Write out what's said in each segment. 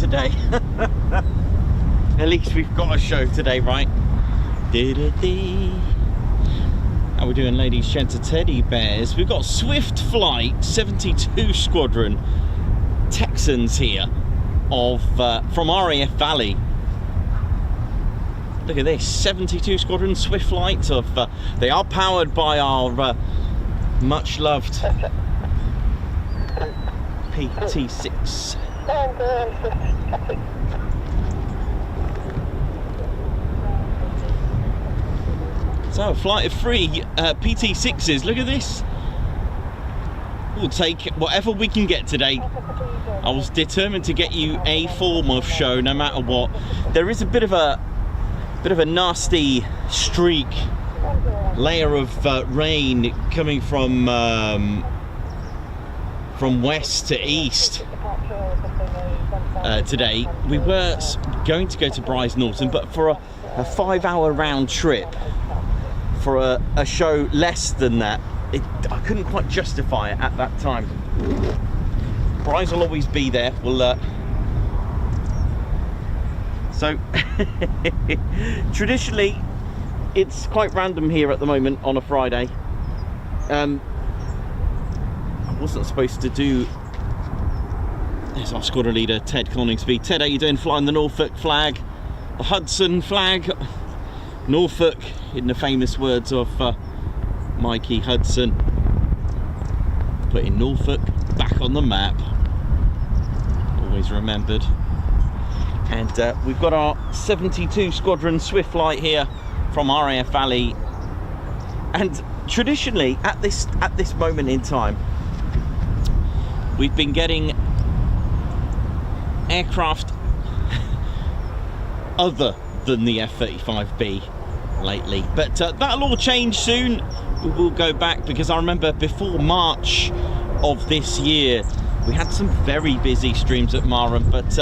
today. At least we've got a show today, right? How we doing, ladies, gents, teddy bears? We've got Swift Flight 72 Squadron Texans here from RAF Valley. Look at this, 72 Squadron Swift Flight of they are powered by our much loved PT6. So a flight of 3 PT6s. Look at this. We'll take whatever we can get today. I was determined to get you a form of show no matter what. There is a bit of a nasty streak layer of rain coming from west to east today. We were going to go to Bryce Norton, but for a 5-hour round trip for a show less than that, I couldn't quite justify it at that time. Bryce will always be there. So traditionally it's quite random here at the moment on a Friday. I wasn't supposed to do. There's our squadron leader, Ted Coningsby. Ted, how you doing? Flying the Norfolk flag, the Hudson flag. Norfolk, in the famous words of Mikey Hudson, putting Norfolk back on the map. Always remembered. And we've got our 72 Squadron Swift Flight here from RAF Valley. And traditionally, at this moment in time, we've been getting aircraft other than the F-35B lately, but that'll all change soon. We will go back, because I remember before March of this year we had some very busy streams at Marham, but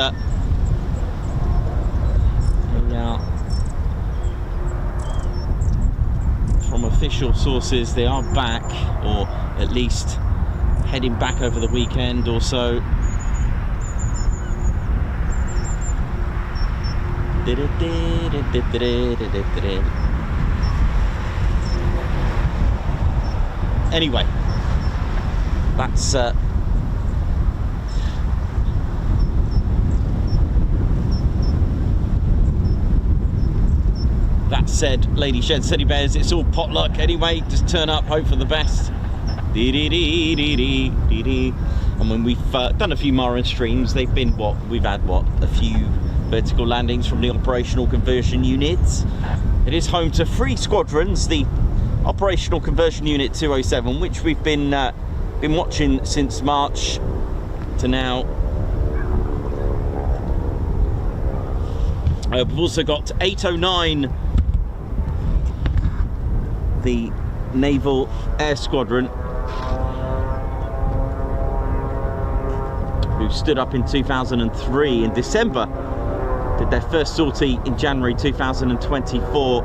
from official sources they are back, or at least heading back over the weekend or so. Anyway, that's that said, ladies, gents, teddy bears, it's all potluck anyway. Just turn up, hope for the best. And when we've done a few Marham streams, they've been we've had a few vertical landings from the operational conversion units. It is home to 3 squadrons, the operational conversion unit 207, which we've been watching since March to now. We've also got 809, the Naval Air Squadron, who stood up in 2003 in December. Did their first sortie in January 2024.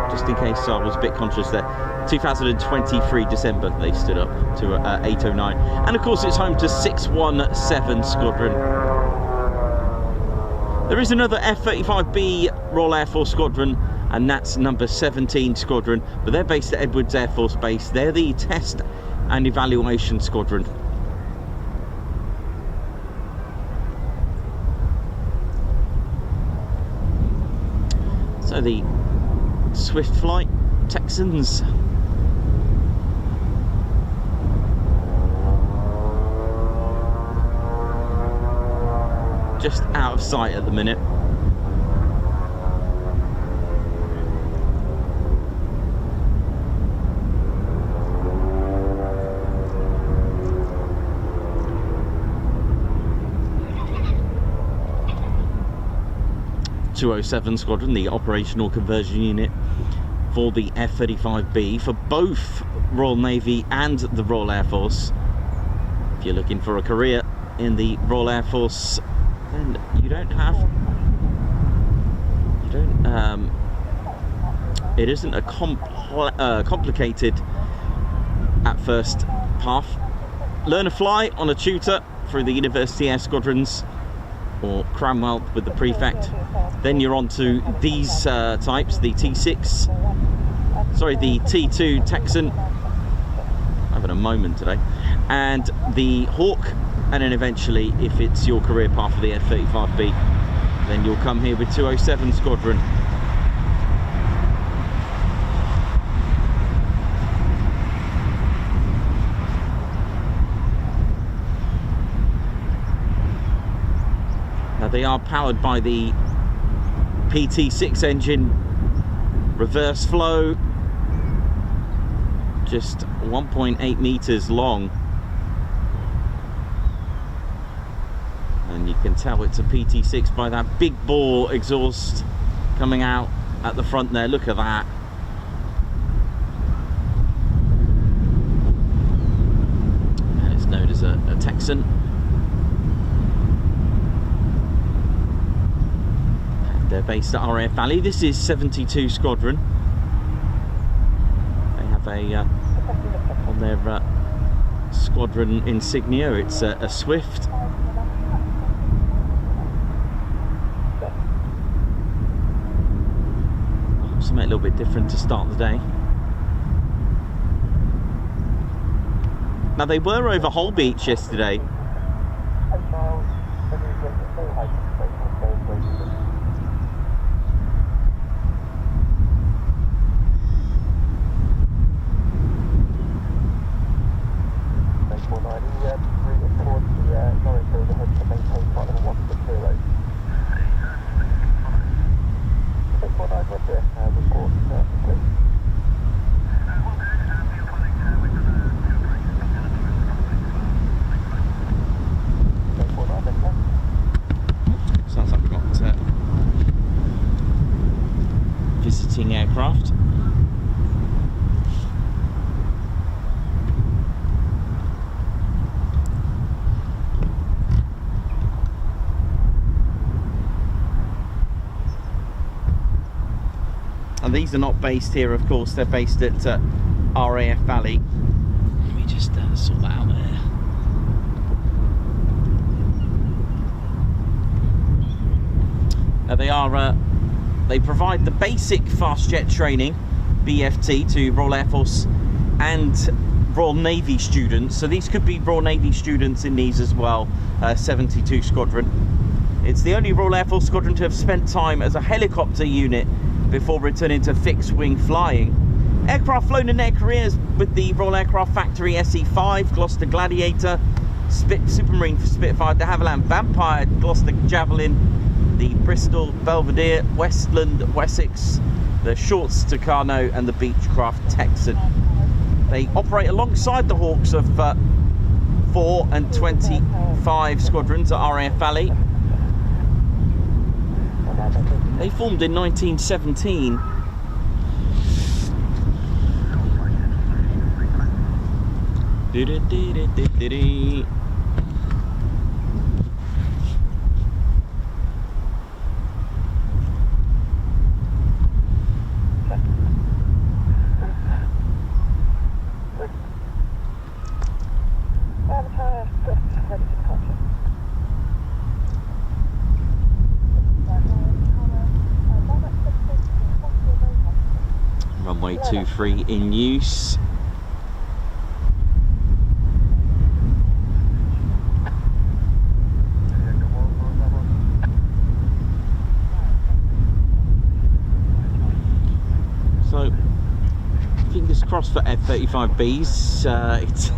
Just in case I was a bit conscious there. 2023 December they stood up to 809. And of course it's home to 617 Squadron. There is another F-35B Royal Air Force Squadron, and that's number 17 Squadron, but they're based at Edwards Air Force Base. They're the Test and Evaluation Squadron. So the Swift Flight Texans. Just out of sight at the minute. .207 Squadron, the operational conversion unit for the F-35B for both Royal Navy and the Royal Air Force. If you're looking for a career in the Royal Air Force, then it isn't a complicated at first path. Learn to fly on a tutor through the University Air Squadrons, or Cranwell with the prefect. Then you're on to these types, the T6, sorry, the T2 Texan, having a moment today, and the Hawk, and then eventually, if it's your career path for the F-35B, then you'll come here with 207 Squadron. Now they are powered by the PT6 engine, reverse flow, just 1.8 meters long, and you can tell it's a PT6 by that big bore exhaust coming out at the front there. Look at that. And it's known as a Texan. They're based at RAF Valley. This is 72 Squadron. They have a on their squadron insignia, it's a Swift. Something a little bit different to start the day. Now they were over Holbeach yesterday. Sounds like we've got visiting aircraft. And these are not based here, of course, they're based at RAF Valley. Let me just sort that out there. Now they provide the basic fast jet training, BFT, to Royal Air Force and Royal Navy students. So these could be Royal Navy students in these as well, 72 Squadron. It's the only Royal Air Force squadron to have spent time as a helicopter unit before returning to fixed wing flying. Aircraft flown in their careers with the Royal Aircraft Factory SE5, Gloucester Gladiator, Supermarine Spitfire, de Havilland Vampire, Gloucester Javelin, the Bristol Belvedere, Westland Wessex, the Short Staccato and the Beechcraft Texan. They operate alongside the Hawks of 4 and 25 squadrons at RAF Valley. They formed in 1917. Runway 23 in use. So, fingers crossed for F-35Bs. It's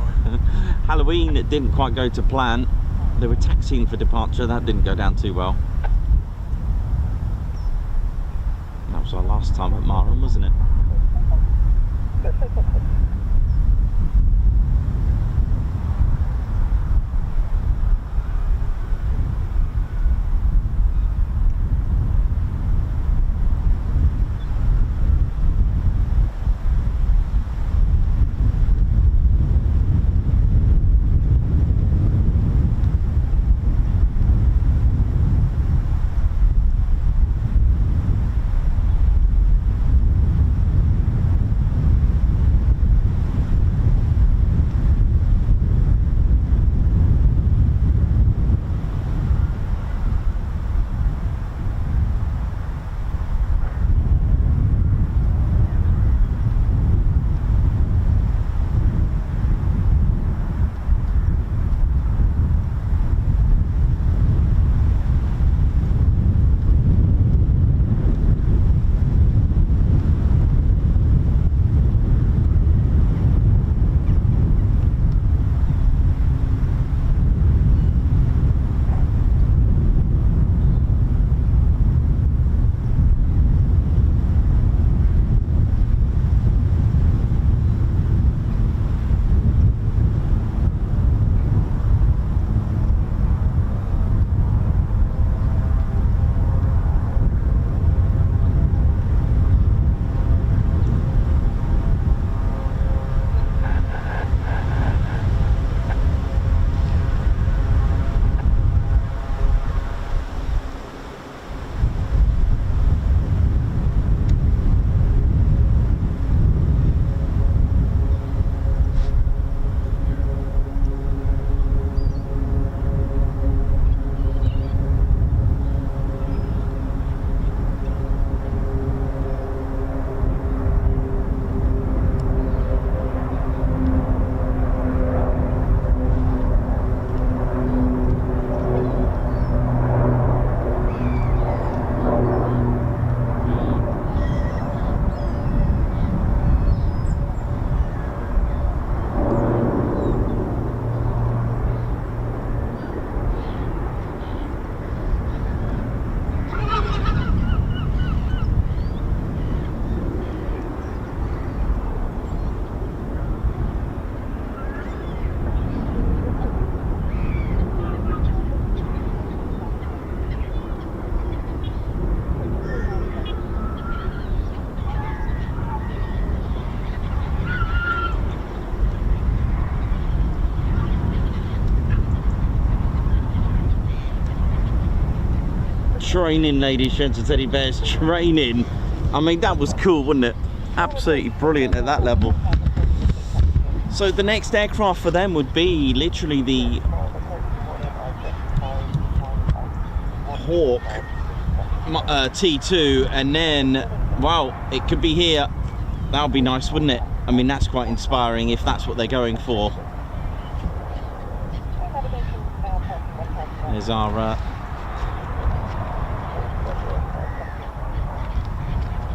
Halloween, it didn't quite go to plan. They were taxiing for departure, that didn't go down too well. That was our last time at Marham, wasn't it? training, ladies, gents and teddy bears, training. I mean, that was cool, wasn't it? Absolutely brilliant at that level. So the next aircraft for them would be literally the Hawk T2, and then, well, it could be here. That would be nice, wouldn't it? I mean, that's quite inspiring if that's what they're going for. There's our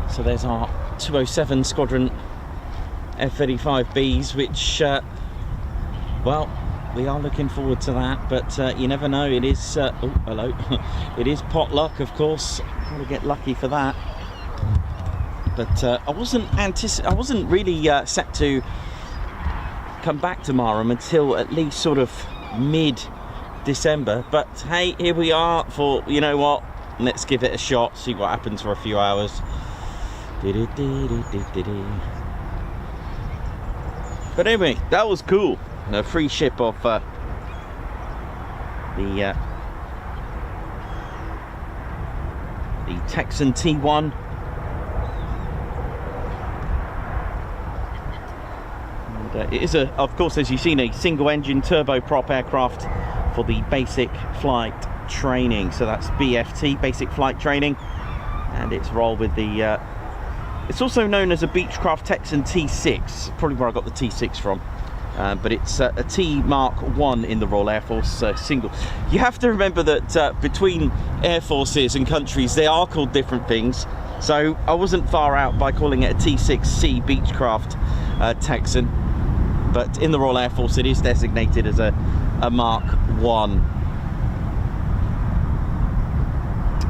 so there's our 207 Squadron F-35Bs, which well, we are looking forward to that, but you never know. It is oh, hello. It is pot luck, of course. Got to get lucky for that. But I wasn't really set to come back to Marham until at least sort of mid-December. But hey, here we are for, you know what, let's give it a shot, see what happens for a few hours. But anyway, that was cool. A free ship of the Texan T1. And, it is, of course, as you've seen, a single-engine turboprop aircraft for the basic flight training. So that's BFT, basic flight training, and its role with the. It's also known as a Beechcraft Texan T6, probably where I got the T6 from. But it's a T Mark 1 in the Royal Air Force single. You have to remember that between air forces and countries, they are called different things. So I wasn't far out by calling it a T6C Beechcraft Texan. But in the Royal Air Force, it is designated as a Mark 1.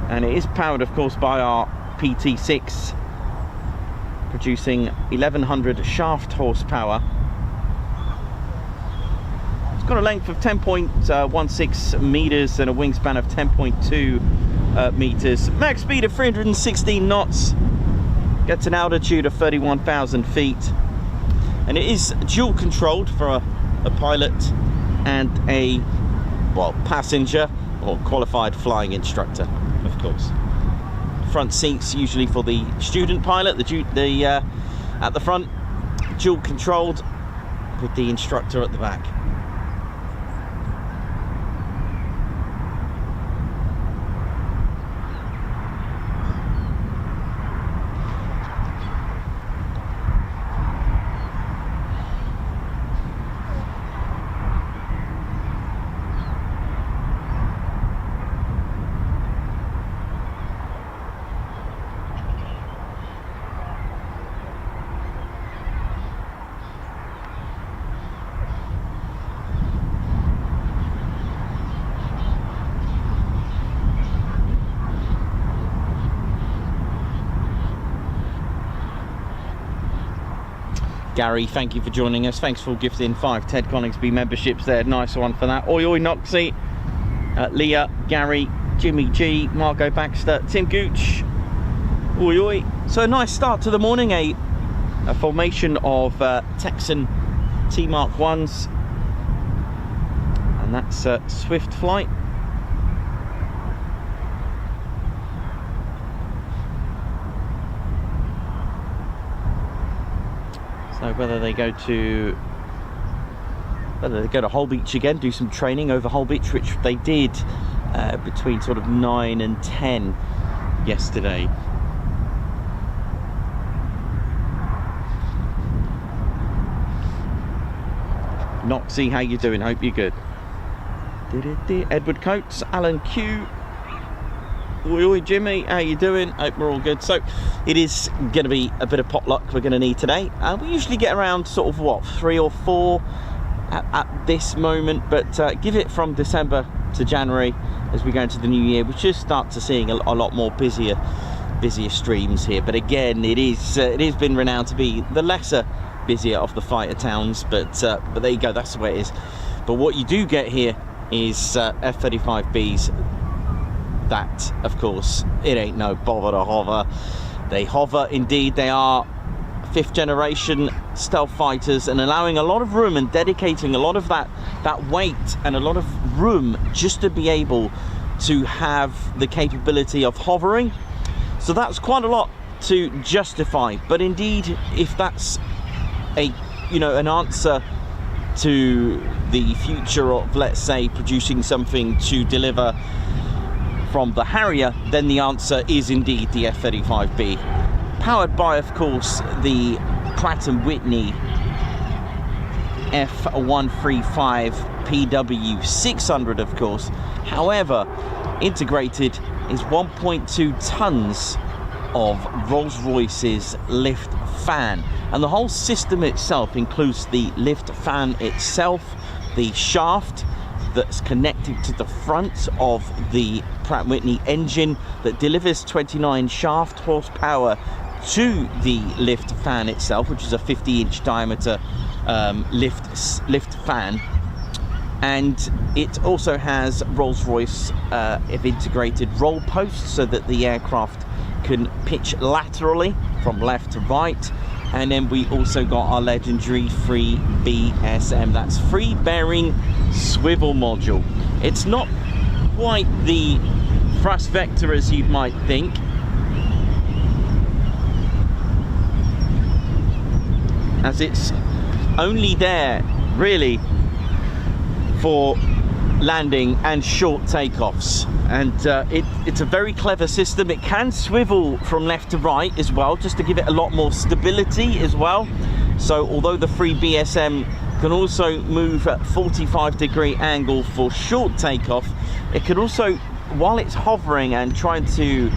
And it is powered, of course, by our PT6, producing 1100 shaft horsepower. Got a length of 10.16 meters and a wingspan of 10.2 meters. Max speed of 316 knots. Gets an altitude of 31,000 feet. And it is dual controlled for a pilot and a, well, passenger or qualified flying instructor, of course. Front seats usually for the student pilot, at the front, dual controlled with the instructor at the back. Gary, thank you for joining us. Thanks for gifting 5 Ted Coningsby memberships there. Nice one for that. Oi, oi, Noxie, Leah, Gary, Jimmy G, Margot Baxter, Tim Gooch. Oi, oi. So a nice start to the morning. A formation of Texan T Mark 1s. And that's swift flight. So whether they go to Holbeach again, do some training over Holbeach, which they did between sort of 9 and 10 yesterday. Noxie, how you doing? Hope you're good. Edward Coates, Alan Q. Oi, oi, Jimmy, how you doing? Hope we're all good. So it is going to be a bit of potluck we're going to need today. We usually get around sort of what, 3 or 4 at this moment, but give it from December to January as we go into the new year, we should start to seeing a lot more busier streams here. But again, it has been renowned to be the lesser busier of the fighter towns, but there you go, that's the way it is. But what you do get here is F-35Bs. That, of course, it ain't no bother to hover. They hover indeed. They are 5th generation stealth fighters, and allowing a lot of room and dedicating a lot of that weight and a lot of room just to be able to have the capability of hovering. So that's quite a lot to justify. But indeed, if that's a, you know, an answer to the future of, let's say, producing something to deliver from the Harrier, then the answer is indeed the F-35B, powered by, of course, the Pratt & Whitney F135 PW600, of course. However, integrated is 1.2 tons of Rolls-Royce's lift fan, and the whole system itself includes the lift fan itself, the shaft that's connected to the front of the Pratt & Whitney engine that delivers 29 shaft horsepower to the lift fan itself, which is a 50-inch diameter lift fan. And it also has Rolls-Royce integrated roll posts so that the aircraft can pitch laterally from left to right. And then we also got our legendary 3BSM, that's free bearing swivel module. It's not quite the thrust vector as you might think. As it's only there really for landing and short takeoffs, and it's a very clever system. It can swivel from left to right as well, just to give it a lot more stability as well. So although the 3BSM can also move at 45-degree angle for short takeoff, it can also, while it's hovering and trying to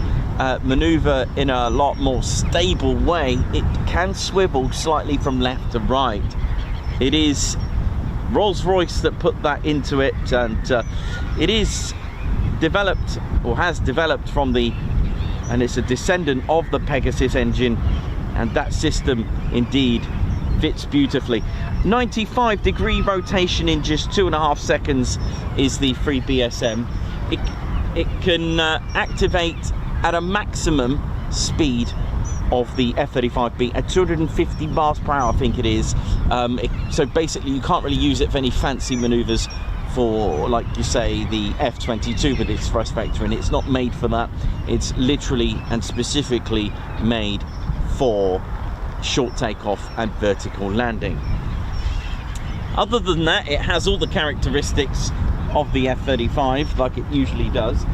maneuver in a lot more stable way, it can swivel slightly from left to right. It is Rolls-Royce that put that into it, and it is developed, or has developed from the, and it's a descendant of the Pegasus engine, and that system indeed fits beautifully. 95-degree rotation in just 2.5 seconds is the 3BSM. It can activate at a maximum speed of the F-35B at 250 miles per hour, I think it is. So basically you can't really use it for any fancy maneuvers for, like you say, the F-22 with its thrust vector, and it's not made for that. It's literally and specifically made for short takeoff and vertical landing. Other than that, it has all the characteristics of the F-35 like it usually does.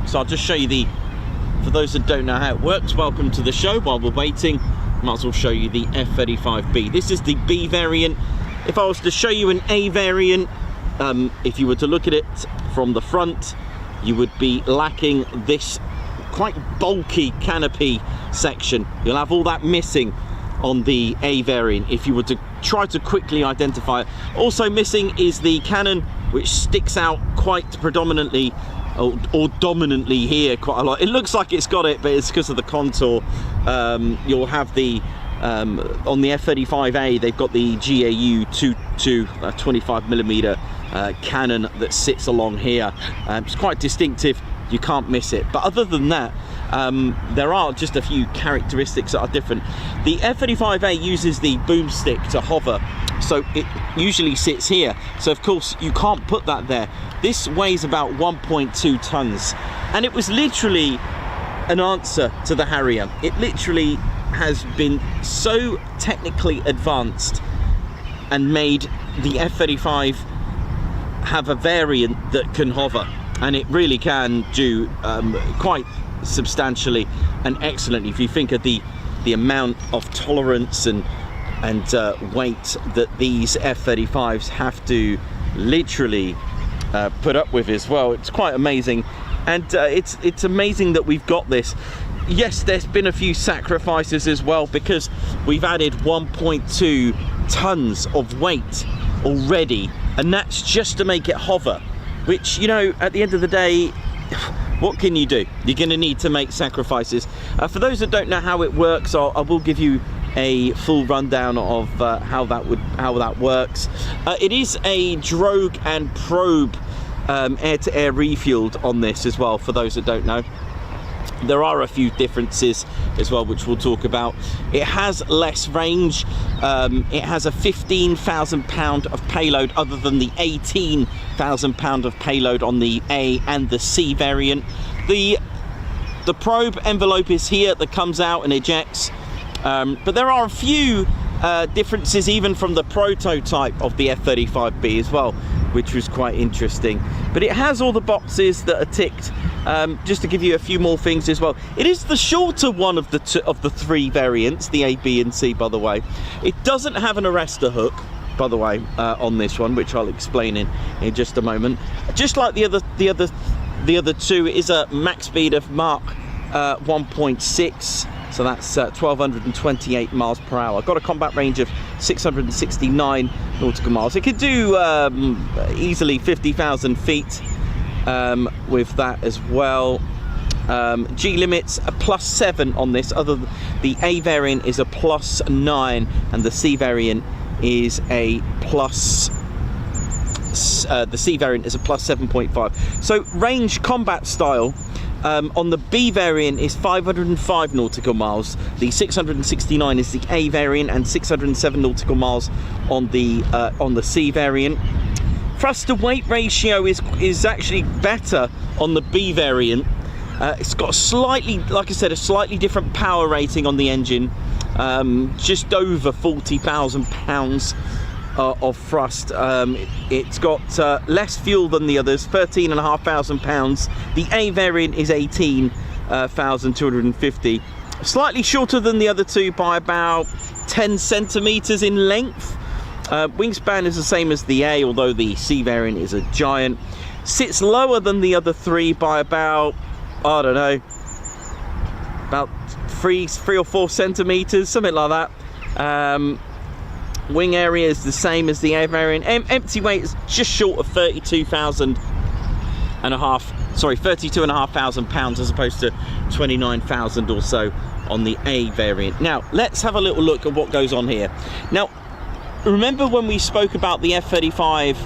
So I'll just show you for those that don't know how it works, welcome to the show. While we're waiting, might as well show you the F-35B. This is the B variant. If I was to show you an A variant, if you were to look at it from the front, you would be lacking this quite bulky canopy section. You'll have all that missing on the A variant if you were to try to quickly identify it. Also missing is the cannon, which sticks out quite predominantly or dominantly here quite a lot. It looks like it's got it, but it's because of the contour. You'll have the on the F-35A, they've got the GAU 25mm cannon that sits along here. It's quite distinctive, you can't miss it. But other than that, there are just a few characteristics that are different. The F-35A uses the boomstick to hover, so it usually sits here. So of course you can't put that there. This weighs about 1.2 tons, and it was literally an answer to the Harrier. It literally has been so technically advanced and made the F-35 have a variant that can hover, and it really can do quite substantially and excellently. If you think of the amount of tolerance and weight that these F-35s have to literally put up with as well, it's quite amazing. And it's amazing that we've got this. Yes, there's been a few sacrifices as well, because we've added 1.2 tons of weight already, and that's just to make it hover, which, you know, at the end of the day, what can you do? You're going to need to make sacrifices. For those that don't know how it works, I will give you a full rundown of how that works. It is a drogue and probe air-to-air refueled on this as well, for those that don't know. There are a few differences as well, which we'll talk about. It has less range. It has a 15,000 pound of payload, other than the 18,000 pound of payload on the A and the C variant. The probe envelope is here that comes out and ejects, but there are a few differences even from the prototype of the F-35B as well, which was quite interesting. But it has all the boxes that are ticked. Just to give you a few more things as well, it is the shorter one of the three variants, the A, B and C, by the way. It doesn't have an arrestor hook, by the way, on this one, which I'll explain in just a moment. Just like the other two, it is a max speed of Mach 1.6. So that's 1,228 miles per hour. Got a combat range of 669 nautical miles. It could do easily 50,000 feet with that as well. G limits a +7 on this. The A variant is a +9, and the C variant is a +7.5. So range combat style. On the B variant is 505 nautical miles. The 669 is the A variant, and 607 nautical miles on the C variant. Thrust to weight ratio is actually better on the B variant. It's got a slightly, like I said, a slightly different power rating on the engine. Just over 40,000 pounds of thrust. It's got less fuel than the others, 13,500 pounds. The A variant is 18,250. Slightly shorter than the other two by about 10 centimeters in length. Wingspan is the same as the A, although the C variant is a giant. Sits lower than the other three by about, I don't know, about three or 4 centimeters, something like that. Wing area is the same as the A variant. Empty weight is just short of 32,500 pounds, as opposed to 29,000 or so on the A variant. Now let's have a little look at what goes on here. Now remember when we spoke about the F-35,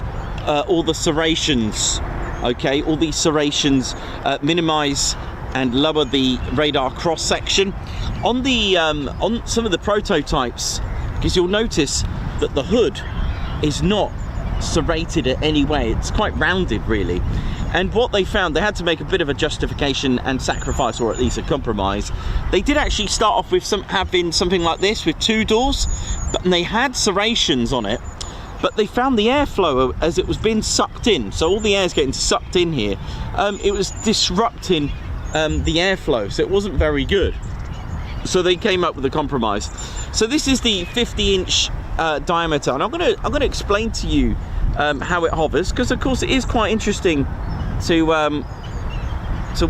all the serrations, okay, all these serrations minimize and lower the radar cross section on the on some of the prototypes, because you'll notice that the hood is not serrated in any way. It's quite rounded, really. And what they found, they had to make a bit of a justification and sacrifice, or at least a compromise. They did actually start off with having something like this with 2 doors, and they had serrations on it, but they found the airflow as it was being sucked in. So all the air's getting sucked in here. It was disrupting the airflow, so it wasn't very good. So they came up with a compromise. So this is the 50-inch diameter, and I'm gonna explain to you how it hovers, because of course it is quite interesting to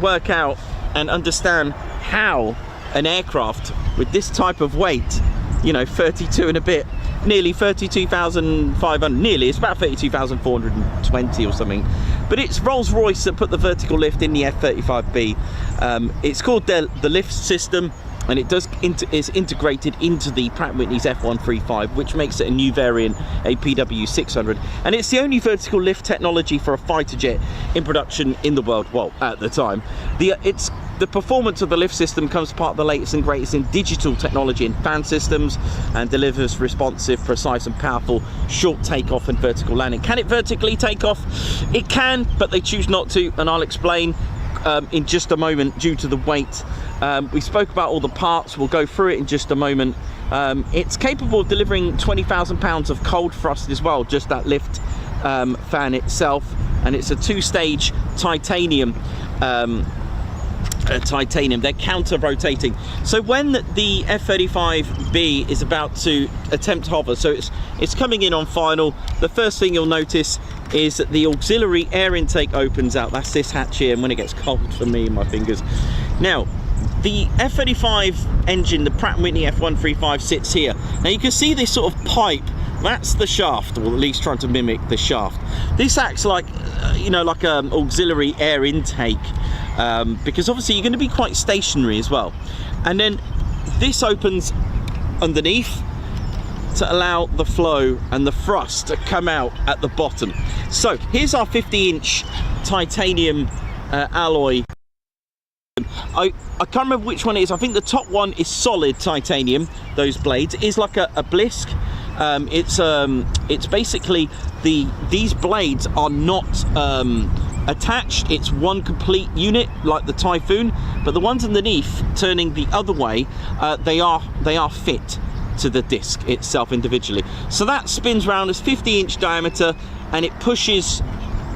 work out and understand how an aircraft with this type of weight, you know, 32 and a bit, nearly 32,500, nearly, it's about 32,420 or something, but it's Rolls-Royce that put the vertical lift in the F-35B. It's called the lift system, and it is integrated into the Pratt & Whitney's F135, which makes it a new variant, a PW600, and it's the only vertical lift technology for a fighter jet in production in the world, well, at the time. The performance of the lift system comes part of the latest and greatest in digital technology and fan systems, and delivers responsive, precise and powerful short takeoff and vertical landing. Can it vertically take off? It can, but they choose not to, and I'll explain in just a moment due to the weight. We spoke about all the parts, we'll go through it in just a moment. It's capable of delivering 20,000 pounds of cold thrust as well, just that lift fan itself, and it's a 2-stage titanium. They're counter-rotating. So when the F-35B is about to attempt hover, so it's coming in on final, the first thing you'll notice is that the auxiliary air intake opens out. That's this hatch here, and when it gets cold for me and my fingers. Now, the F-35 engine, the Pratt & Whitney F135, sits here. Now you can see this sort of pipe. That's the shaft, or at least trying to mimic the shaft. This acts like, you know, like an auxiliary air intake, because obviously you're going to be quite stationary as well. And then this opens underneath to allow the flow and the thrust to come out at the bottom. So here's our 50-inch titanium alloy. I can't remember which one it is. I think the top one is solid titanium, those blades. It is like a blisk. It's basically these blades are not attached. It's one complete unit like the Typhoon, but the ones underneath turning the other way, they are fit to the disc itself individually. So that spins round as 50-inch diameter, and it pushes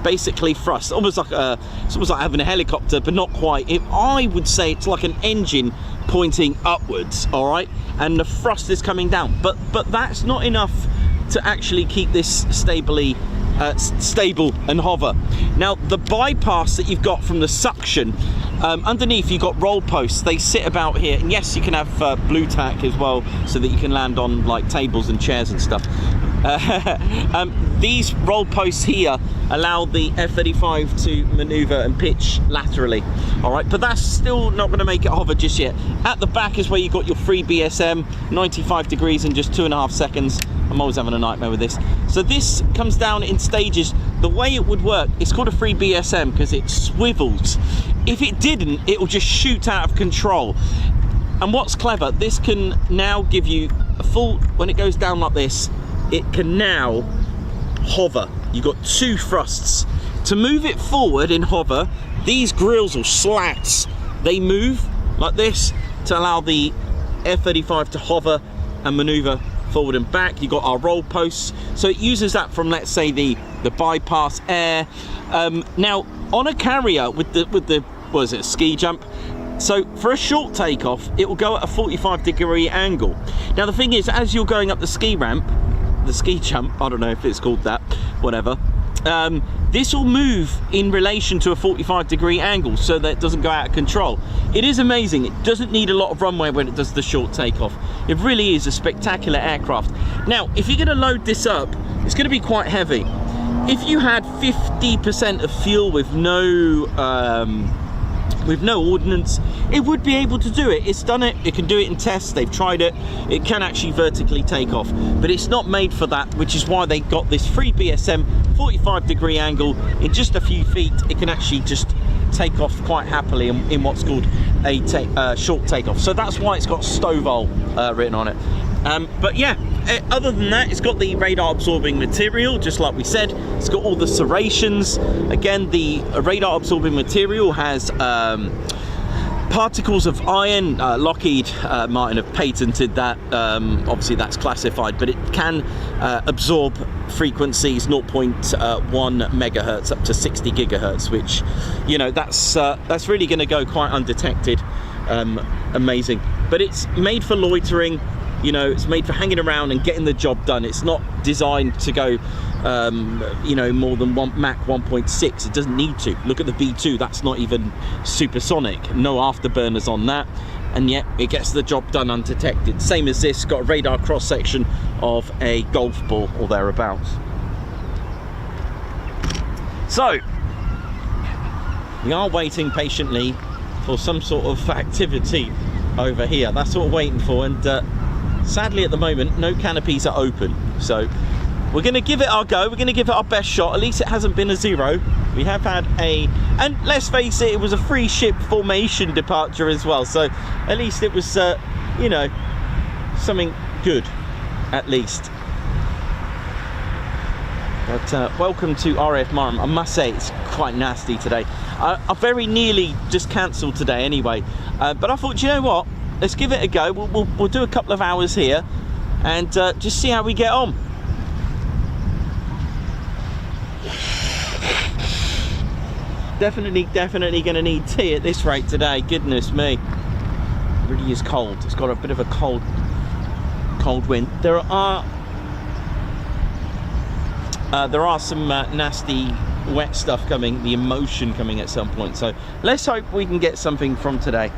basically thrust. It's almost like having a helicopter, but not quite. I would say it's like an engine pointing upwards, all right, and the thrust is coming down. But that's not enough to actually keep this stable and hover. Now, the bypass that you've got from the suction, underneath you've got roll posts. They sit about here, and yes, you can have blue tack as well, so that you can land on like tables and chairs and stuff. These roll posts here allow the F-35 to maneuver and pitch laterally, all right, but that's still not going to make it hover just yet. At the back is where you've got your free BSM, 95 degrees in just 2.5 seconds. I'm always having a nightmare with this. So this comes down in stages. The way it would work, it's called a free BSM because it swivels. If it didn't, it will just shoot out of control. And what's clever, this can now give you a full, when it goes down like this, it can now hover. You've got 2 thrusts. To move it forward in hover, these grills or slats, they move like this to allow the F-35 to hover and maneuver forward and back. You've got our roll posts, so it uses that from, let's say, the bypass air. Now, on a carrier with the what is it, a ski jump, so for a short takeoff, it will go at a 45-degree angle. Now, the thing is, as you're going up the ski ramp, the ski jump, I don't know if it's called that, whatever, this will move in relation to a 45-degree angle so that it doesn't go out of control. It is amazing. It doesn't need a lot of runway when it does the short takeoff. It really is a spectacular aircraft. Now, if you're going to load this up, it's going to be quite heavy. If you had 50% of fuel with no ordnance, it would be able to do it. It's done it. It can do it in tests. They've tried it. It can actually vertically take off, but it's not made for that, which is why they got this free BSM 45-degree angle. In just a few feet, it can actually just take off quite happily in what's called a short takeoff. So that's why it's got Stovall written on it. But yeah, other than that, it's got the radar absorbing material, just like we said. It's got all the serrations. Again, the radar absorbing material has particles of iron. Lockheed Martin have patented that. Obviously that's classified, but it can absorb frequencies 0.1 megahertz up to 60 gigahertz, which, you know, that's really going to go quite undetected. Amazing. But it's made for loitering. You know, it's made for hanging around and getting the job done. It's not designed to go, you know, more than Mach 1.6. It doesn't need to. Look at the B2. That's not even supersonic. No afterburners on that. And yet it gets the job done undetected. Same as this. Got a radar cross-section of a golf ball or thereabouts. So, we are waiting patiently for some sort of activity over here. That's what we're waiting for. And sadly, at the moment, no canopies are open. So we're going to give it our go. We're going to give it our best shot. At least it hasn't been a zero. We have had and let's face it, it was a free ship formation departure as well. So at least it was, you know, something good, at least. But welcome to RAF Marham. I must say, it's quite nasty today. I very nearly just cancelled today anyway. But I thought, you know what? Let's give it a go. We'll do a couple of hours here and just see how we get on. Definitely going to need tea at this rate today. Goodness me. It really is cold. It's got a bit of a cold wind. There are some nasty wet stuff coming, the emotion coming at some point. So let's hope we can get something from today.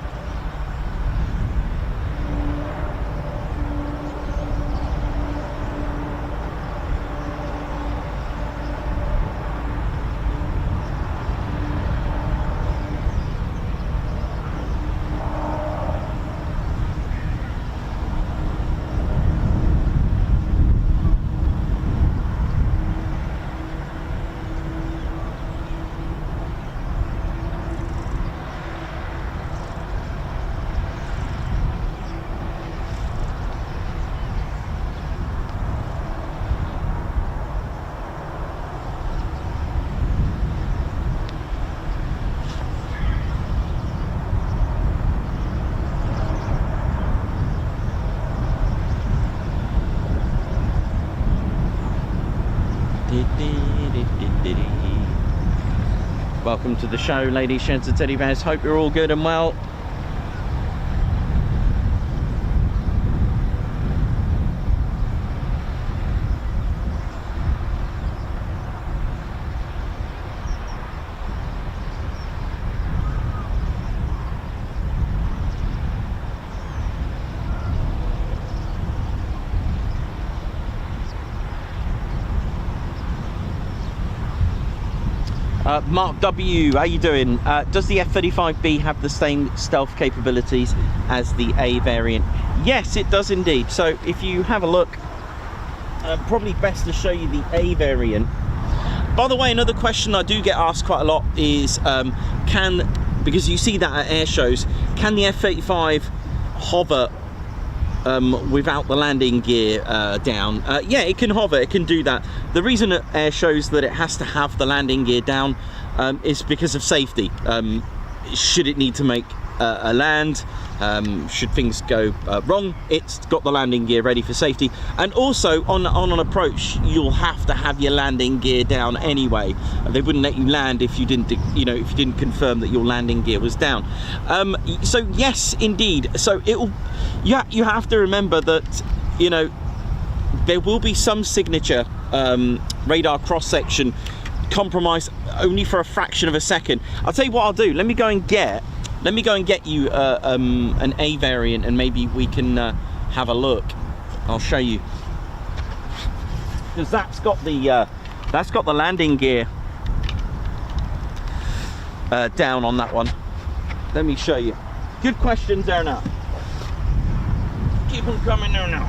Welcome to the show, ladies, gents and teddy bears. Hope you're all good and well. Mark W, how you doing? Does the F-35B have the same stealth capabilities as the A variant? Yes, it does indeed. So if you have a look, probably best to show you the A variant. By the way, another question I do get asked quite a lot is, because you see that at air shows, can the F-35 hover without the landing gear down? Yeah, it can hover, it can do that. The reason at air shows that it has to have the landing gear down is because of safety. Should it need to make a land, should things go wrong, it's got the landing gear ready for safety. And also on an approach, you'll have to have your landing gear down anyway. They wouldn't let you land if you didn't, if you didn't confirm that your landing gear was down. So yes, indeed. So you have to remember that, there will be some signature radar cross section compromise only for a fraction of a second. I'll tell you what I'll do. Let me go and get you an A variant, and maybe we can have a look. I'll show you, because that's got the landing gear down on that one. Let me show you. Good questions there now. Keep them coming there now.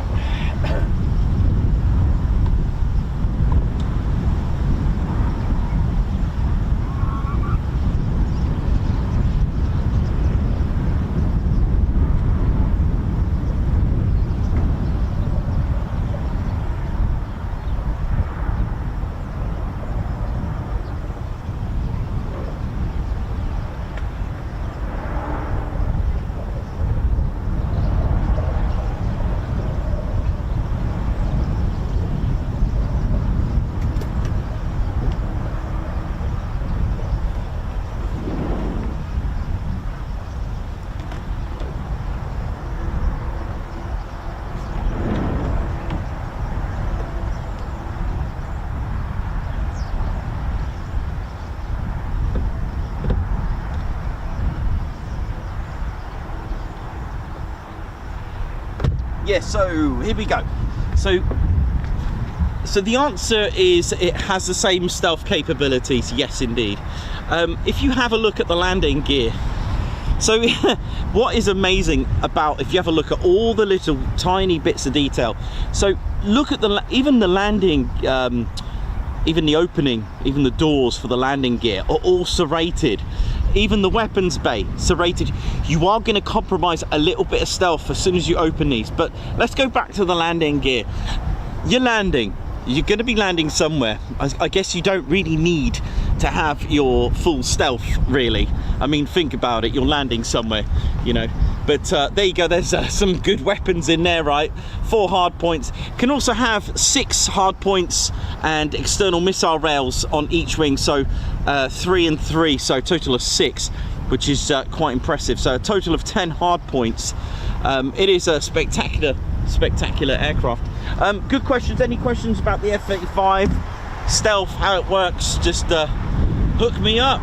Yeah, so here we go. So the answer is it has the same stealth capabilities. Yes, indeed. If you have a look at the landing gear, so what is amazing about, if you have a look at all the little tiny bits of detail, so look at even the landing, even the opening, even the doors for the landing gear are all serrated. Even the weapons bay serrated. You are going to compromise a little bit of stealth as soon as you open these. But let's go back to the landing gear. You're landing. You're going to be landing somewhere. I guess you don't really need to have your full stealth, really. I mean, think about it. You're landing somewhere, But there you go. There's some good weapons in there, right? 4 hard points. Can also have 6 hard points and external missile rails on each wing. So 3 and 3. So a total of 6, which is quite impressive. So a total of 10 hard points. It is a spectacular aircraft. Good questions. Any questions about the F-35 stealth, how it works? Just hook me up.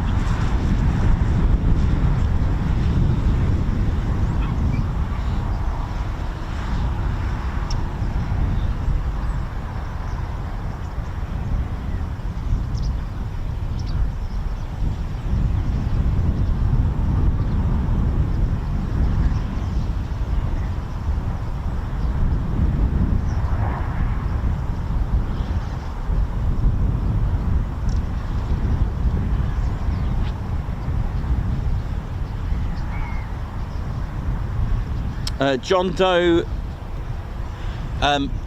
John Doe,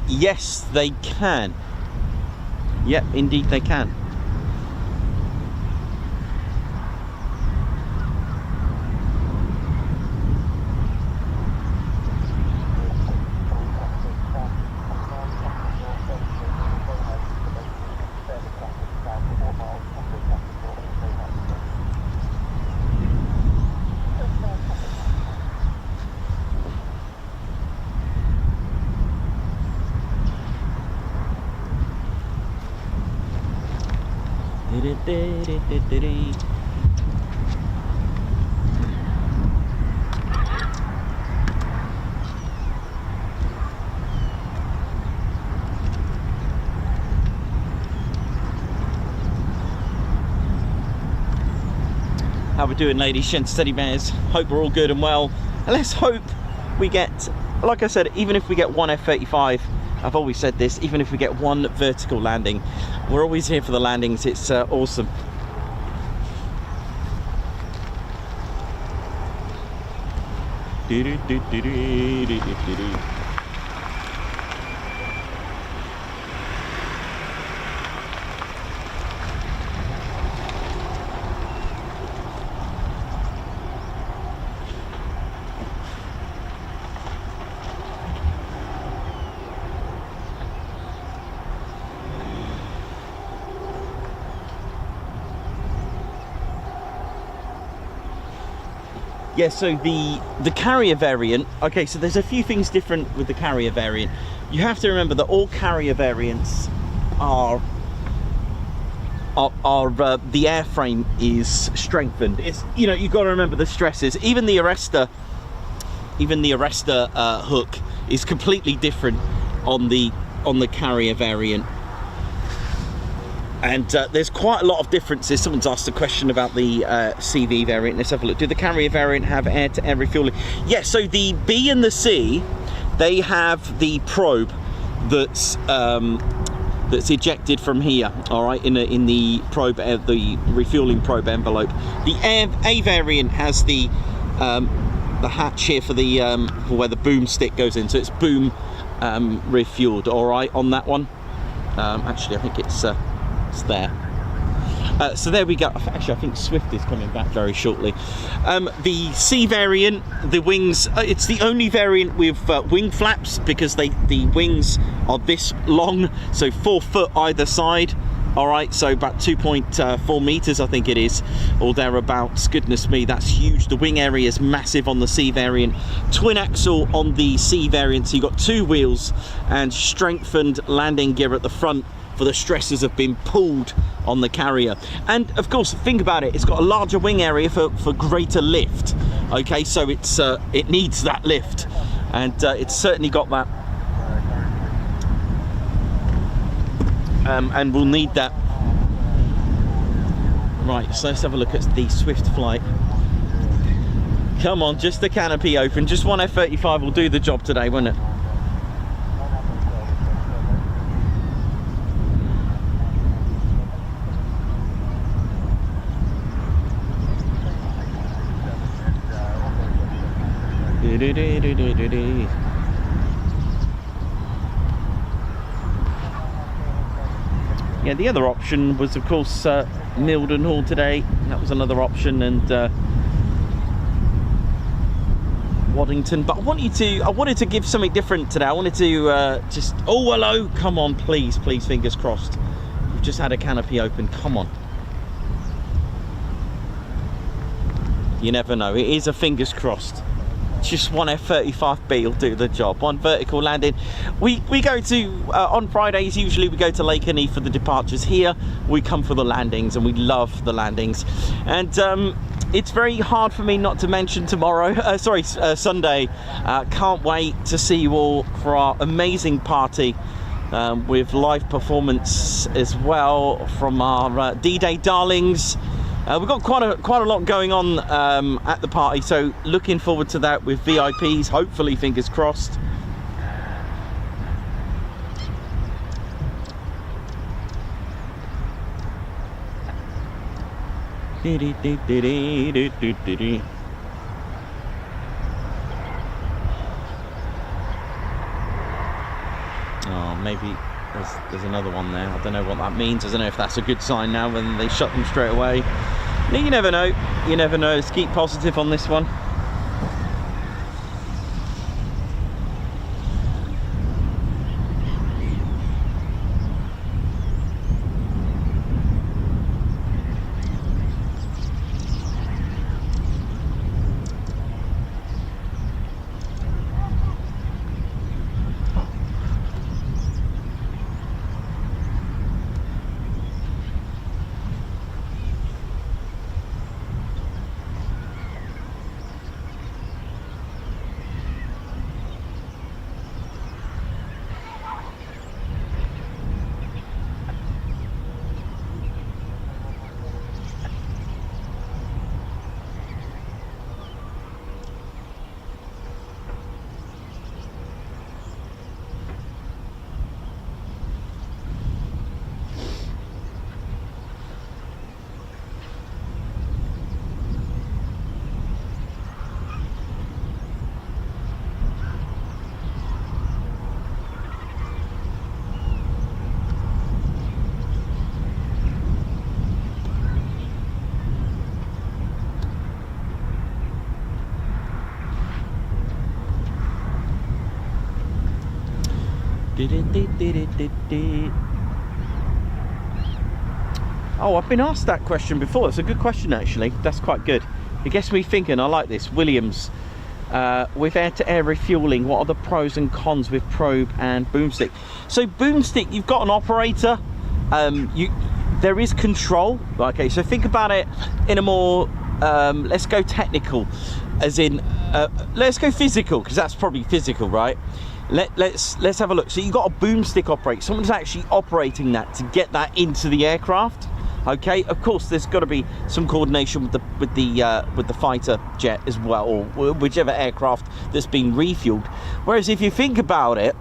yes, they can. Yep, indeed they can. How we doing, ladies, gents, teddy bears? Hope we're all good and well. And let's hope we get, like I said, even if we get one F-35, I've always said this, even if we get one vertical landing, we're always here for the landings. It's awesome. Yeah, so the carrier variant, okay, so there's a few things different with the carrier variant. You have to remember that all carrier variants are the airframe is strengthened. It's, you know, you've got to remember the stresses. Even the arrestor hook is completely different on the carrier variant. And there's quite a lot of differences. Someone's asked a question about the CV variant. Let's have a look. Do the carrier variant have air-to-air refueling? Yes, so the B and the C, they have the probe that's ejected from here, all right, in the probe, the refueling probe envelope. The A variant has the hatch here for the for where the boom stick goes in, so it's boom refueled, all right, on that one. Actually, I think it's there. So there we go. Actually, I think Swift is coming back very shortly. The C variant, the wings, it's the only variant with wing flaps, because the wings are this long, so 4 foot either side. All right, so about 2.4 meters, I think it is, or thereabouts. Goodness me, that's huge. The wing area is massive on the C variant. Twin axle on the C variant, so you've got 2 wheels and strengthened landing gear at the front, for the stresses have been pulled on the carrier. And of course, think about it, it's got a larger wing area for greater lift. Okay, so it's it needs that lift, and it's certainly got that. And we'll need that. Right, so let's have a look at the Swift flight. Come on, just the canopy open. Just one F-35 will do the job today, won't it? Yeah, the other option was, of course, Milden Hall today. That was another option, and Waddington. But I wanted to give something different today. I wanted to just, oh, hello, come on, please, fingers crossed. We've just had a canopy open, come on. You never know, it is a fingers crossed. Just one F-35B will do the job. One vertical landing. We go to, on Fridays usually we go to Lakeney for the departures. Here we come for the landings, and we love the landings. And it's very hard for me not to mention tomorrow, Sunday. Can't wait to see you all for our amazing party, with live performance as well from our D-Day darlings. We've got quite a lot going on at the party, so looking forward to that with VIPs, hopefully, fingers crossed. Oh, maybe there's another one there. I don't know what that means. I don't know if that's a good sign now, when they shut them straight away. You never know. You never know. Let's keep positive on this one. Oh, I've been asked that question before. It's a good question, actually. That's quite good. It gets me thinking. I like this. Williams, with air-to-air refueling, what are the pros and cons with probe and boomstick? So boomstick, you've got an operator. There is control. Okay, so think about it in a more, let's go technical, as in, let's go physical, because that's probably physical, right? Let's have a look. So you've got a boomstick operator. Someone's actually operating that to get that into the aircraft. Okay, of course there's got to be some coordination with the fighter jet as well, or whichever aircraft that's been refueled. Whereas if you think about it,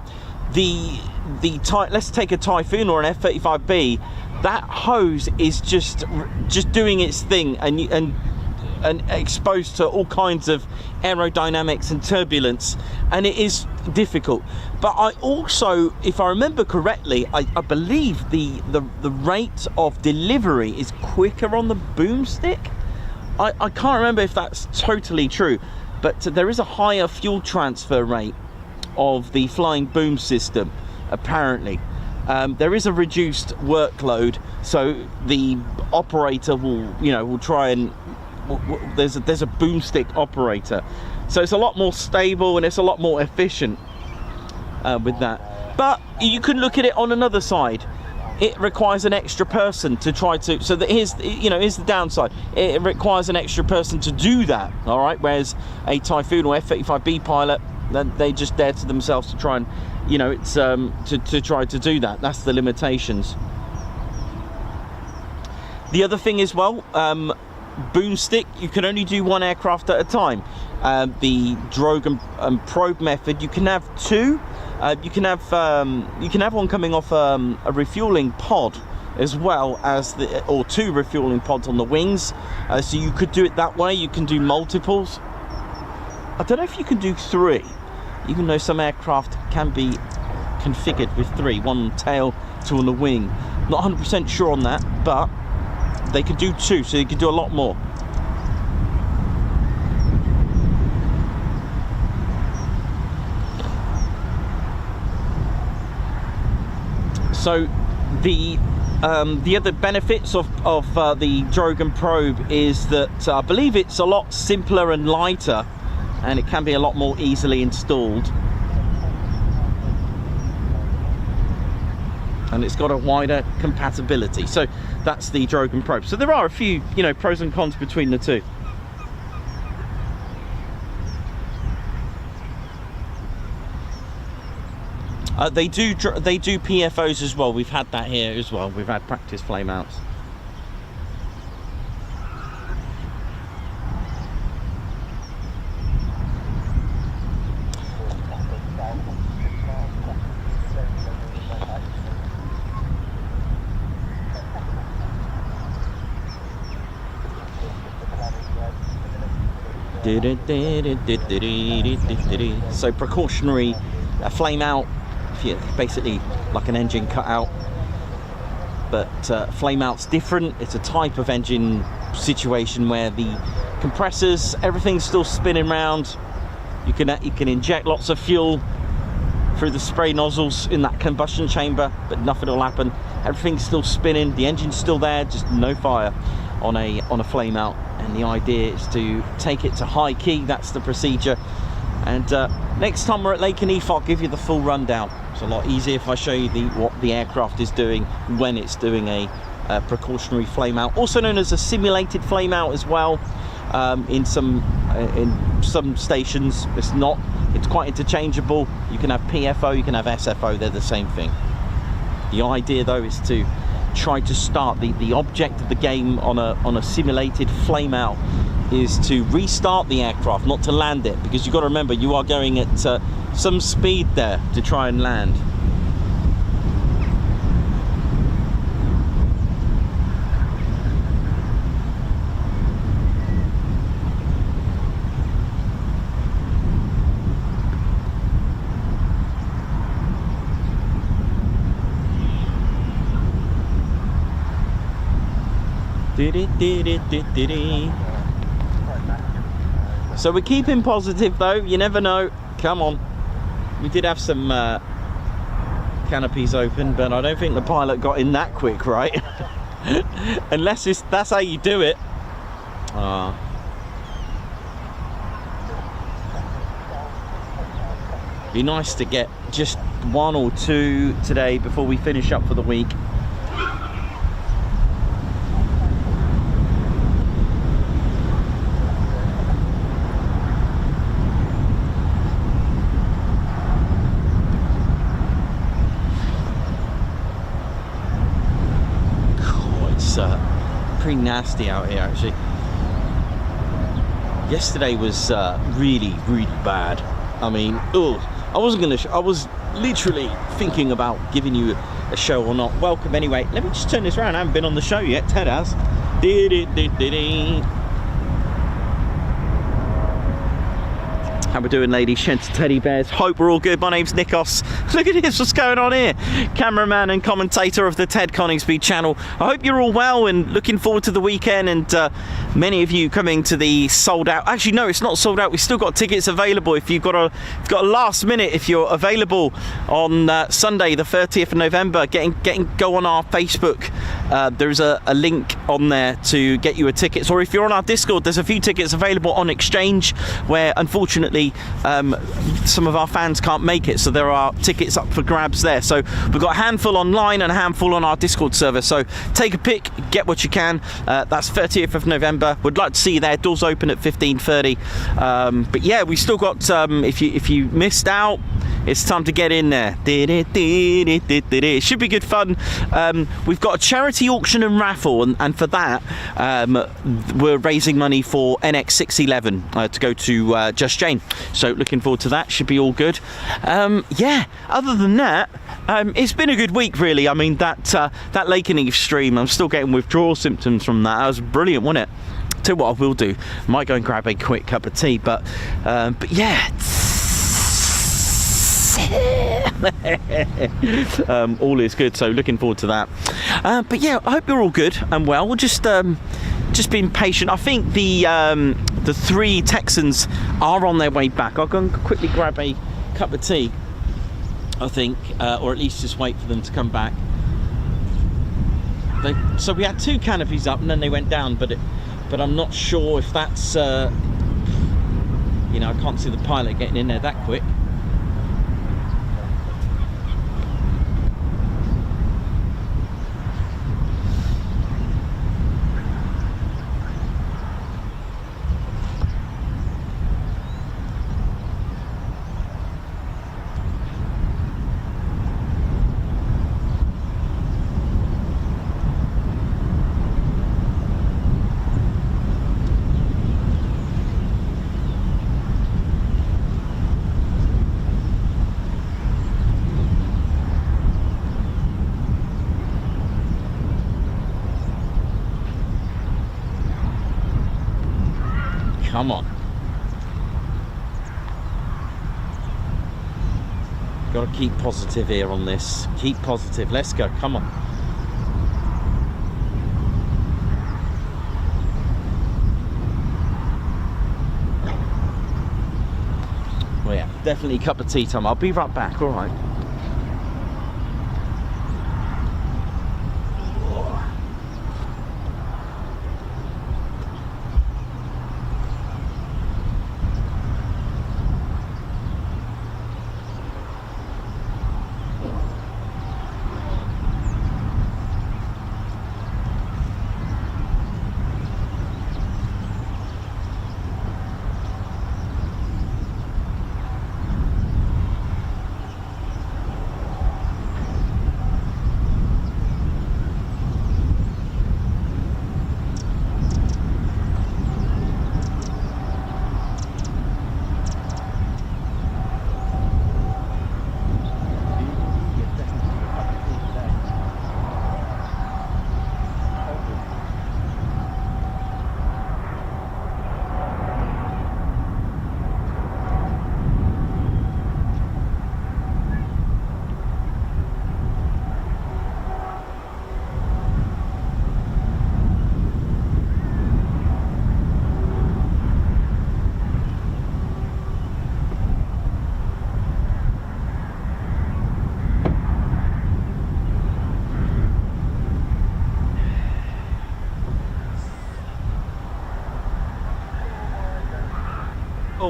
let's take a Typhoon or an F-35B, that hose is just doing its thing and exposed to all kinds of aerodynamics and turbulence, and it is difficult. But I also, if I remember correctly, I believe the rate of delivery is quicker on the boomstick. I can't remember if that's totally true, but there is a higher fuel transfer rate of the flying boom system, apparently. There is a reduced workload, so the operator will try and there's a boomstick operator, so it's a lot more stable and it's a lot more efficient with that. But you can look at it on another side. It requires an extra person to try to, so that here's the downside. It requires an extra person to do that, all right? Whereas a Typhoon or F-35B pilot, they just dare to themselves to try and, it's to try to do that. That's the limitations. The other thing as well, boomstick, you can only do one aircraft at a time. The drogue and probe method, you can have two. You can have one coming off a refueling pod, as well as or two refueling pods on the wings. So you could do it that way. You can do multiples. I don't know if you can do three, even though some aircraft can be configured with three, one on the tail, two on the wing. Not 100% sure on that, but they could do two, so you could do a lot more. So the other benefits of the drogue and probe is that I believe it's a lot simpler and lighter, and it can be a lot more easily installed. And it's got a wider compatibility. So that's the drogue and probe. So there are a few, pros and cons between the two. They do PFOs as well. We've had that here as well. We've had practice flame outs. So precautionary flame out, basically like an engine cut out, but flame out's different. It's a type of engine situation where the compressors, everything's still spinning round. You can inject lots of fuel through the spray nozzles in that combustion chamber, but nothing will happen. Everything's still spinning, the engine's still there, just no fire on a flame out. And the idea is to take it to high key. That's the procedure. And next time we're at Lake Neath, I'll give you the full rundown. It's a lot easier if I show you what the aircraft is doing when it's doing a precautionary flame out, also known as a simulated flame out as well. In some stations, it's quite interchangeable. You can have PFO, you can have SFO, they're the same thing. The idea though is to try to start the object of the game on a simulated flame out is to restart the aircraft, not to land it, because you've got to remember you are going at some speed there to try and land. So we're keeping positive though, you never know. Come on. We did have some canopies open, but I don't think the pilot got in that quick, right? Unless that's how you do it. Be nice to get just 1 or 2 today before we finish up for the week. Pretty nasty out here actually. Yesterday was really bad. I mean, I was literally thinking about giving you a show or not. Welcome anyway. Let me just turn this around. I haven't been on the show yet. Ted has. How we doing, ladies, gents, teddy bears? Hope we're all good. My name's Nikos. Look at this, what's going on here? Cameraman and commentator of the Ted Coningsby channel. I hope you're all well and looking forward to the weekend, and many of you coming to the sold out. Actually, no, it's not sold out. We've still got tickets available. If you've got a last minute, if you're available on Sunday, the 30th of November, go on our Facebook. There's a link on there to get you a ticket. Or if you're on our Discord, there's a few tickets available on exchange, where unfortunately some of our fans can't make it, so there are tickets up for grabs there. So we've got a handful online and a handful on our Discord server, so take a pick, get what you can. That's 30th of November. Would like to see you there. Doors open at 15:30. But yeah, we still got if you missed out, it's time to get in there. It should be good fun. We've got a charity auction and raffle, and for that we're raising money for NX611 to go to Just Jane. So looking forward to that. Should be all good. Yeah, other than that, it's been a good week really. I mean, that Lake and Eve stream, I'm still getting withdrawal symptoms from that. That was brilliant, wasn't it? Tell you what I will do, might go and grab a quick cup of tea, but yeah. All is good, so looking forward to that. But yeah, I hope you're all good and well. We'll just being patient. I think the 3 Texans are on their way back. I'll go and quickly grab a cup of tea, I think, or at least just wait for them to come back. So we had 2 canopies up and then they went down, but I'm not sure if that's I can't see the pilot getting in there that quick. Come on. Got to keep positive here on this. Keep positive. Let's go. Come on. Well, yeah, definitely a cup of tea time. I'll be right back. All right.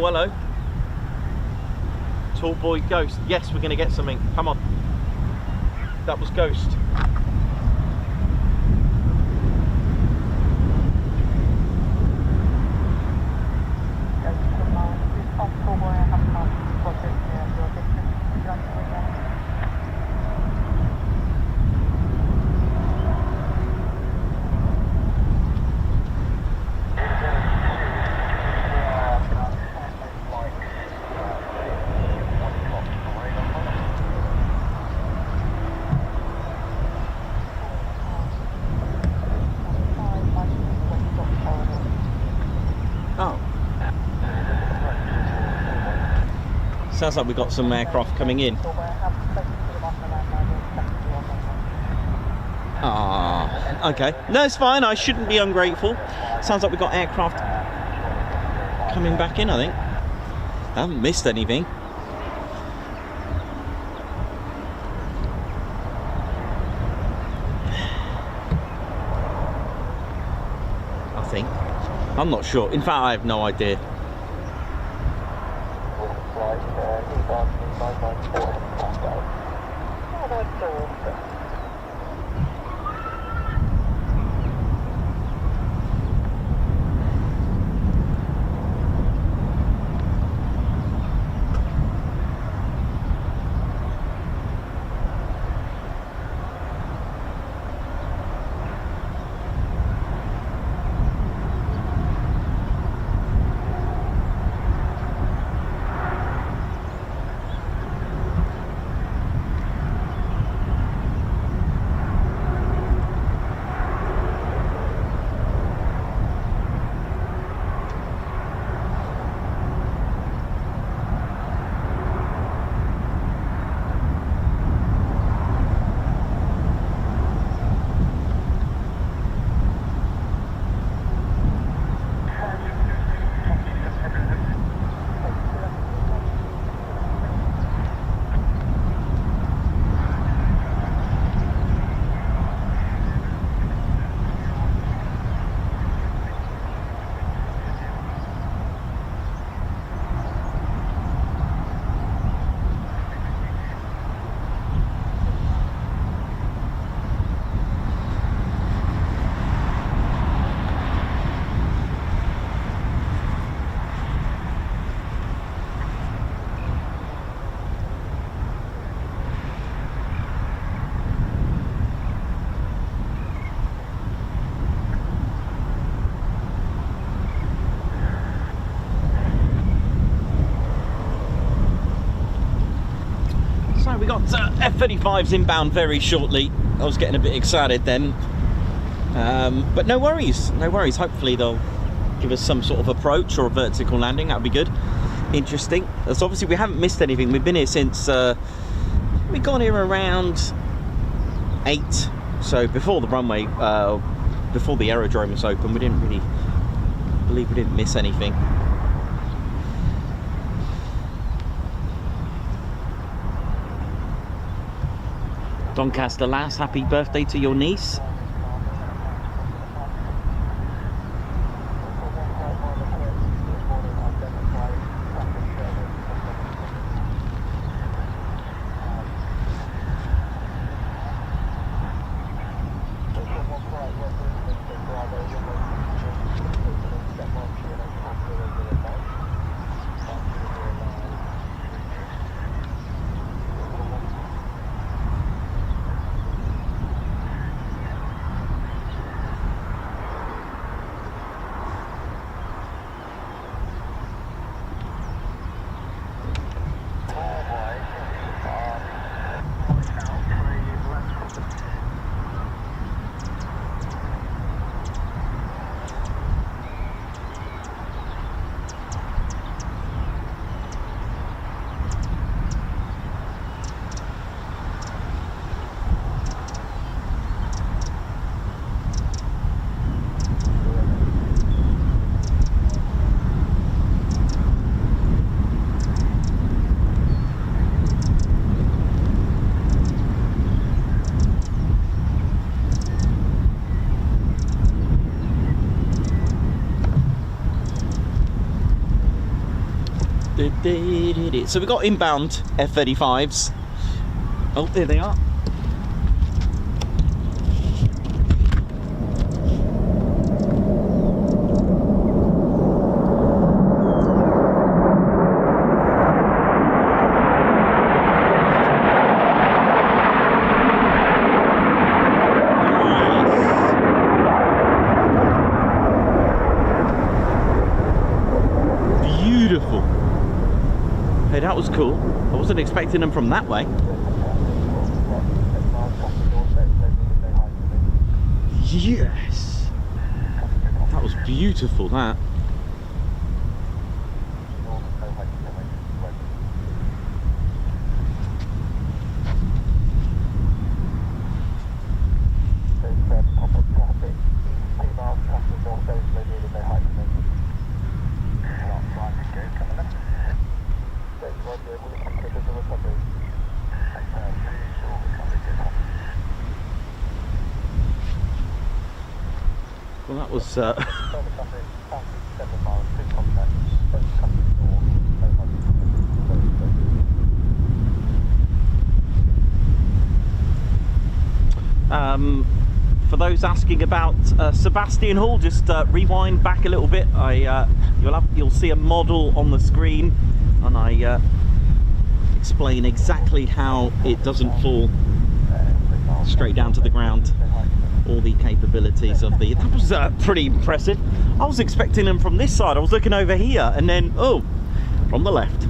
Oh, hello. Tall boy Ghost. Yes, we're going to get something. Come on. That was Ghost. Sounds like we've got some aircraft coming in. Ah, okay. No, it's fine. I shouldn't be ungrateful. Sounds like we've got aircraft coming back in, I think. I haven't missed anything. I think. I'm not sure. In fact, I have no idea. We got F-35s inbound very shortly. I was getting a bit excited then, but no worries, no worries. Hopefully they'll give us some sort of approach or a vertical landing. That would be good. Interesting. As obviously we haven't missed anything. We've been here since we got here around 8, so before the runway, before the aerodrome was open. We didn't really believe we didn't miss anything. Doncaster lass, happy birthday to your niece. So we've got inbound F-35s. Oh, there they are. Beautiful. Hey, that was cool. I wasn't expecting them from that way. Yes. That was beautiful, that. Well, that was for those asking about Sebastian Hall, just rewind back a little bit. You'll see a model on the screen, and I explain exactly how it doesn't fall straight down to the ground. All the capabilities of the... That was pretty impressive. I was expecting them from this side. I was looking over here, and then, oh, from the left.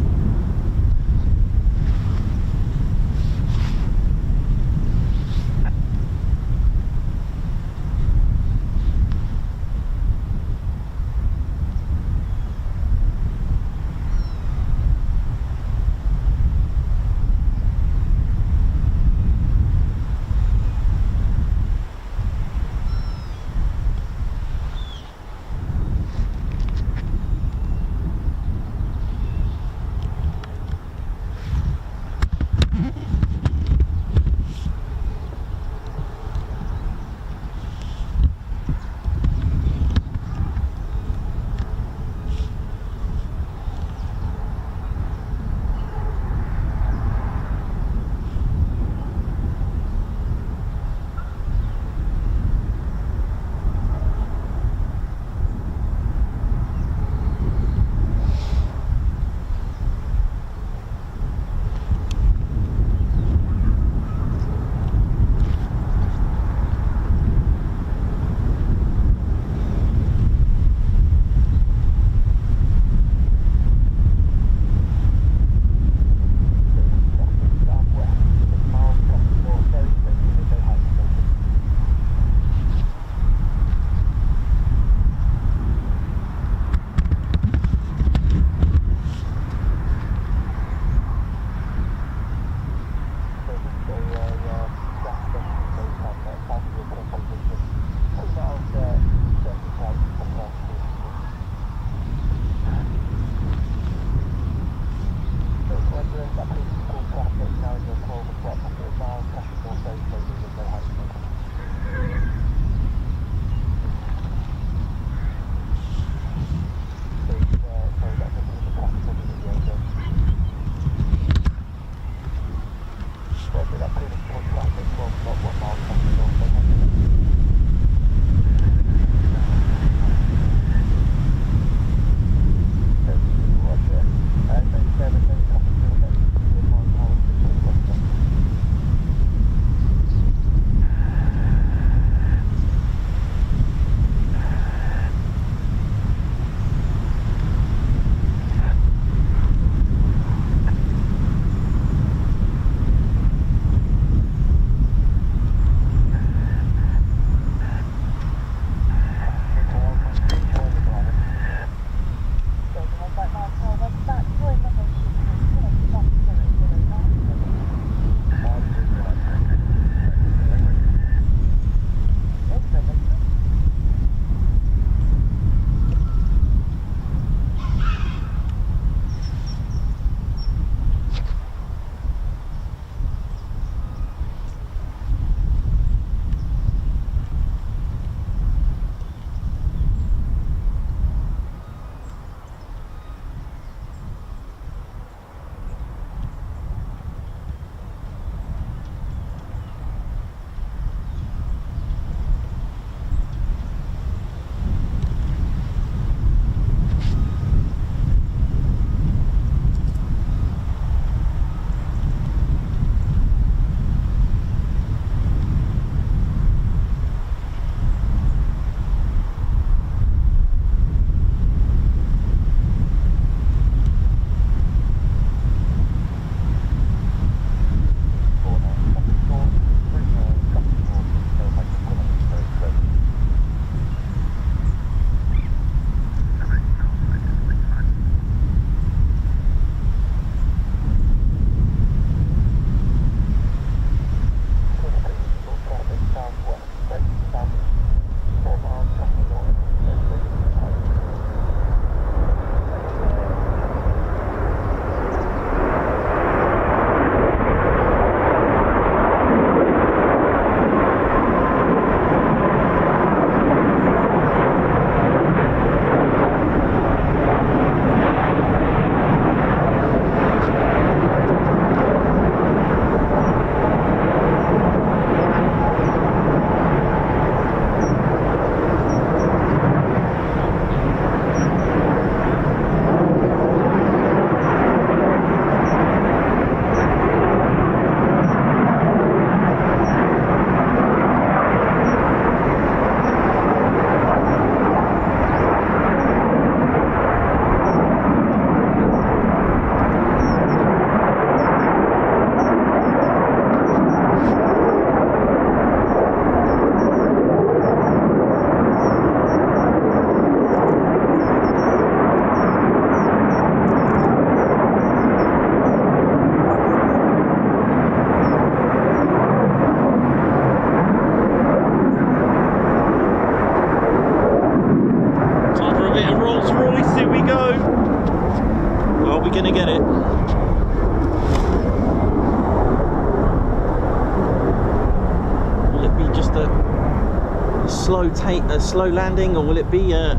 slow landing, or will it be a,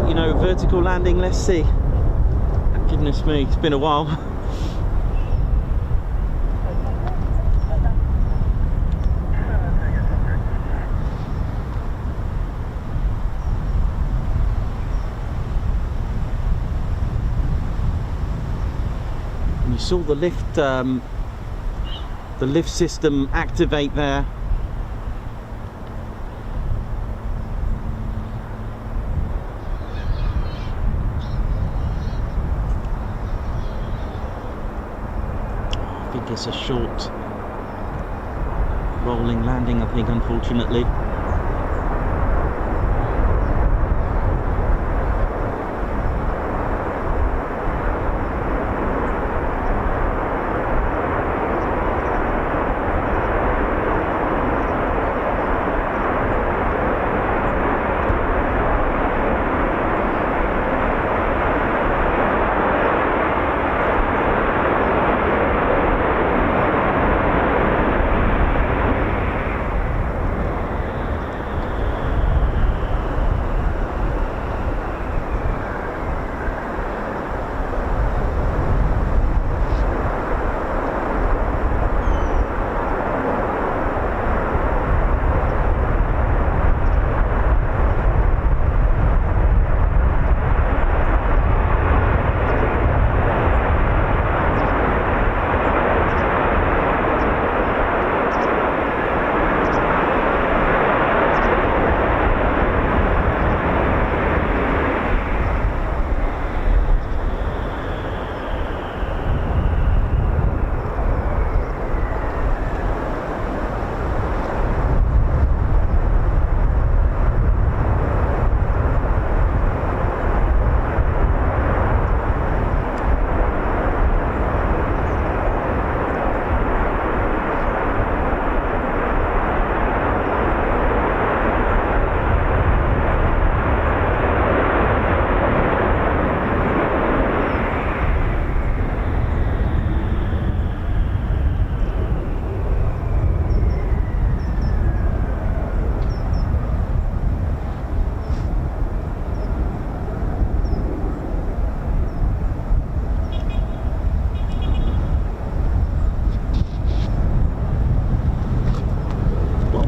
you know, vertical landing? Let's see. Goodness me, it's been a while. And you saw the lift system activate there. I think it's a short rolling landing, I think, unfortunately.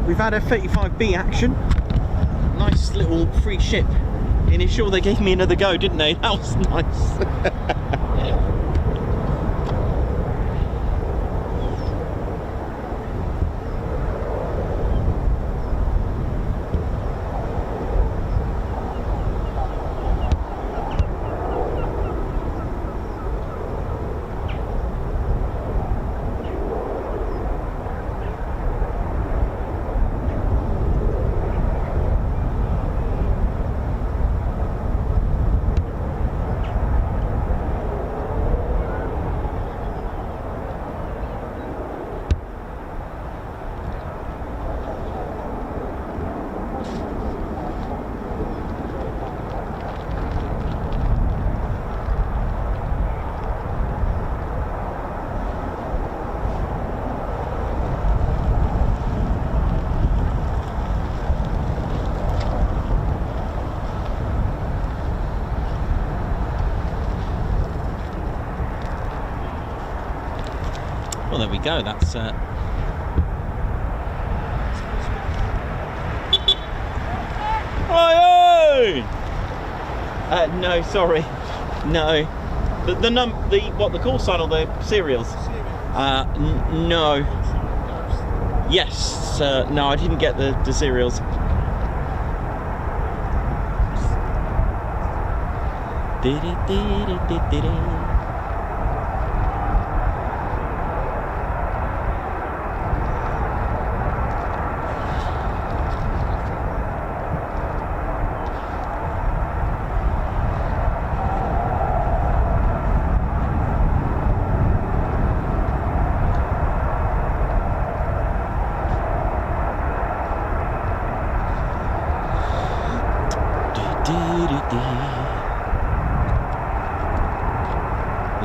We've had F-35B action. Nice little free ship. Initial, they gave me another go, didn't they? That was nice. Well, there we go. That's no, sorry, no. The call sign or the serials? No. Yes. No, I didn't get the serials.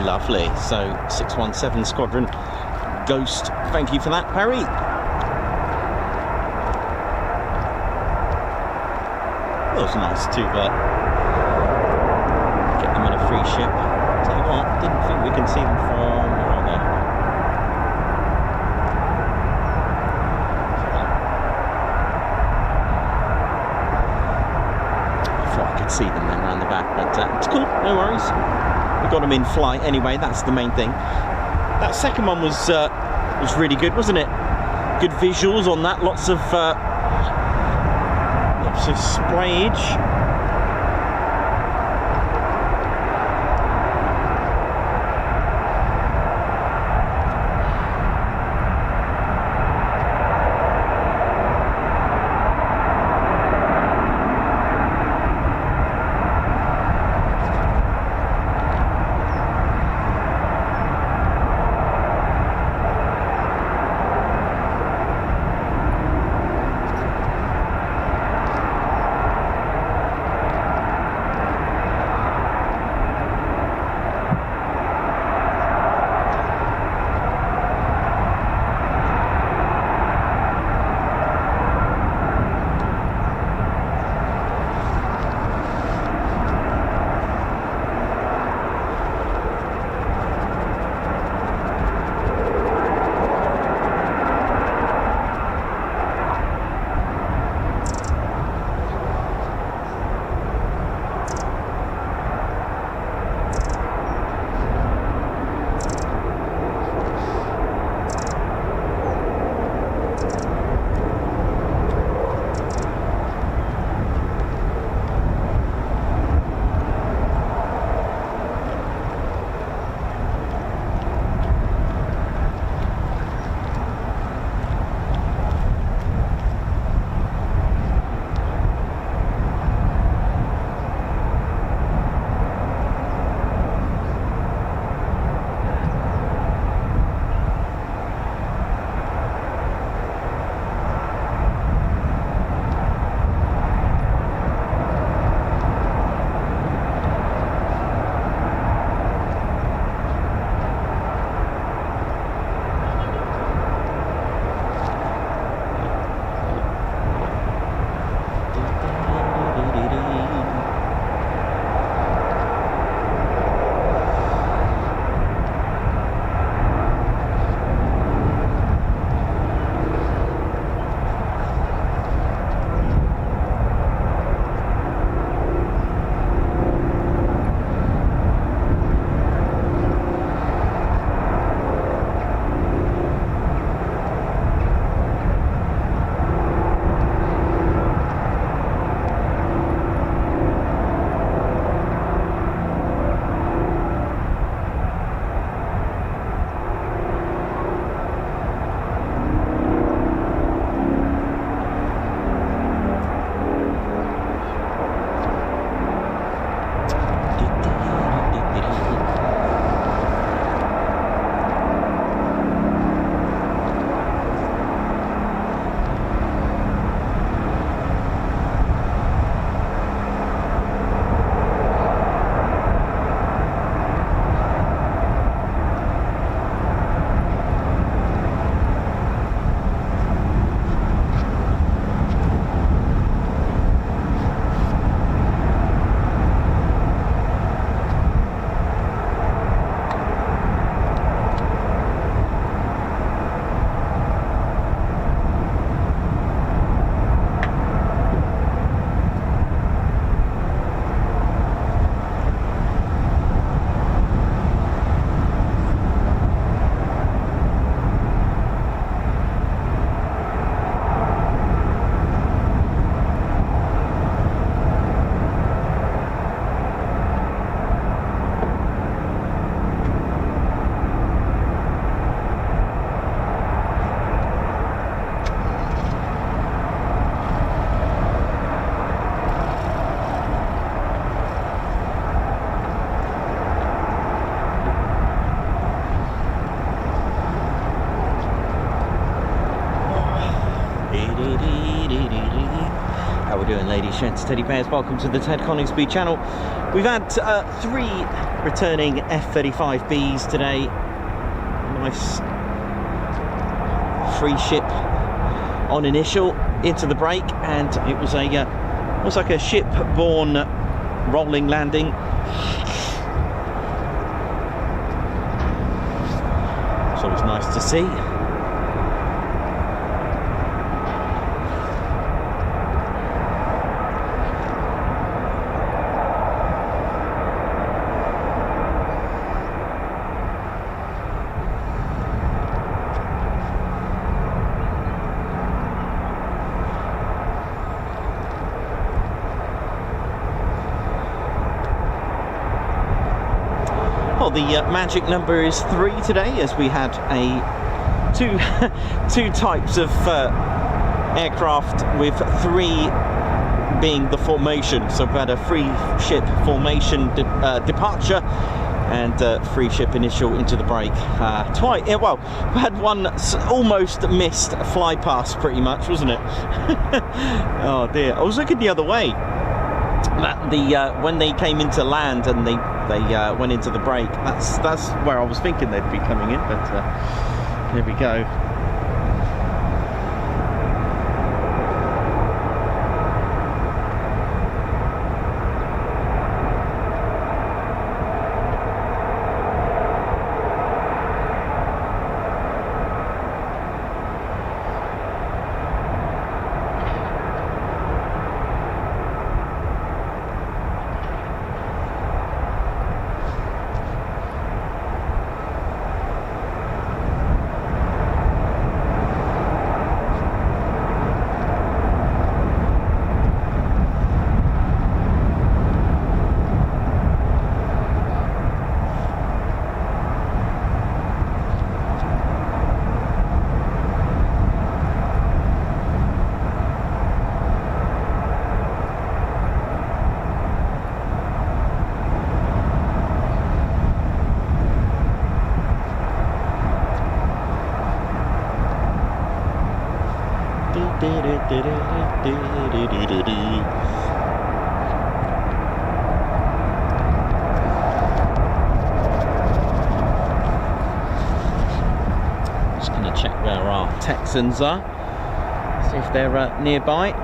Lovely. So 617 Squadron Ghost, thank you for that, Parry. that was nice to get them in a free ship. Tell you what, didn't think we can see them from right there. I thought I could see them then around the back, but it's cool, no worries. We got them in flight anyway, that's the main thing. That second one was really good, wasn't it? Good visuals on that, lots of sprayage. How we doing, ladies, gents, teddy bears? Welcome to the Ted Coningsby channel. We've had 3 returning F-35Bs today. Nice free ship on initial into the break, and it was a Looks like a ship-borne rolling landing. It's always nice to see. Well, the magic number is 3 today, as we had two types of aircraft, with 3 being the formation. So we've had a free ship formation departure and free ship initial into the break. Twice, yeah, well, we had one almost missed fly past, pretty much, wasn't it? Oh dear, I was looking the other way. When they came into land and they went into the break, that's where I was thinking they'd be coming in, but here we go. Just going to check where our Texans are, see if they're nearby.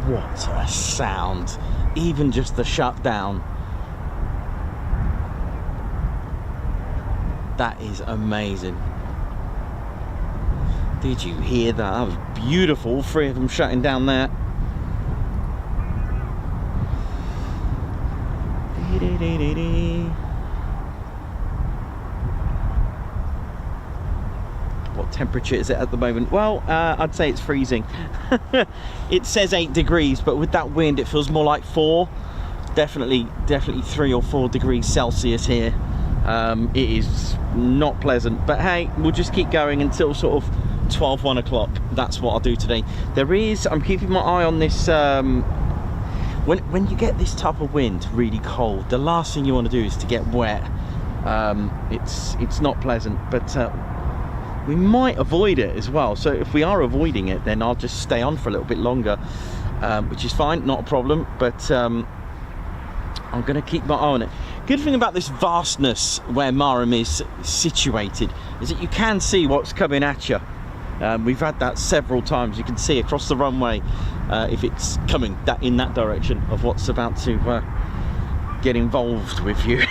What a sound, even just the shutdown. That is amazing. Did you hear that? That was beautiful. 3 of them shutting down there. What temperature is it at the moment? Well, I'd say it's freezing. It says 8 degrees, but with that wind it feels more like 4. Definitely 3 or 4 degrees Celsius here. It is not pleasant, but hey, we'll just keep going until sort of 1 o'clock. That's what I'll do today. I'm keeping my eye on this. When you get this type of wind, really cold, the last thing you want to do is to get wet. It's not pleasant, but we might avoid it as well. So if we are avoiding it, then I'll just stay on for a little bit longer, which is fine, not a problem. But I'm going to keep my eye on it. Good thing about this vastness where Marham is situated is that you can see what's coming at you. We've had that several times. You can see across the runway if it's coming in that direction of what's about to get involved with you.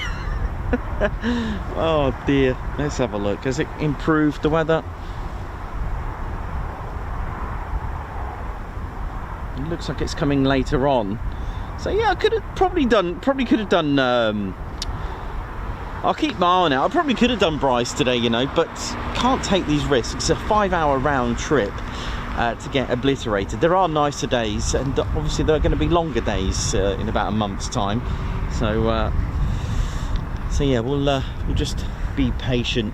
Oh dear, let's have a look. Has it improved the weather? It looks like it's coming later on. So yeah, I could have probably could have done I'll keep my eye on it. I probably could have done Bryce today, you know, but can't take these risks. It's a 5-hour round trip to get obliterated. There are nicer days, and obviously there are going to be longer days in about a month's time. So yeah, we'll just be patient.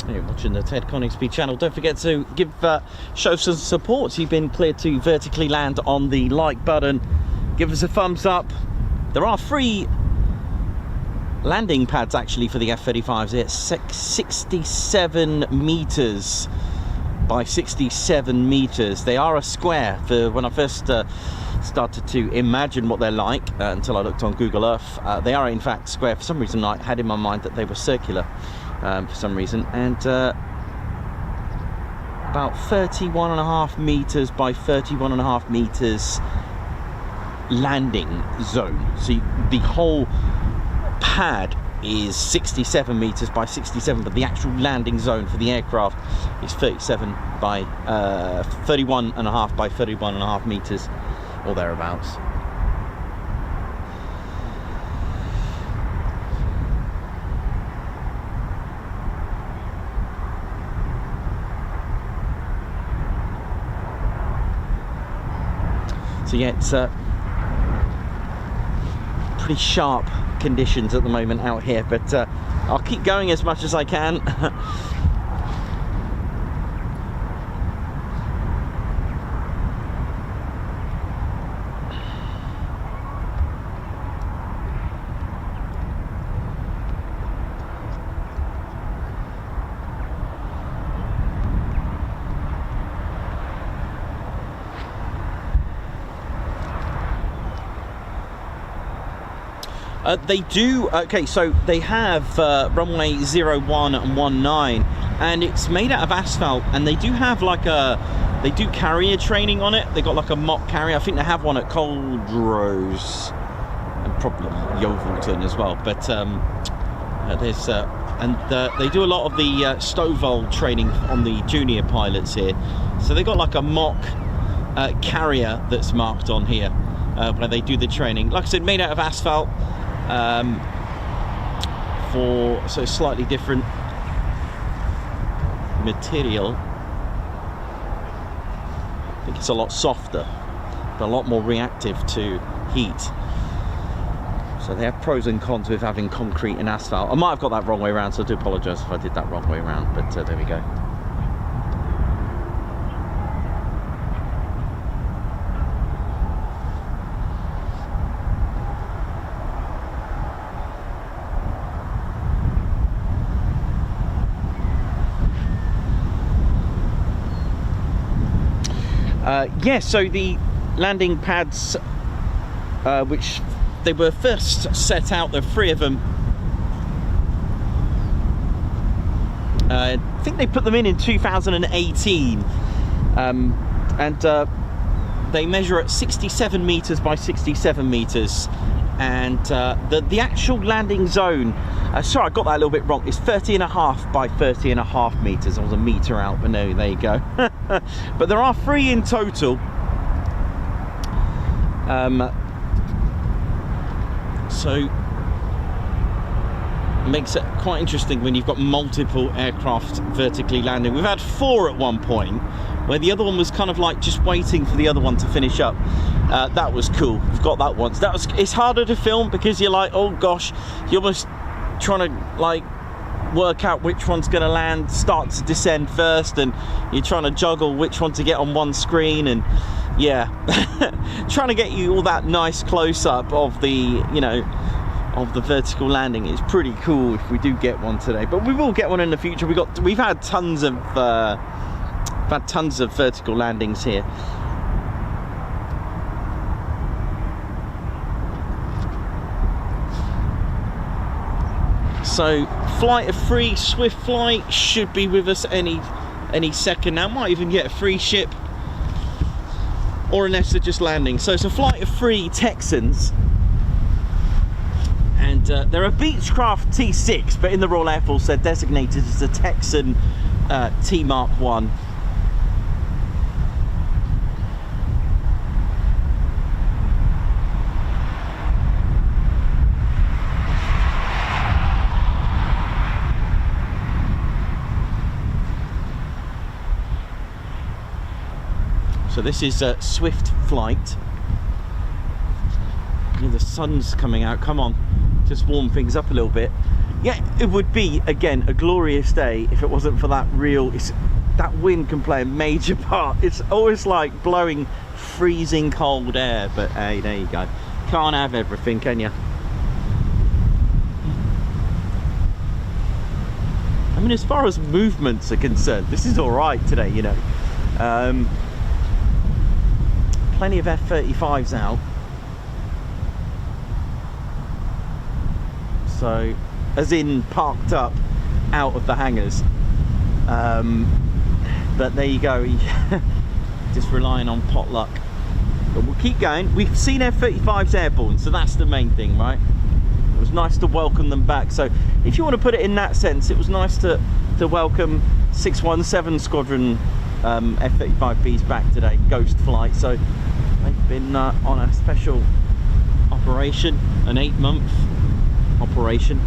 You're watching the Ted Coningsby channel. Don't forget to show some support. You've been cleared to vertically land on the like button. Give us a thumbs up. There are free landing pads actually for the F-35s. It's 67 meters by 67 meters. They are a square. For when I first started to imagine what they're like, until I looked on Google Earth, they are in fact square. For some reason I had in my mind that they were circular. For some reason, and about 31.5 meters by 31.5 meters landing zone. So the whole pad is 67 meters by 67, but the actual landing zone for the aircraft is 37 by 31.5 by 31.5 meters, or thereabouts. So yeah, it's pretty sharp conditions at the moment out here, but I'll keep going as much as I can. They do, okay, so they have runway 01 and 19, and it's made out of asphalt, and they do have like they do carrier training on it. They got like a mock carrier. I think they have one at Coldrose and probably Yeovilton as well, but there's they do a lot of the Stovall training on the junior pilots here, so they got like a mock carrier that's marked on here where they do the training. Like I said, made out of asphalt. So slightly different material. I think it's a lot softer, but a lot more reactive to heat. So they have pros and cons with having concrete and asphalt. I might have got that wrong way around, so I do apologise if I did that wrong way around, but there we go. So the landing pads, which they were first set out, there are 3 of them. I think they put them in 2018, and they measure at 67 meters by 67 meters, and the actual landing zone, sorry, I got that a little bit wrong, it's 30.5 by 30.5 meters. I was a meter out, but no, there you go. But there are 3 in total. So it makes it quite interesting when you've got multiple aircraft vertically landing. We've had 4 at one point, where the other one was kind of like just waiting for the other one to finish up. That was cool. We've got that once. It's harder to film because you're like, oh gosh, you're almost trying to like work out which one's going to land, start to descend first, and you're trying to juggle which one to get on one screen, and yeah, trying to get you all that nice close-up of the, you know, of the vertical landing is pretty cool if we do get one today. But we will get one in the future. We've had tons of vertical landings here. So flight of 3 Swift Flight should be with us any second now. Might even get a free ship, or unless they're just landing. So it's a flight of 3 Texans, and they're a Beechcraft T6, but in the Royal Air Force they're designated as a Texan T Mark 1. So this is Swift Flight. The sun's coming out, come on, just warm things up a little bit. Yeah, it would be, again, a glorious day if it wasn't for that that wind can play a major part. It's always like blowing freezing cold air, but hey, there you go. Can't have everything, can you? I mean, as far as movements are concerned, this is all right today, you know. Plenty of F-35s out. So, as in parked up out of the hangars. But there you go. Just relying on potluck. But we'll keep going. We've seen F-35s airborne, so that's the main thing, right? It was nice to welcome them back. So if you want to put it in that sense, it was nice to welcome 617 Squadron F-35Bs back today, ghost flight. So they've been on a special operation, an 8-month operation.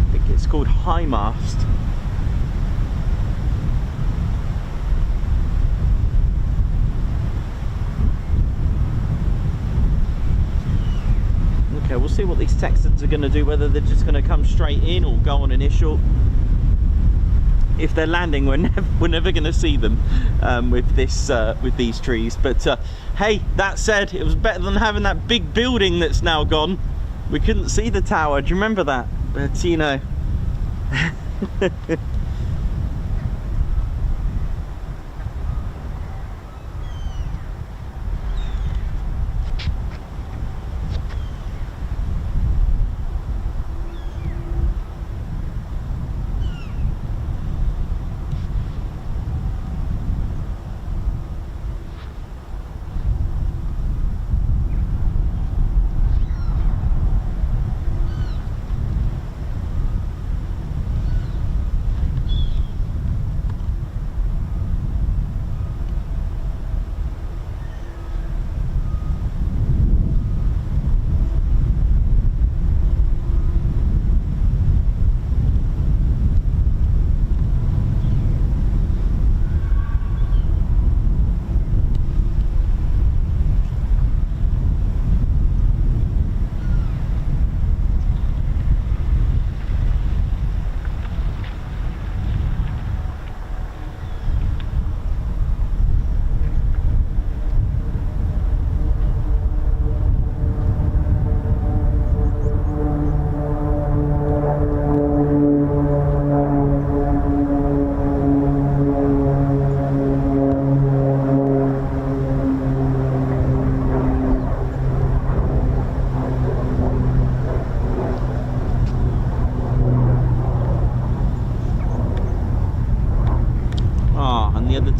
I think it's called High Mast. Okay, we'll see what these Texans are going to do, whether they're just going to come straight in or go on initial. If they're landing, we're never going to see them with these trees. But hey, that said, it was better than having that big building that's now gone. We couldn't see the tower. Do you remember that? But you know.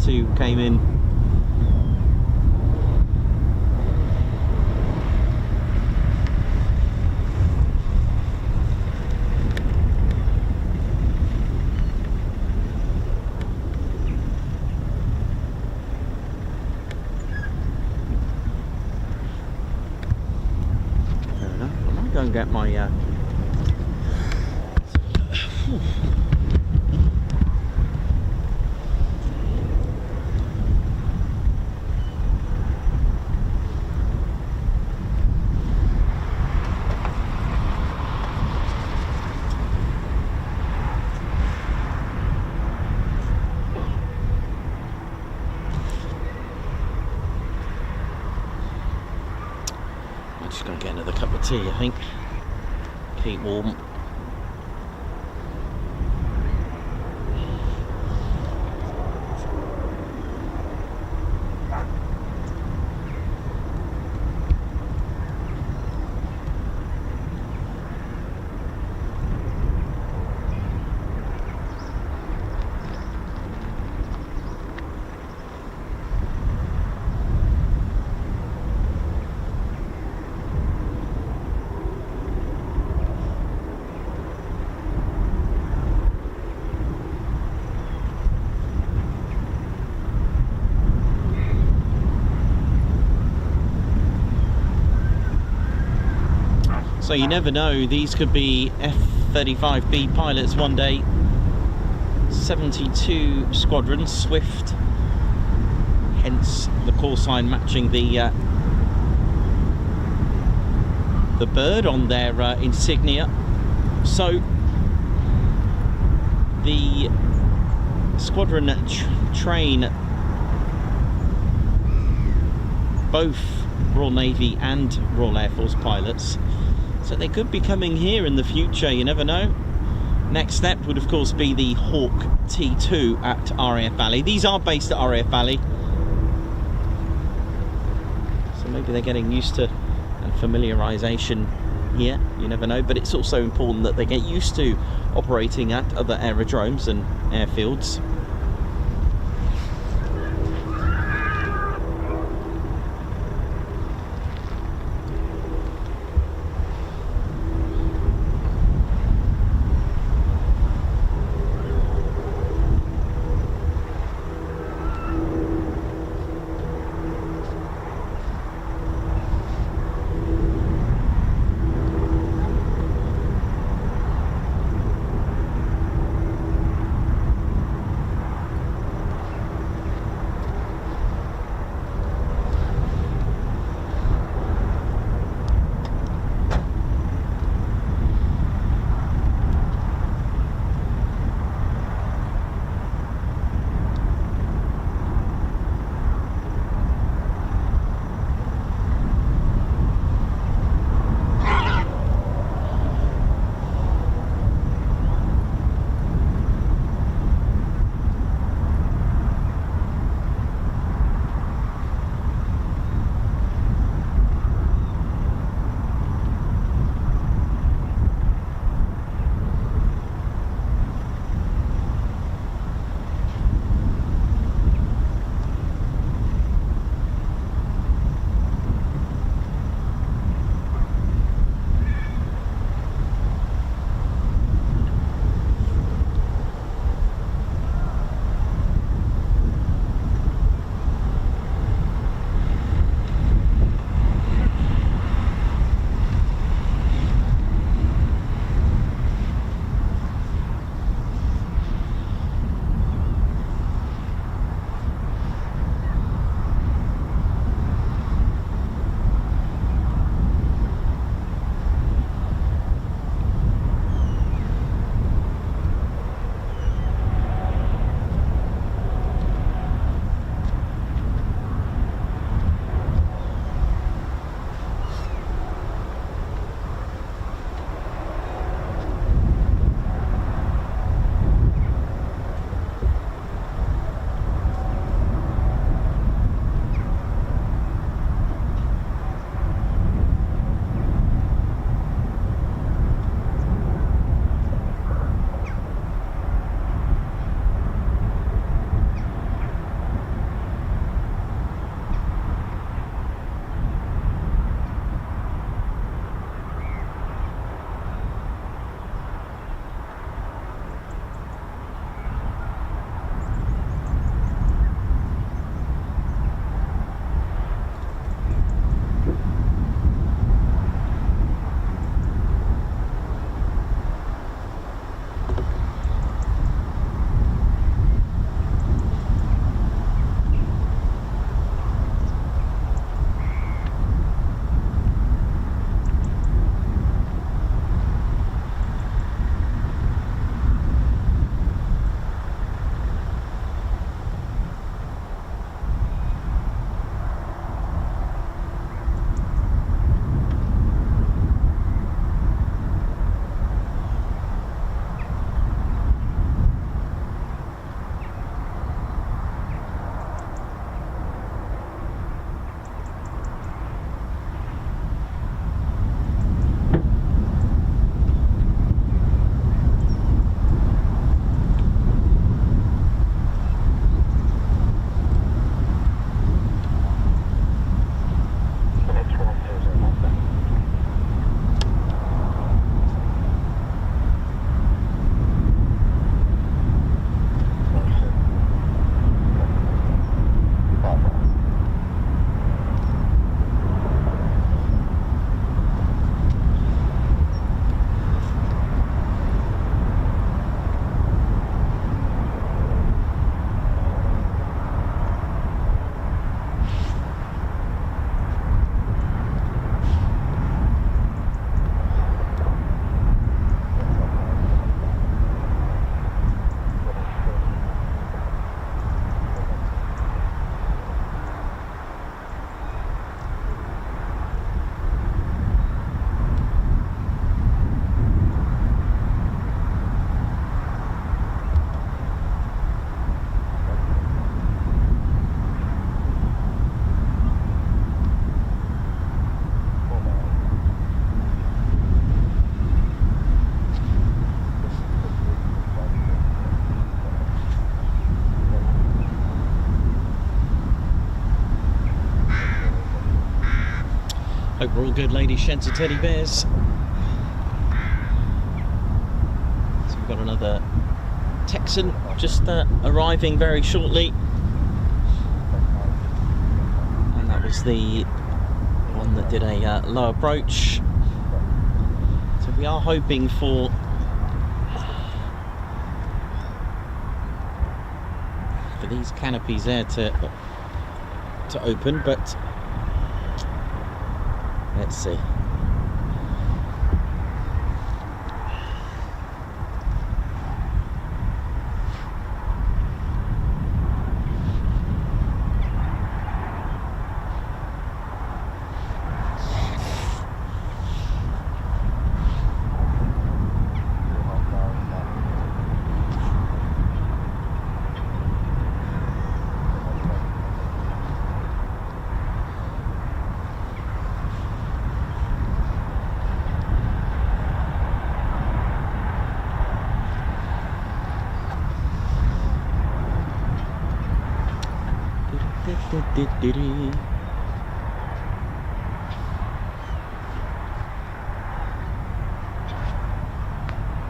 Two came in. Fair enough. I might go and get my just gonna get another cup of tea, I think. Keep warm. So you never know, these could be F-35B pilots one day. 72 Squadron, Swift, hence the call sign matching the bird on their insignia. So the squadron train both Royal Navy and Royal Air Force pilots, so they could be coming here in the future, you never know. Next step would of course be the Hawk T2 at RAF Valley. These are based at RAF Valley, so maybe they're getting used to and familiarisation here, you never know. But it's also important that they get used to operating at other aerodromes and airfields. good lady sheds of teddy bears. So we've got another Texan just arriving very shortly. And that was the one that did a low approach. So we are hoping for these canopies there to open, but let's see.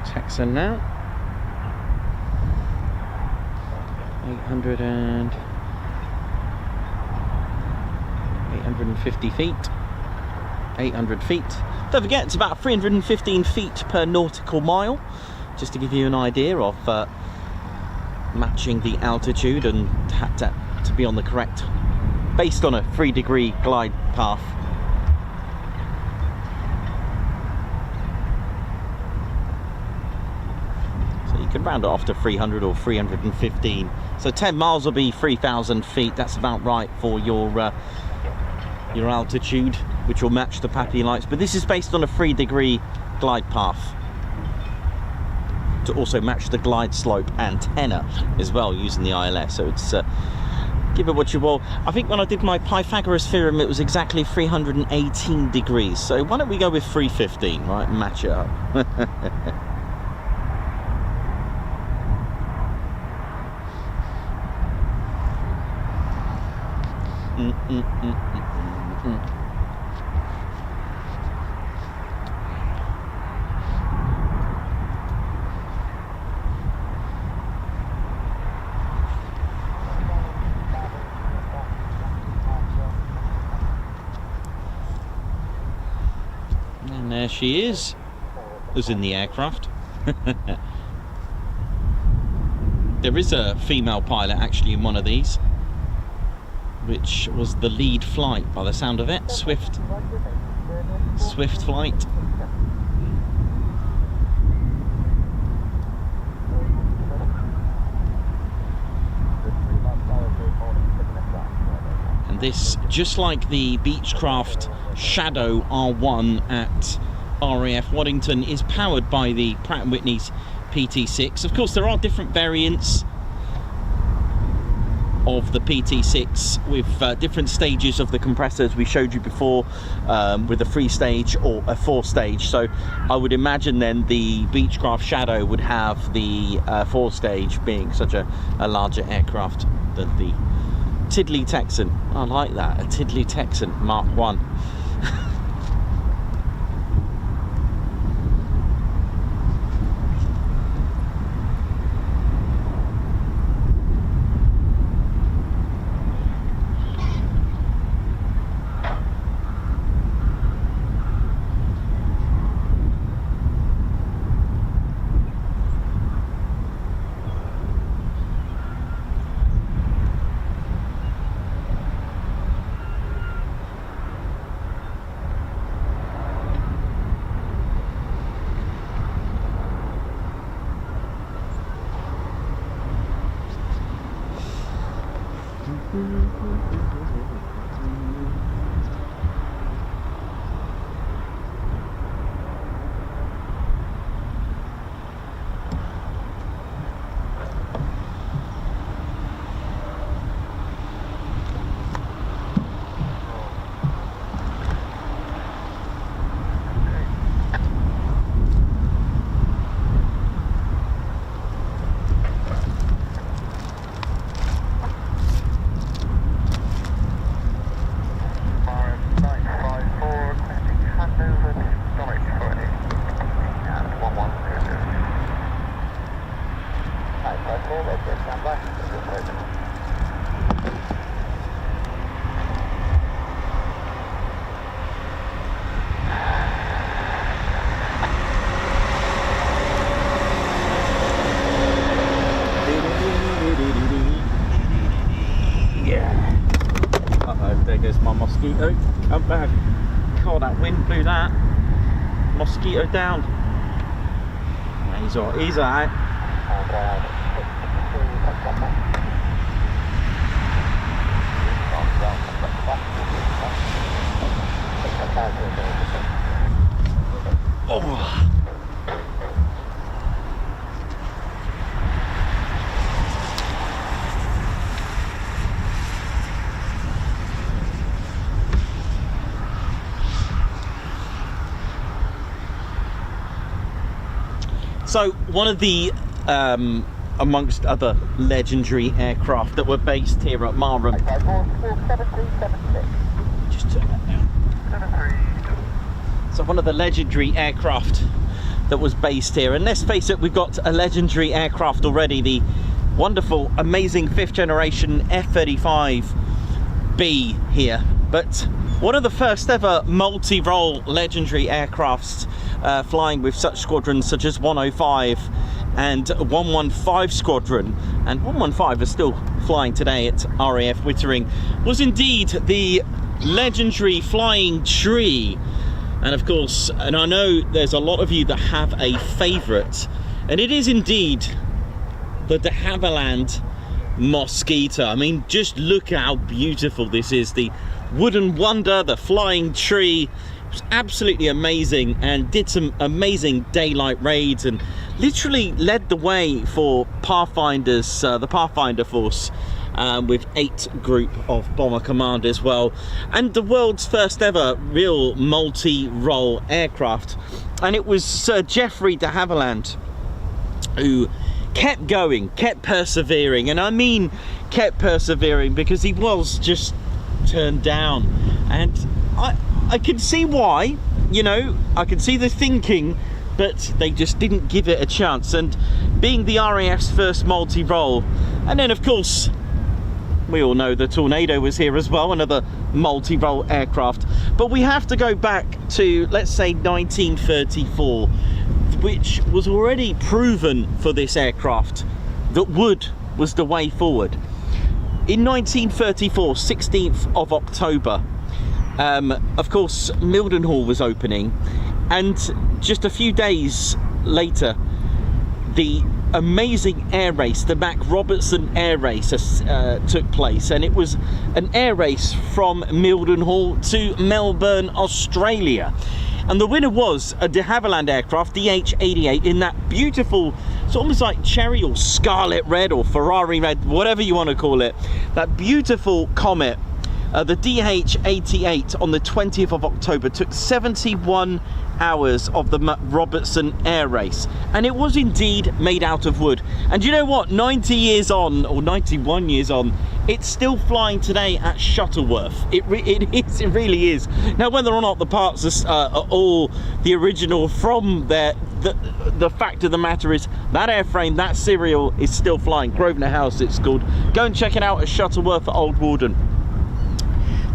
Texan now. 850 feet. 800 feet. Don't forget, it's about 315 feet per nautical mile. Just to give you an idea of matching the altitude, and had to be on the correct, based on a 3-degree glide path. So you can round it off to 300 or 315. So 10 miles will be 3,000 feet. That's about right for your altitude, which will match the PAPI lights. But this is based on a 3-degree glide path, to also match the glide slope antenna as well, using the ILS. So it's give it what you will. I think when I did my Pythagoras theorem, it was exactly 318 degrees. So why don't we go with 315, right? Match it up. And there she is, as in the aircraft. There is a female pilot actually in one of these, which was the lead flight by the sound of it. Swift flight. And this, just like the Beechcraft Shadow R1 at RAF Waddington, is powered by the Pratt & Whitney's PT6. Of course, there are different variants of the PT6 with different stages of the compressors we showed you before, with a 3-stage or a 4-stage. So I would imagine then the Beechcraft Shadow would have the 4-stage, being such a larger aircraft than the Tiddly Texan. I like that, a Tiddly Texan Mark 1. There goes my Mosquito. Come back. God, that wind blew that Mosquito down. He's alright. He's alright. Oh. So one of the, amongst other legendary aircraft that were based here at Marham. Just turn that down. So one of the legendary aircraft that was based here, and let's face it, we've got a legendary aircraft already, the wonderful, amazing 5th generation F-35B here. But one of the first ever multi-role legendary aircrafts flying with such squadrons such as 105 and 115 Squadron, and 115 is still flying today at RAF Wittering, was indeed the legendary Flying Tree. And of course, and I know there's a lot of you that have a favourite, and it is indeed the de Havilland Mosquito. I mean, just look how beautiful this is. The wooden wonder, the Flying Tree. It was absolutely amazing, and did some amazing daylight raids and literally led the way for Pathfinders, the Pathfinder force, with 8 group of bomber command as well, and the world's first ever real multi-role aircraft. And it was Sir Geoffrey de Havilland who kept going, kept persevering, and I mean kept persevering, because he was just turned down. And I can see why, you know, I can see the thinking, but they just didn't give it a chance. And being the RAF's first multi-role, and then of course we all know the Tornado was here as well, another multi-role aircraft. But we have to go back to, let's say, 1934, which was already proven for this aircraft that wood was the way forward. In 1934, 16th of October, of course, Mildenhall was opening, and just a few days later, the amazing air race, the Mac Robertson air race, took place, and it was an air race from Mildenhall to Melbourne, Australia. And the winner was a de Havilland aircraft, DH-88, in that beautiful, it's almost like cherry or scarlet red or Ferrari red, whatever you want to call it, that beautiful Comet. The DH-88 on the 20th of October took 71 hours of the Robertson air race, and it was indeed made out of wood. And you know what, 90 years on, or 91 years on, it's still flying today at Shuttleworth. It really is. Now, whether or not the parts are all the original from there, the fact of the matter is that airframe, that serial, is still flying. Grosvenor House it's called. Go and check it out at Shuttleworth at Old Warden.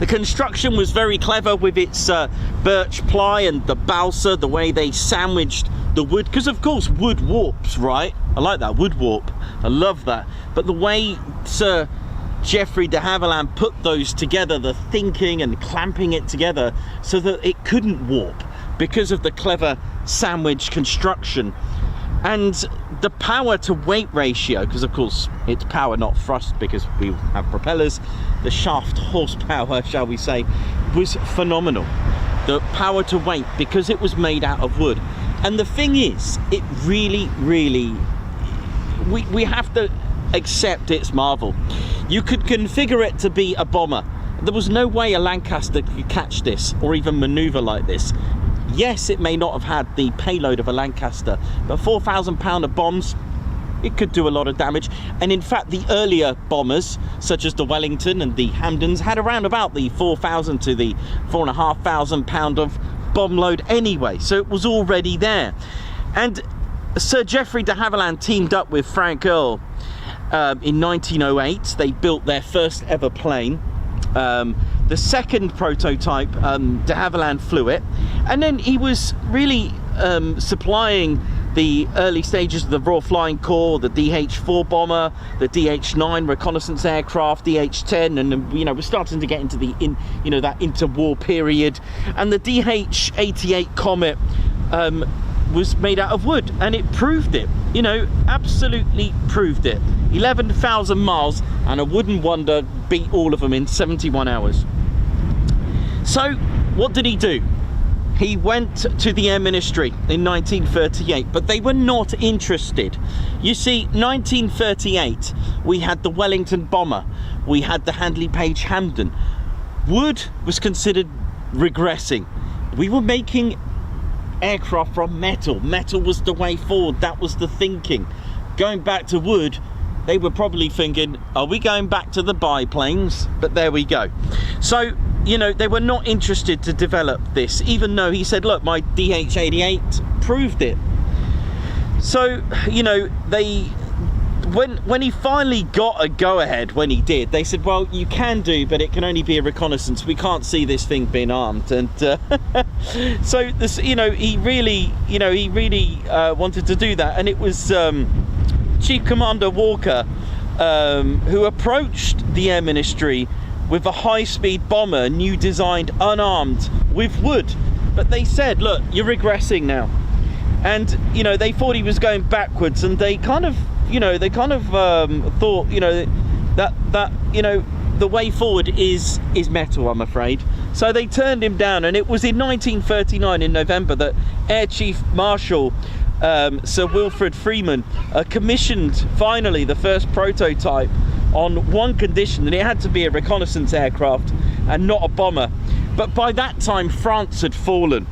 The construction was very clever with its birch ply and the balsa, the way they sandwiched the wood, because of course wood warps, right? I like that, wood warp, I love that. But the way Sir Geoffrey de Havilland put those together, the thinking and clamping it together so that it couldn't warp because of the clever sandwich construction. And the power to weight ratio, because of course it's power not thrust because we have propellers, the shaft horsepower, shall we say, was phenomenal. The power to weight, because it was made out of wood. And the thing is, it really, we have to accept its marvel. You could configure it to be a bomber. There was no way a Lancaster could catch this or even maneuver like this. Yes, it may not have had the payload of a Lancaster, but 4,000 pounder bombs, it could do a lot of damage. And in fact, the earlier bombers, such as the Wellington and the Hampdens, had around about the 4,000 to the 4,500 pound of bomb load anyway, so it was already there. And Sir Geoffrey de Havilland teamed up with Frank Earl in 1908. They built their first ever plane. The second prototype, de Havilland flew it, and then he was really supplying the early stages of the Royal Flying Corps, the DH-4 bomber, the DH-9 reconnaissance aircraft, DH-10, and you know, we're starting to get into the that interwar period. And the DH-88 Comet was made out of wood, and it proved it. You know, absolutely proved it. 11,000 miles, and a wooden wonder beat all of them in 71 hours. So what did he do? He went to the Air Ministry in 1938, but they were not interested. You see, 1938, we had the Wellington bomber, we had the Handley Page Hampden. Wood was considered regressing. We were making aircraft from metal. Metal was the way forward. That was the thinking. Going back to wood, they were probably thinking, are we going back to the biplanes? But there we go. So, you know, they were not interested to develop this, even though he said, look, my DH-88 proved it. So, you know, when he finally got a go-ahead, when he did, they said, well, you can do, but it can only be a reconnaissance. We can't see this thing being armed. And so this, you know, he really wanted to do that. And it was Chief Commander Walker who approached the Air Ministry with a high-speed bomber, new designed, unarmed, with wood. But they said, look, you're regressing now. And, you know, they thought he was going backwards, and they kind of thought, you know, that you know, the way forward is metal, I'm afraid. So they turned him down, and it was in 1939 in November that Air Chief Marshal Sir Wilfred Freeman commissioned finally the first prototype on one condition, and it had to be a reconnaissance aircraft and not a bomber. But by that time France had fallen,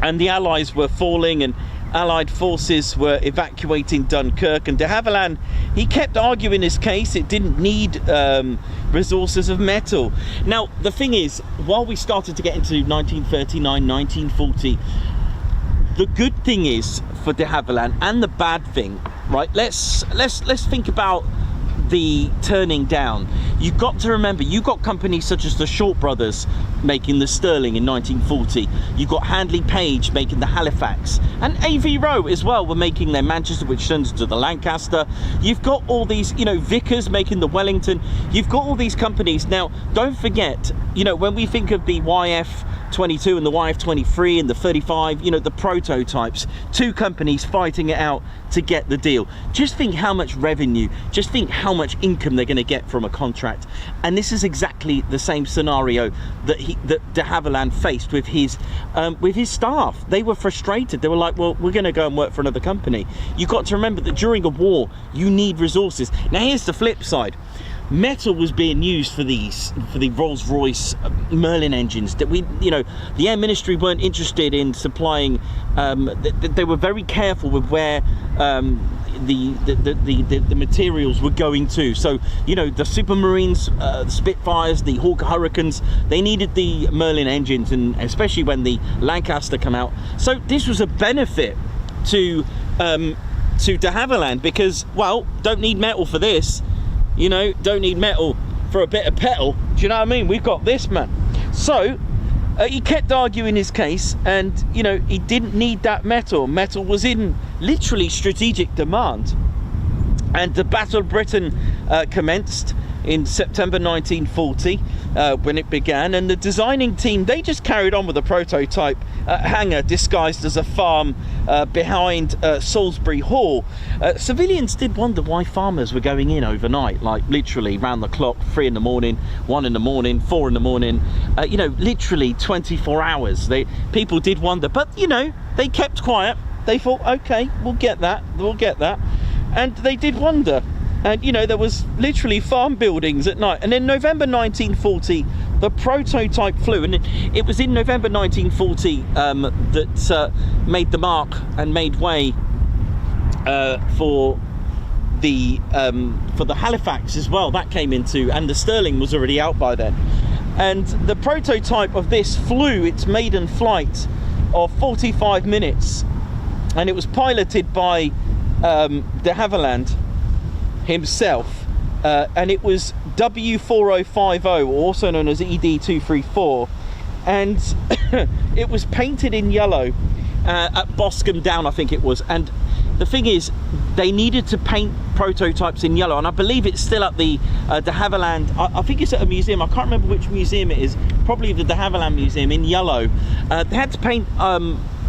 and the Allies were falling, and Allied forces were evacuating Dunkirk, and de Havilland, he kept arguing his case. It didn't need resources of metal. Now the thing is, while we started to get into 1939, 1940, the good thing is for de Havilland, and the bad thing, right? Let's think about the turning down. You've got to remember, you've got companies such as the Short Brothers making the Sterling in 1940. You've got Handley Page making the Halifax, and AV Rowe as well were making their Manchester, which turns into the Lancaster. You've got all these, you know, Vickers making the Wellington. You've got all these companies. Now, don't forget, you know, when we think of the YF-22 and the YF-23 and the 35, you know, the prototypes, two companies fighting it out to get the deal. Just think how much revenue, just think how much income they're going to get from a contract. And this is exactly the same scenario that de Havilland faced with his staff. They were frustrated. They were like, well, we're going to go and work for another company. You've got to remember that during a war, you need resources. Now here's the flip side. Metal was being used for the Rolls-Royce Merlin engines that the Air Ministry weren't interested in supplying. They were very careful with where the materials were going to. So, you know, the Supermarines, the Spitfires, the Hawker Hurricanes, they needed the Merlin engines, and especially when the Lancaster come out. So this was a benefit to de Havilland, because, well, don't need metal for this. You know, don't need metal for a bit of petal. Do you know what I mean? We've got this, man. So he kept arguing his case, and, you know, he didn't need that metal. Metal was in literally strategic demand. And the Battle of Britain commenced in September 1940 when it began, and the designing team, they just carried on with the prototype hangar disguised as a farm behind Salisbury Hall. Civilians did wonder why farmers were going in overnight, like literally round the clock, 3 in the morning, 1 in the morning, 4 in the morning, you know, literally 24 hours. People did wonder, but, you know, they kept quiet. They thought, okay, we'll get that. And they did wonder. And, you know, there was literally farm buildings at night. And in November 1940, the prototype flew. And it was in November 1940 that made the mark and made way for the Halifax as well. That came into, and the Sterling was already out by then. And the prototype of this flew its maiden flight of 45 minutes, and it was piloted by de Havilland himself, and it was W4050, also known as ED234, and it was painted in yellow at Boscombe Down, I think it was. And the thing is, they needed to paint prototypes in yellow, and I believe it's still at the de Havilland, I think it's at a museum, I can't remember which museum it is, probably the de Havilland Museum, in yellow. They had to paint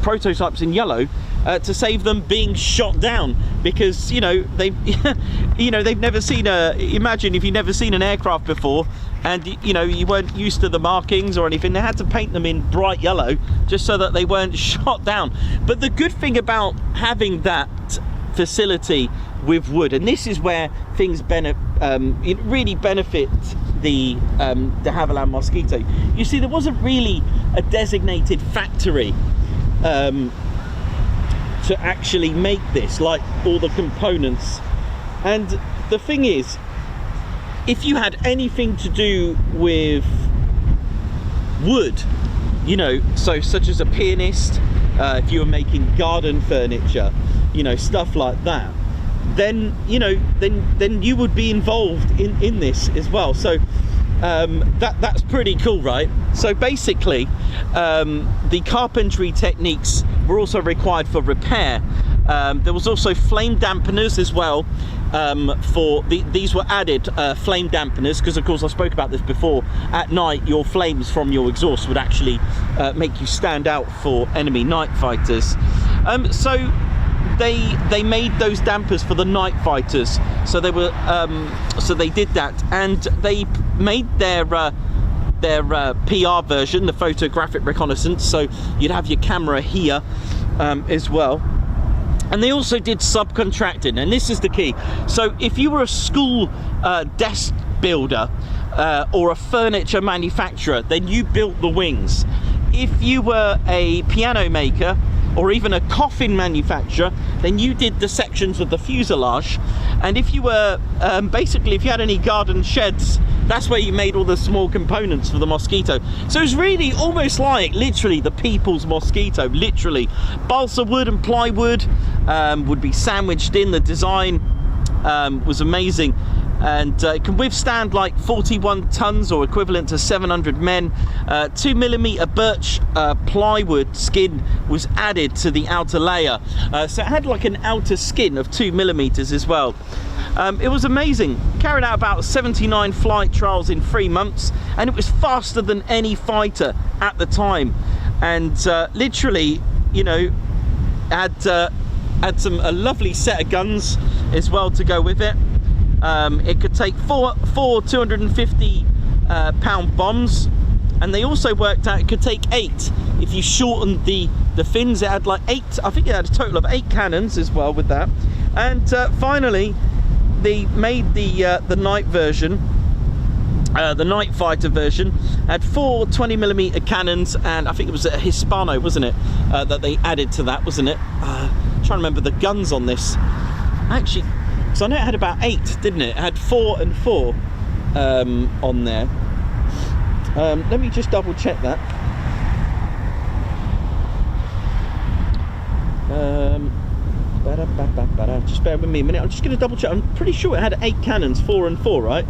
prototypes in yellow to save them being shot down, because they've never seen imagine if you've never seen an aircraft before, and you weren't used to the markings or anything. They had to paint them in bright yellow just so that they weren't shot down. But the good thing about having that facility with wood, and this is where things really benefit the de Havilland Mosquito. You see, there wasn't really a designated factory to actually make this, like all the components. And the thing is, if you had anything to do with wood, so such as a pianist, if you were making garden furniture, stuff like that, then then you would be involved in this as well. So that's pretty cool, right? So basically, the carpentry techniques were also required for repair. There was also flame dampeners as well. These were added flame dampeners, because of course I spoke about this before. At night, your flames from your exhaust would actually make you stand out for enemy night fighters. So they made those dampers for the night fighters. So they were so they did that, and they made their PR version, the photographic reconnaissance. So you'd have your camera here as well. And they also did subcontracting, and this is the key. So if you were a school desk builder or a furniture manufacturer, then you built the wings. If you were a piano maker or even a coffin manufacturer, then you did the sections of the fuselage. And if you were basically, if you had any garden sheds, that's where you made all the small components for the Mosquito. So it's really almost like literally the people's Mosquito. Literally, balsa wood and plywood would be sandwiched in. The design was amazing, and it can withstand like 41 tons or equivalent to 700 men. 2mm birch plywood skin was added to the outer layer, so it had like an outer skin of 2mm as well. It was amazing. Carried out about 79 flight trials in 3 months, and it was faster than any fighter at the time. And literally, had a lovely set of guns as well to go with it. It could take four 250 pound bombs, and they also worked out it could take 8 if you shortened the fins. It had like 8, I think it had a total of 8 cannons as well with that. And finally, they made the night version, the night fighter version, had 4 20mm cannons, and I think it was a Hispano, wasn't it, that they added to that, wasn't it? Trying to remember the guns on this actually, because I know it had about 8, didn't it? It had 4 and 4 on there. Let me just double check that. Just bear with me a minute. I'm just going to double check. I'm pretty sure it had 8 cannons, 4 and 4, right?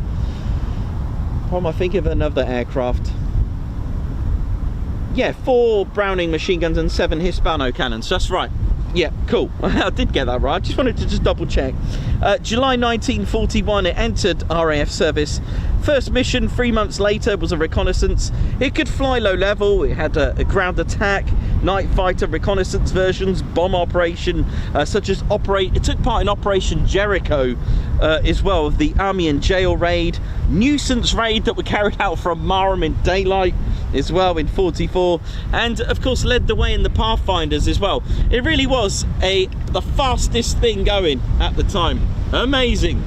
Or am I thinking of another aircraft? Yeah, 4 Browning machine guns and 7 Hispano cannons. That's right. Yeah, cool. I did get that right. I just wanted to just double check. July 1941, it entered RAF service. First mission 3 months later was a reconnaissance. It could fly low level. It had a ground attack, night fighter, reconnaissance versions, bomb operation, such as it took part in Operation Jericho as well, of the army and jail raid, nuisance raid that were carried out from Marham in daylight as well in 44, and of course led the way in the Pathfinders as well. It really was the fastest thing going at the time. Amazing.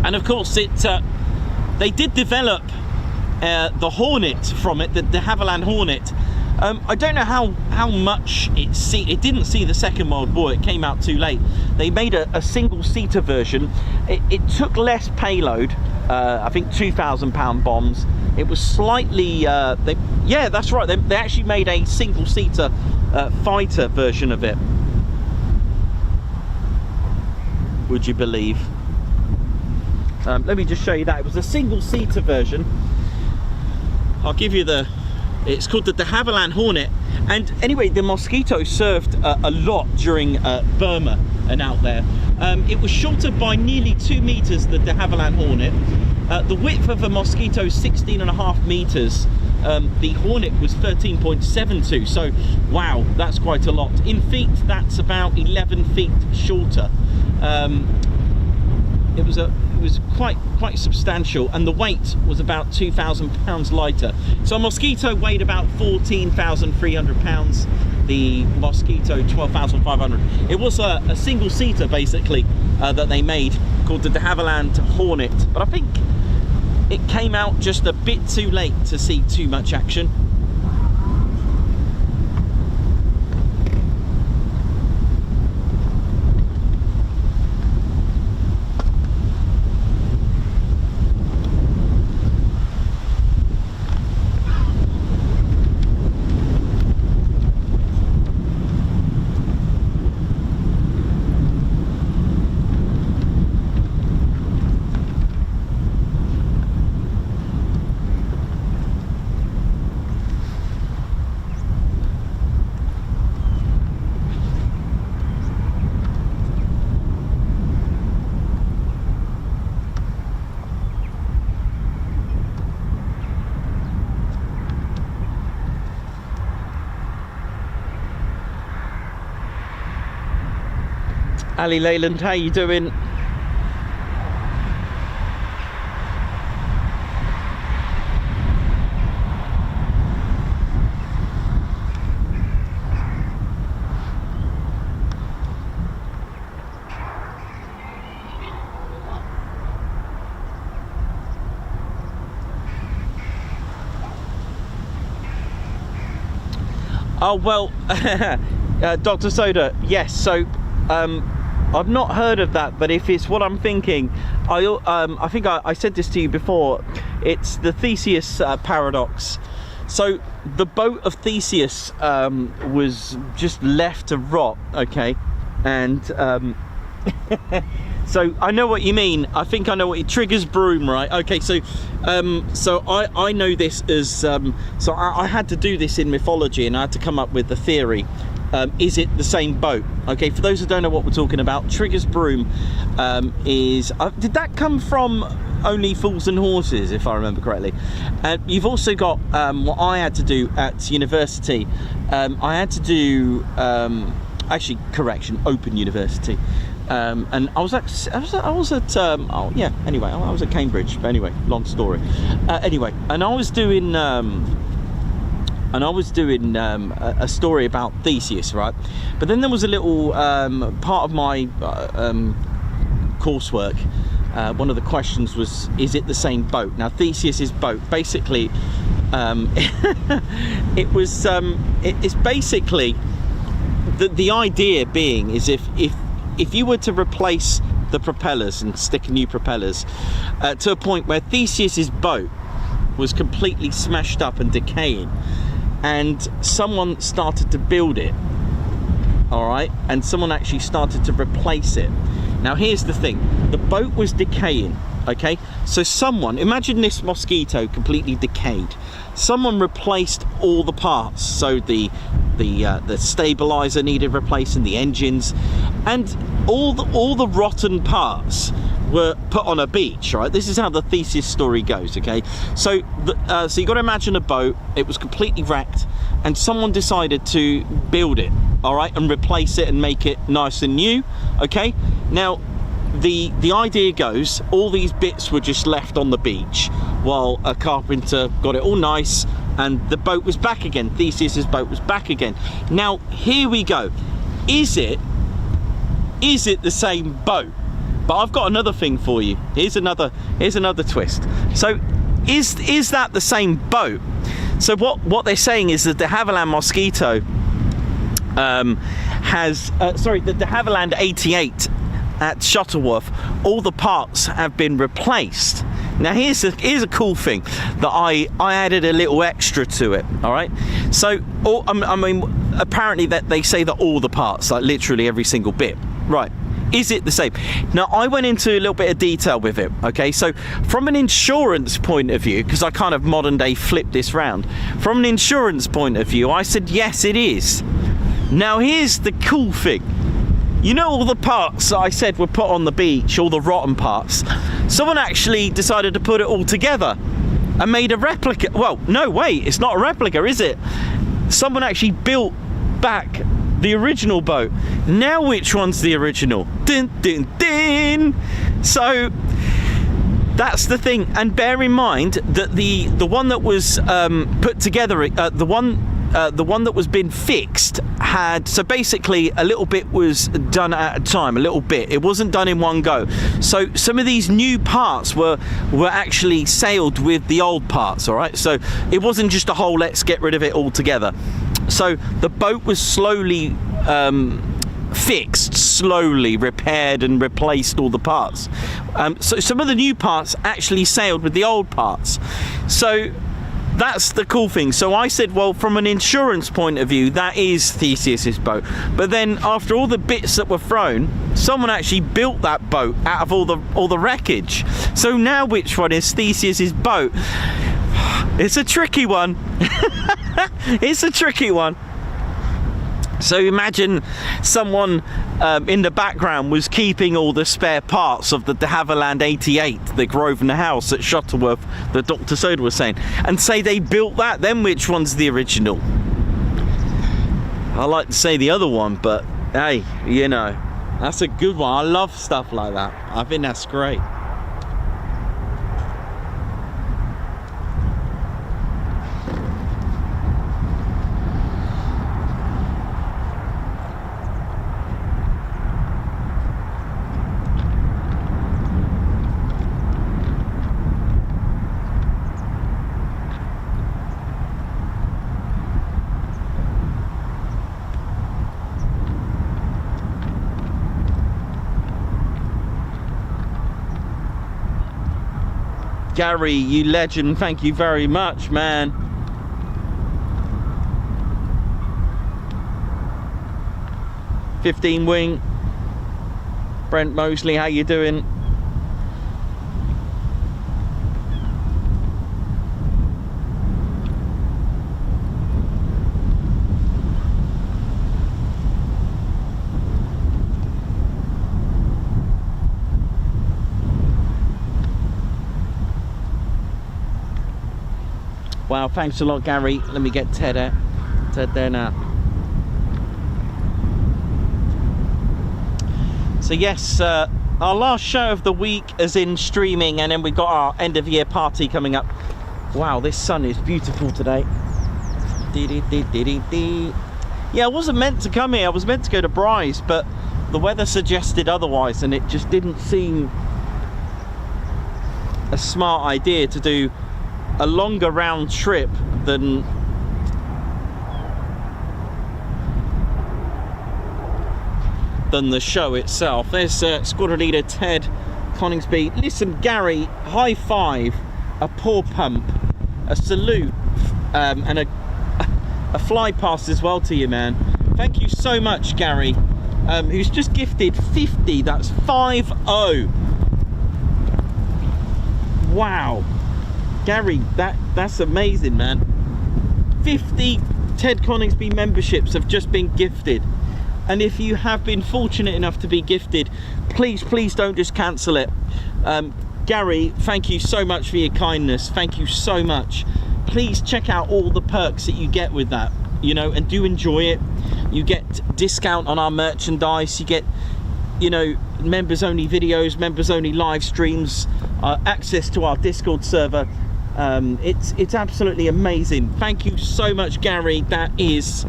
And of course they did develop the Hornet from it, the de Havilland Hornet, I don't know how much it didn't see the Second World War. It came out too late. They made a single-seater version. It took less payload. I think 2,000-pound bombs. It was slightly. Yeah, that's right. They actually made a single-seater fighter version of it. Would you believe? Let me just show you that. It was a single-seater version. I'll give you the. It's called the de Havilland Hornet. And anyway, the Mosquito served a lot during Burma and out there. It was shorter by nearly 2 meters, the de Havilland Hornet. The width of a Mosquito is 16.5 meters. The Hornet was 13.72. So, wow, that's quite a lot. In feet, that's about 11 feet shorter. It was quite substantial, and the weight was about 2,000 pounds lighter. So a Mosquito weighed about 14,300 pounds. The Mosquito 12,500. It was a single seater basically that they made called the de Havilland Hornet, but I think it came out just a bit too late to see too much action. Ali Leyland, how you doing? Oh well, Dr. Soda, yes. So I've not heard of that, but if it's what I'm thinking, I think I said this to you before. It's the Theseus paradox. So the boat of Theseus was just left to rot, okay, and so I know what you mean. I think I know what it triggers. Broom, right? Okay, so I know this as so I had to do this in mythology, and I had to come up with the theory. Is it the same boat? Okay, for those who don't know what we're talking about, Trigger's Broom is... did that come from Only Fools and Horses, if I remember correctly? You've also got what I had to do at university. I had to do... actually, correction, Open University. And I was at... oh, yeah, anyway, I was at Cambridge. But anyway, long story. Anyway, and I was doing... a story about Theseus, right? But then there was a little part of my coursework. One of the questions was, is it the same boat? Now, Theseus's boat, basically, it was. It's basically the idea being is if you were to replace the propellers and stick new propellers to a point where Theseus's boat was completely smashed up and decaying, and someone started to build it, all right, and someone actually started to replace it. Now here's the thing, the boat was decaying, okay, so someone, imagine this Mosquito completely decayed, someone replaced all the parts, so the stabilizer needed replacing, the engines, and all the rotten parts were put on a beach, right? This is how the Theseus story goes, okay? So so you got to imagine a boat, it was completely wrecked, and someone decided to build it, all right, and replace it and make it nice and new, okay? Now, the idea goes, all these bits were just left on the beach while a carpenter got it all nice, and the boat was back again. Theseus's boat was back again. Now, here we go. Is it the same boat? But I've got another thing for you. Here's another twist. So is that the same boat? So what they're saying is that the Havilland Mosquito has the Havilland 88 at Shuttleworth, all the parts have been replaced. Now here's a cool thing that I added a little extra to it. All right, so I mean apparently that they say that all the parts, like literally every single bit, right? Is it the same? Now I went into a little bit of detail with it. Okay, so from an insurance point of view, because I kind of modern day flipped this round, from an insurance point of view, I said yes, it is. Now here's the cool thing. You know, all the parts that I said were put on the beach, all the rotten parts, someone actually decided to put it all together and made a replica. Well, no, wait, it's not a replica, is it? Someone actually built back the original boat. Now which one's the original? Dun, dun, dun. So that's the thing. And bear in mind that the one that was put together, the one that was being fixed had, so basically a little bit was done at a time, a little bit. It wasn't done in one go. So some of these new parts were actually sailed with the old parts, all right? So it wasn't just a whole let's get rid of it all together. So the boat was slowly fixed, slowly repaired and replaced all the parts. So some of the new parts actually sailed with the old parts. So that's the cool thing. So I said, well, from an insurance point of view, that is Theseus's boat. But then after all the bits that were thrown, someone actually built that boat out of all the wreckage. So now which one is Theseus's boat? It's a tricky one. It's a tricky one. So imagine someone in the background was keeping all the spare parts of the de Havilland 88, the Grosvenor House at Shuttleworth, that Dr. Soda was saying, and say they built that, then which one's the original? I like to say the other one, but hey, you know, that's a good one. I love stuff like that. I think that's great. Gary, you legend, thank you very much, man. "15 wing. Brent Mosley, how you doing? Wow, thanks a lot, Gary. Let me get Ted there now. So yes, our last show of the week is in streaming, and then we've got our end of year party coming up. Wow, this sun is beautiful today. Yeah, I wasn't meant to come here. I was meant to go to Bryce, but the weather suggested otherwise, and it just didn't seem a smart idea to do a longer round trip than the show itself. There's Squadron Leader Ted Coningsby. Listen, Gary, high five, a paw pump, a salute, and a fly past as well to you, man. Thank you so much, Gary, who's just gifted 50. That's 50. Wow. Gary, that's amazing, man. 50 Ted Coningsby memberships have just been gifted. And if you have been fortunate enough to be gifted, please don't just cancel it. Gary, thank you so much for your kindness. Thank you so much. Please check out all the perks that you get with that, you know, and do enjoy it. You get discount on our merchandise. You get, you know, members only videos, members only live streams, access to our Discord server. It's absolutely amazing. Thank you so much, Gary. That is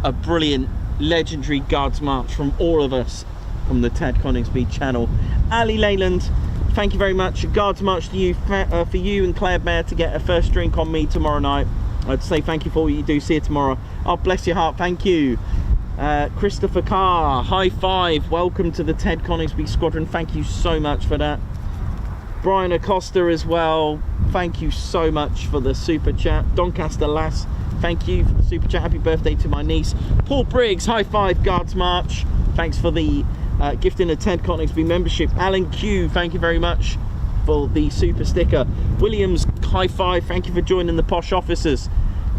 a brilliant, legendary Guards March from all of us from the Ted Coningsby channel. Ali Leyland, thank you very much. A Guards March to you for you and Claire Bear to get a first drink on me tomorrow night. I'd say thank you for what you do. See you tomorrow. Oh, bless your heart. Thank you. Christopher Carr, high five. Welcome to the Ted Coningsby Squadron. Thank you so much for that. Brian Acosta as well. Thank you so much for the super chat. Doncaster Lass, thank you for the super chat. Happy birthday to my niece. Paul Briggs, high five. Guards March, thanks for the gifting a Ted Coningsby membership. Alan Q, thank you very much for the super sticker. Williams, high five. Thank you for joining the posh officers.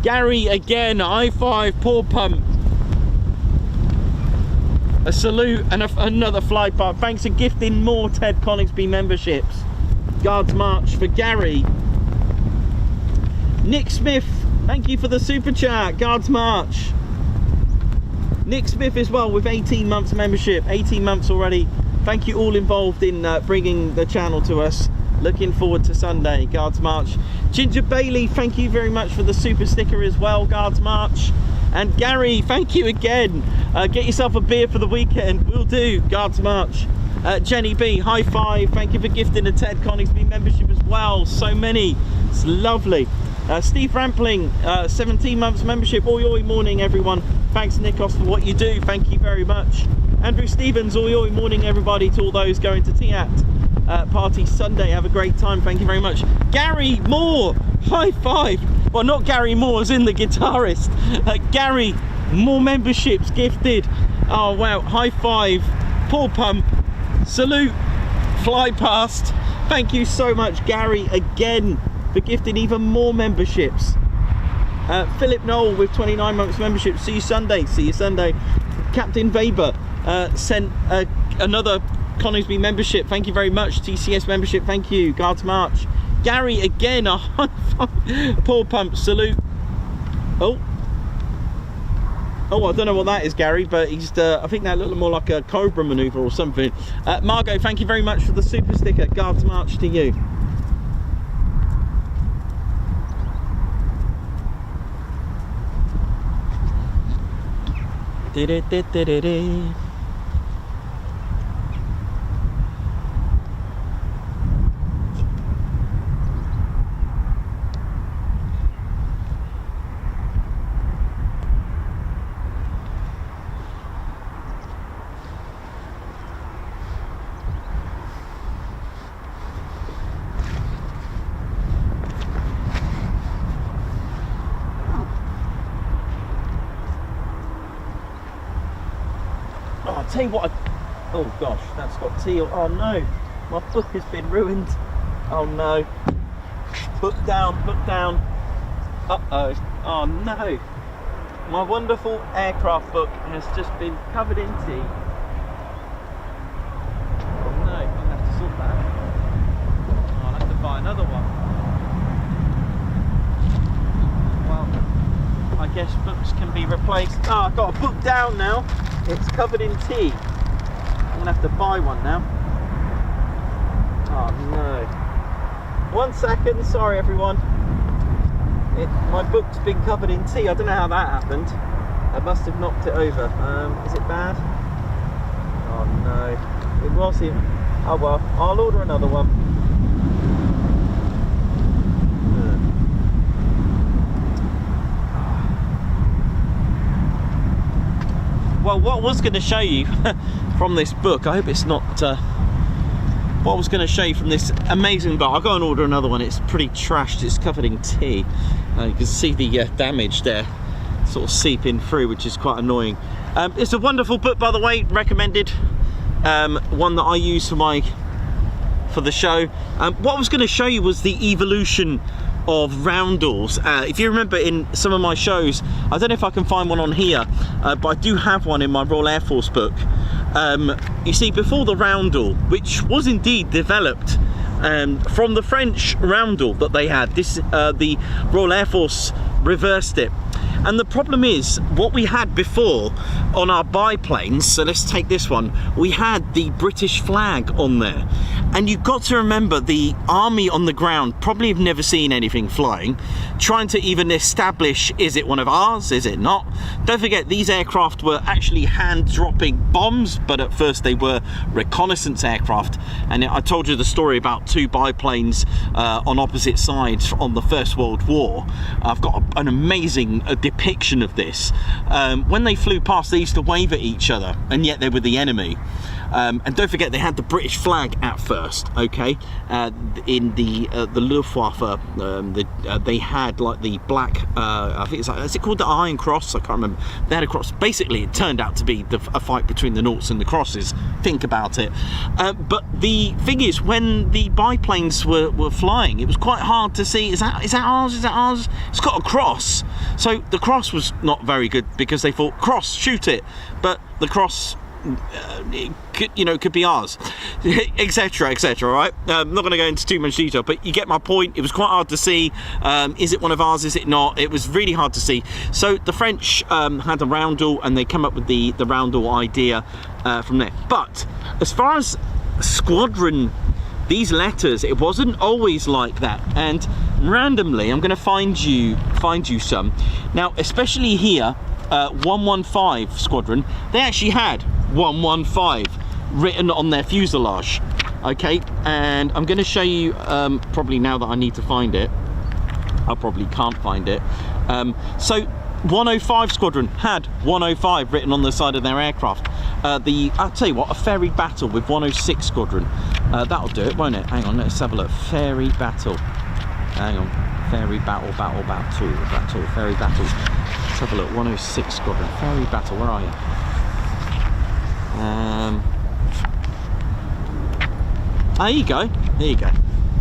Gary again, high five. Paul Pump, a salute and another fly part. Thanks for gifting more Ted Coningsby memberships. Guards March for Gary. Nick Smith, thank you for the super chat. Guards March. Nick Smith as well with 18 months membership. 18 months already. Thank you all involved in bringing the channel to us. Looking forward to Sunday. Guards March. Ginger Bailey, thank you very much for the super sticker as well. Guards March. And Gary, thank you again. Get yourself a beer for the weekend. Will do. Guards March. Jenny B, high five. Thank you for gifting a Ted Coningsby membership as well. So many. It's lovely. Steve Rampling, 17 months membership. Oi oi morning everyone. Thanks Nikos for what you do. Thank you very much. Andrew Stevens, oi oi morning everybody, to all those going to TIAT party Sunday. Have a great time. Thank you very much. Gary Moore, high five. Well, not Gary Moore as in the guitarist. Gary, more memberships gifted. Oh wow, high five. Paul Pump, salute, fly past. Thank you so much Gary again for gifting even more memberships. Philip Knoll with 29 months membership. See you Sunday. See you Sunday. Captain Weber sent another Coningsby membership. Thank you very much. TCS membership. Thank you. Guards March. Gary again. A high five. Paul Pump, salute. Oh, I don't know what that is, Gary, but he's I think that looked more like a Cobra maneuver or something. Margot, thank you very much for the super sticker. Guards March to you. Tell you what, oh gosh, that's got teal. Oh no, my book has been ruined. Oh no, book down, book down. Uh-oh, oh no, my wonderful aircraft book has just been covered in tea. Oh no, I'm gonna have to sort that out. Oh, I'll have to buy another one. Well, I guess books can be replaced. Oh, I've got a book down now. It's covered in tea. I'm gonna have to buy one now. Oh no. 1 second, sorry everyone. My book's been covered in tea. I don't know how that happened. I must have knocked it over. Is it bad? Oh no. It was him. Oh well, I'll order another one. Well, what I was going to show you from this book, I hope it's not, what I was going to show you from this amazing book, I'll go and order another one. It's pretty trashed, it's covered in tea. You can see the damage there sort of seeping through, which is quite annoying. It's a wonderful book, by the way, recommended. One that I use for the show. What I was going to show you was the evolution of roundels. If you remember in some of my shows, I don't know if I can find one on here, but I do have one in my Royal Air Force book. You see, before the roundel, which was indeed developed from the French roundel that they had, the Royal Air Force reversed it, And the problem is, what we had before on our biplanes, so let's take this one, we had the British flag on there. And you've got to remember, the army on the ground probably have never seen anything flying, trying to even establish, is it one of ours, is it not? Don't forget, these aircraft were actually hand-dropping bombs, but at first they were reconnaissance aircraft. And I told you the story about two biplanes on opposite sides on the First World War. I've got an amazing depiction of this. When they flew past, they used to wave at each other, and yet they were the enemy. And don't forget, they had the British flag at first, okay? In the Luftwaffe, they had like the black, I think it's like, is it called the Iron Cross? I can't remember. They had a cross. Basically, it turned out to be a fight between the noughts and the crosses. Think about it. But the thing is, when the biplanes were flying, it was quite hard to see, is that ours? Is that ours? It's got a cross. So the cross was not very good because they thought, cross, shoot it. But the cross, it could be ours, etc, etc. Right, I'm not going to go into too much detail, but you get my point. It was quite hard to see, is it one of ours, is it not? It was really hard to see. So the French had a roundel, and they came up with the roundel idea from there. But as far as squadron, these letters, it wasn't always like that. And randomly, I'm going to find you some now, especially here. 115 Squadron, they actually had 115 written on their fuselage, okay? And I'm going to show you, probably now that I need to find it, I probably can't find it. So 105 Squadron had 105 written on the side of their aircraft. I'll tell you what, a ferry battle with 106 Squadron, that'll do it, won't it? Hang on, let's have a look. Ferry battle, hang on, ferry battle, ferry battle. Let's have a look. 106 Squadron, ferry battle, where are you? There you go, there you go.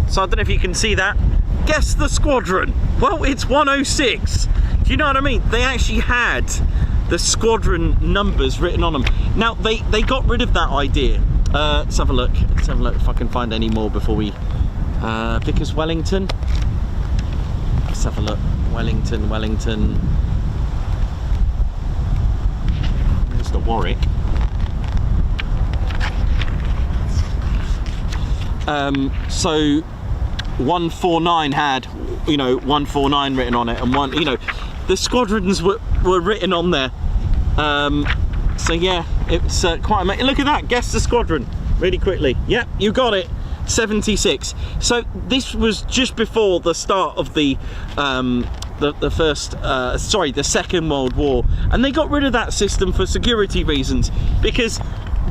So I don't know if you can see that. Guess the squadron. Well, it's 106. Do you know what I mean? They actually had the squadron numbers written on them. Now they got rid of that idea. Let's have a look. Let's have a look if I can find any more before we. Vickers Wellington. Let's have a look. Wellington. There's the Warwick. So 149 had, 149 written on it, and the squadrons were written on there. So yeah, it's quite amazing. Look at that, guess the squadron, really quickly. Yep, you got it, 76. So this was just before the start of the Second World War, and they got rid of that system for security reasons, because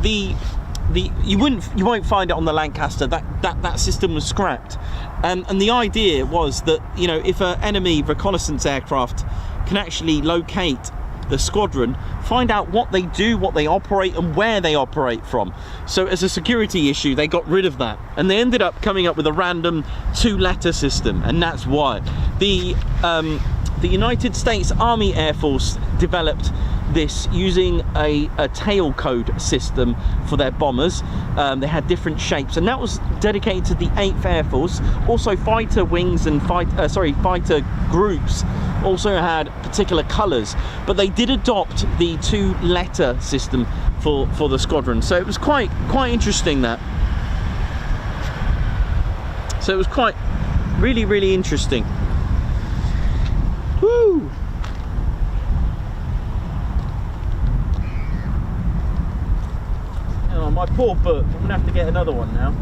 you won't find it on the Lancaster. That system was scrapped, and the idea was that if an enemy reconnaissance aircraft can actually locate the squadron, find out what they do, what they operate, and where they operate from. So as a security issue, they got rid of that, and they ended up coming up with a random 2-letter system, and that's why the United States Army Air Force developed this using a tail code system for their bombers. They had different shapes, and that was dedicated to the 8th Air Force. Also, fighter wings and fighter groups also had particular colours, but they did adopt the 2-letter system for the squadron. So it was quite interesting, that. So it was quite really interesting. Woo! Oh, my poor book. I'm gonna have to get another one now.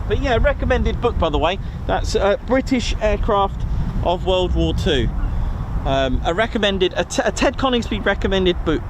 But yeah, recommended book, by the way. That's British Aircraft of World War II. A Ted Coningsby recommended book.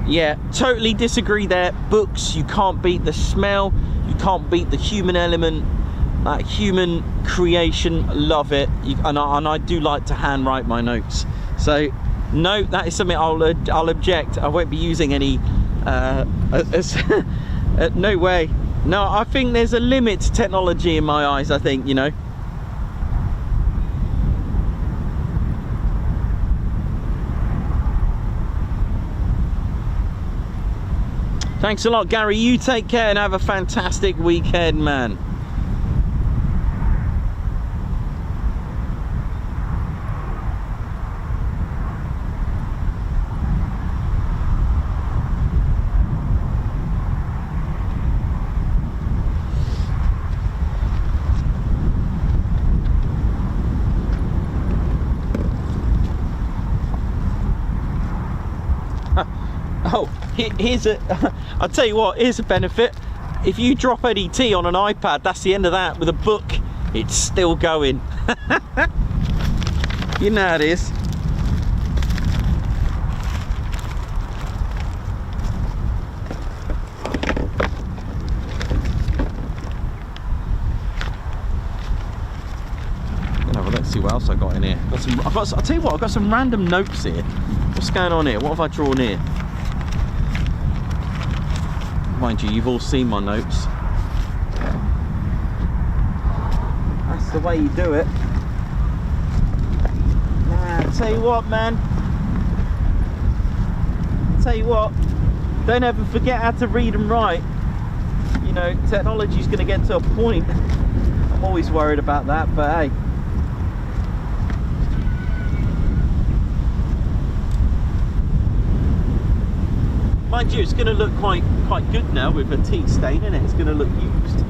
Yeah, totally disagree there. Books, you can't beat the smell, you can't beat the human element, that human creation, love it. And I do like to handwrite my notes. So no, that is something I'll object. I won't be using any no way. No, I think there's a limit to technology in my eyes, I think, you know. Thanks a lot, Gary. You take care and have a fantastic weekend, man. Oh, here's a, I'll tell you what, here's a benefit. If you drop NET on an iPad, that's the end of that. With a book, it's still going. You know how it is. Let's see what else I got in here. I'll tell you what, I've got some random notes here. What's going on here? What have I drawn here? Mind you, you've all seen my notes. That's the way you do it. Nah, tell you what, man. Tell you what, don't ever forget how to read and write. You know, technology's going to get to a point. I'm always worried about that, but hey. Mind you, it's going to look quite good now with a tea stain in it. It's going to look used.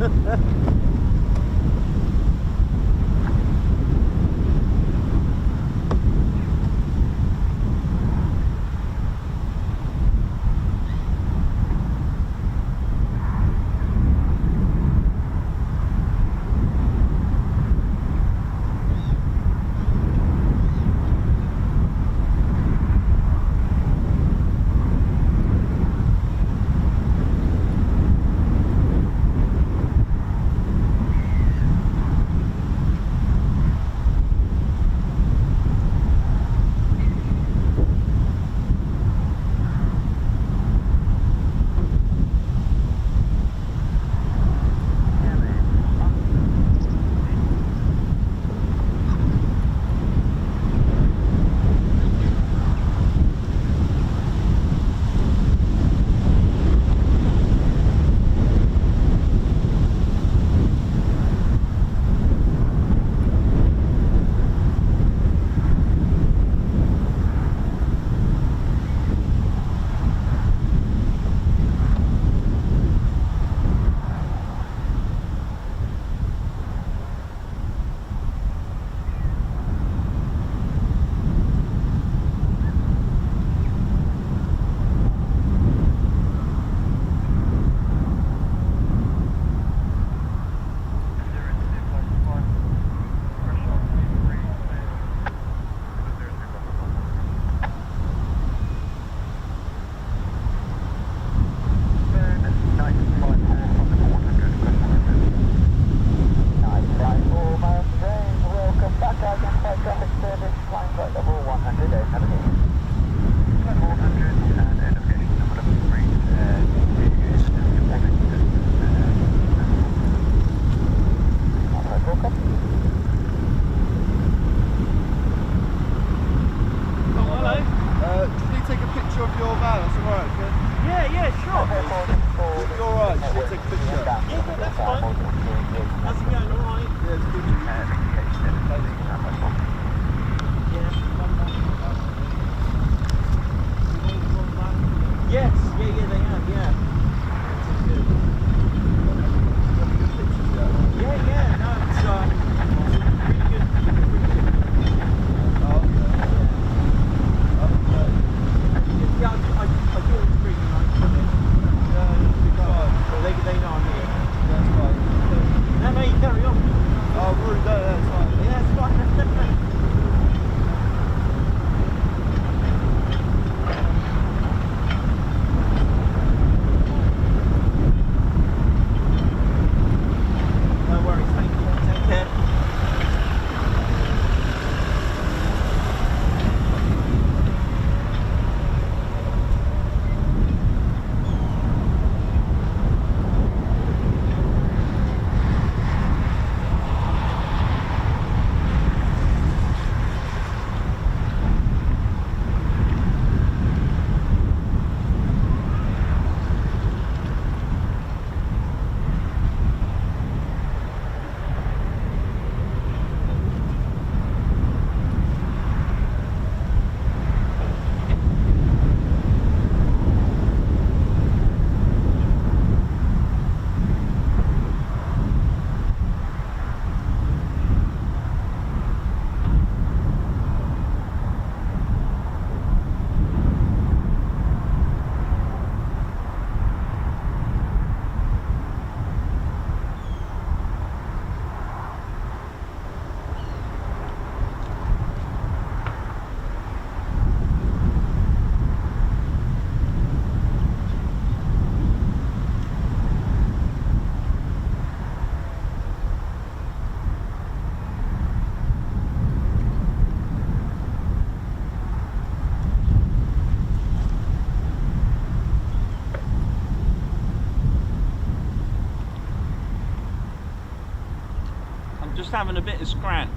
just having a bit of scrap.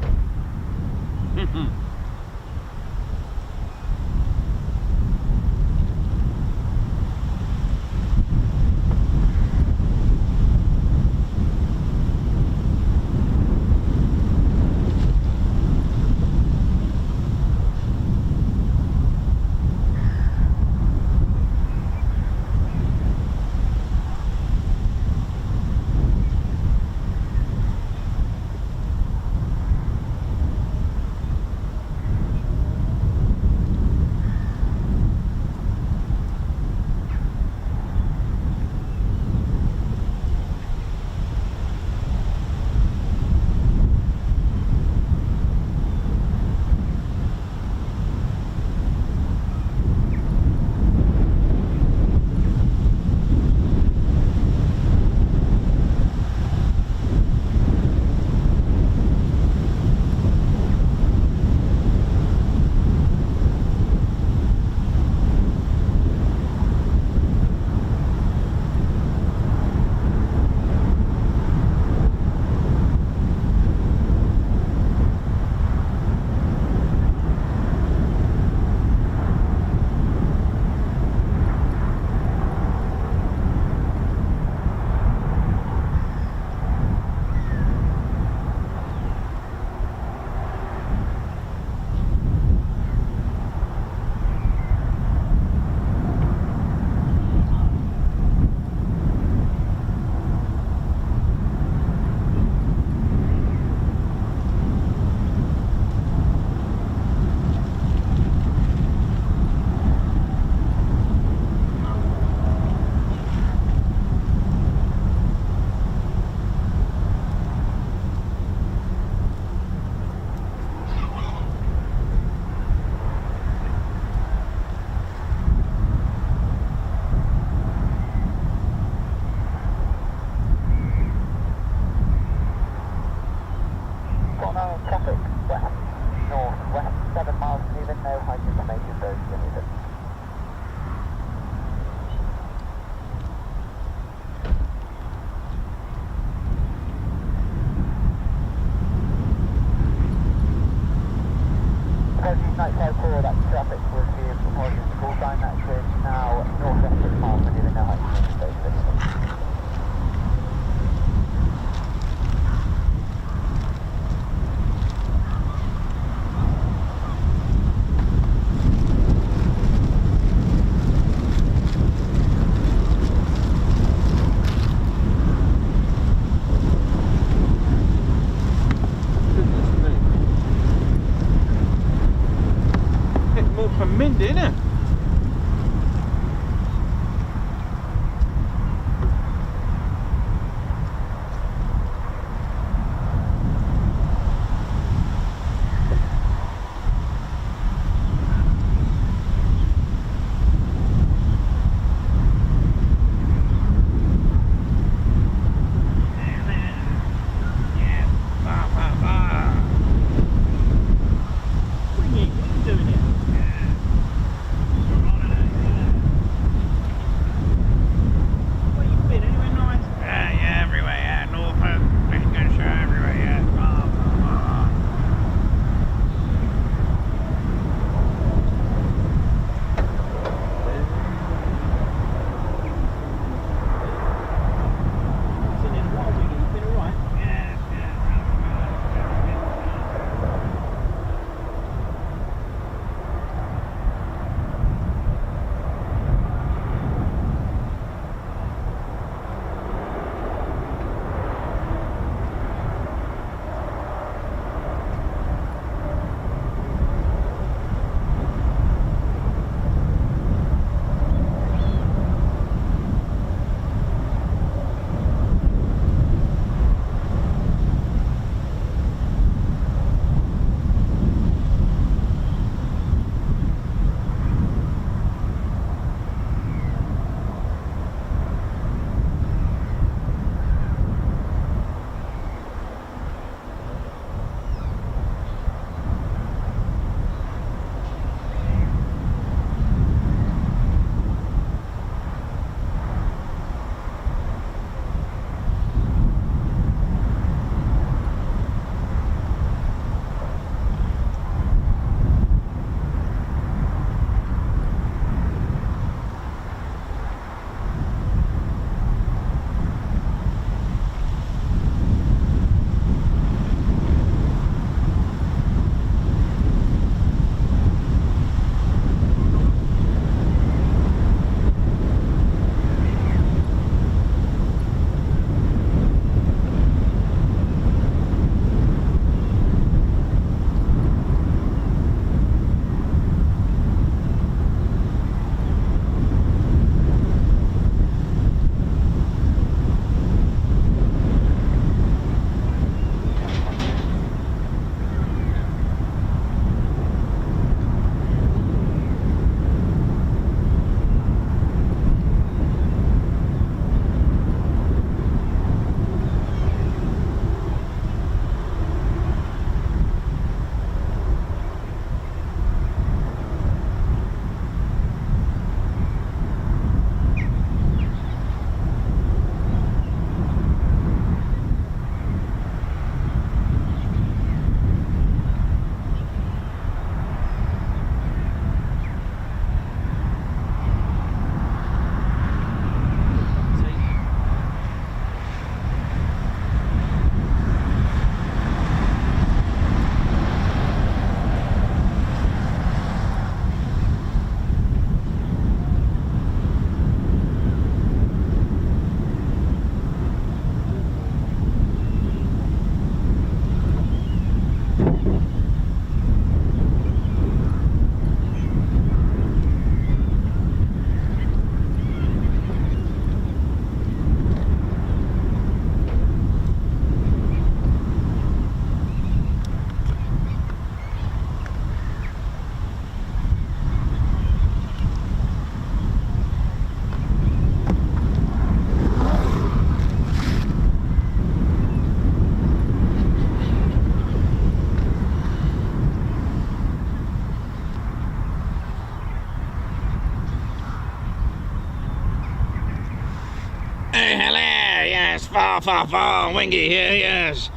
far, far, far. Wingy here, yes.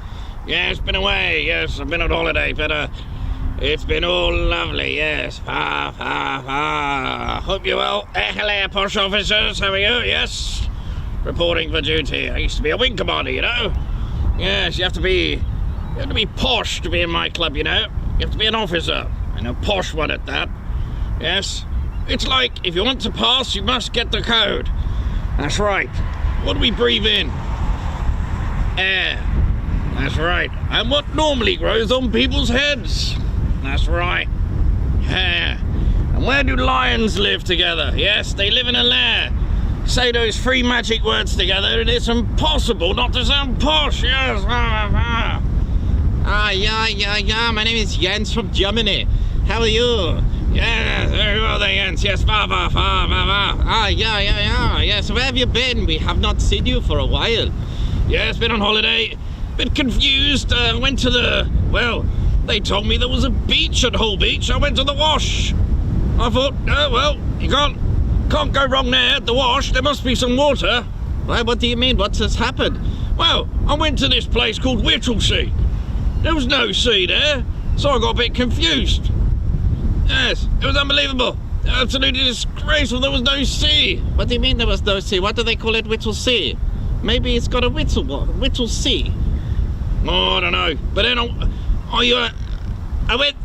Yes, been away, yes, I've been on holiday, but it's been all lovely, yes. Far, far, far. Hope you're well. Hello, posh officers, how are you? Yes. Reporting for duty. I used to be a wing commander, you know. Yes, you have to be posh to be in my club, you know. You have to be an officer, and a posh one at that. Yes. It's like, if you want to pass, you must get the code. That's right. What do we breathe in? Air. That's right. And what normally grows on people's heads? That's right. Hair. And where do lions live together? Yes, they live in a lair. Say those three magic words together and it's impossible not to sound posh, yes. Yeah, my name is Jens from Germany. How are you? Yeah, very well there, Jens. Yes, far. Yes, where have you been? We have not seen you for a while. Yes, been on holiday. Bit confused. Went to the... Well, they told me there was a beach at Hull Beach. I went to the wash. I thought, oh, well, you can't go wrong there at the wash. There must be some water. Well, what do you mean? What has happened? Well, I went to this place called Whittlesea. There was no sea there, so I got a bit confused. Yes, it was unbelievable. Absolutely disgraceful. There was no sea. What do you mean there was no sea? Why do they call it Whittlesea? Maybe it's got a Whittlesea. Oh, I don't know. But then I went.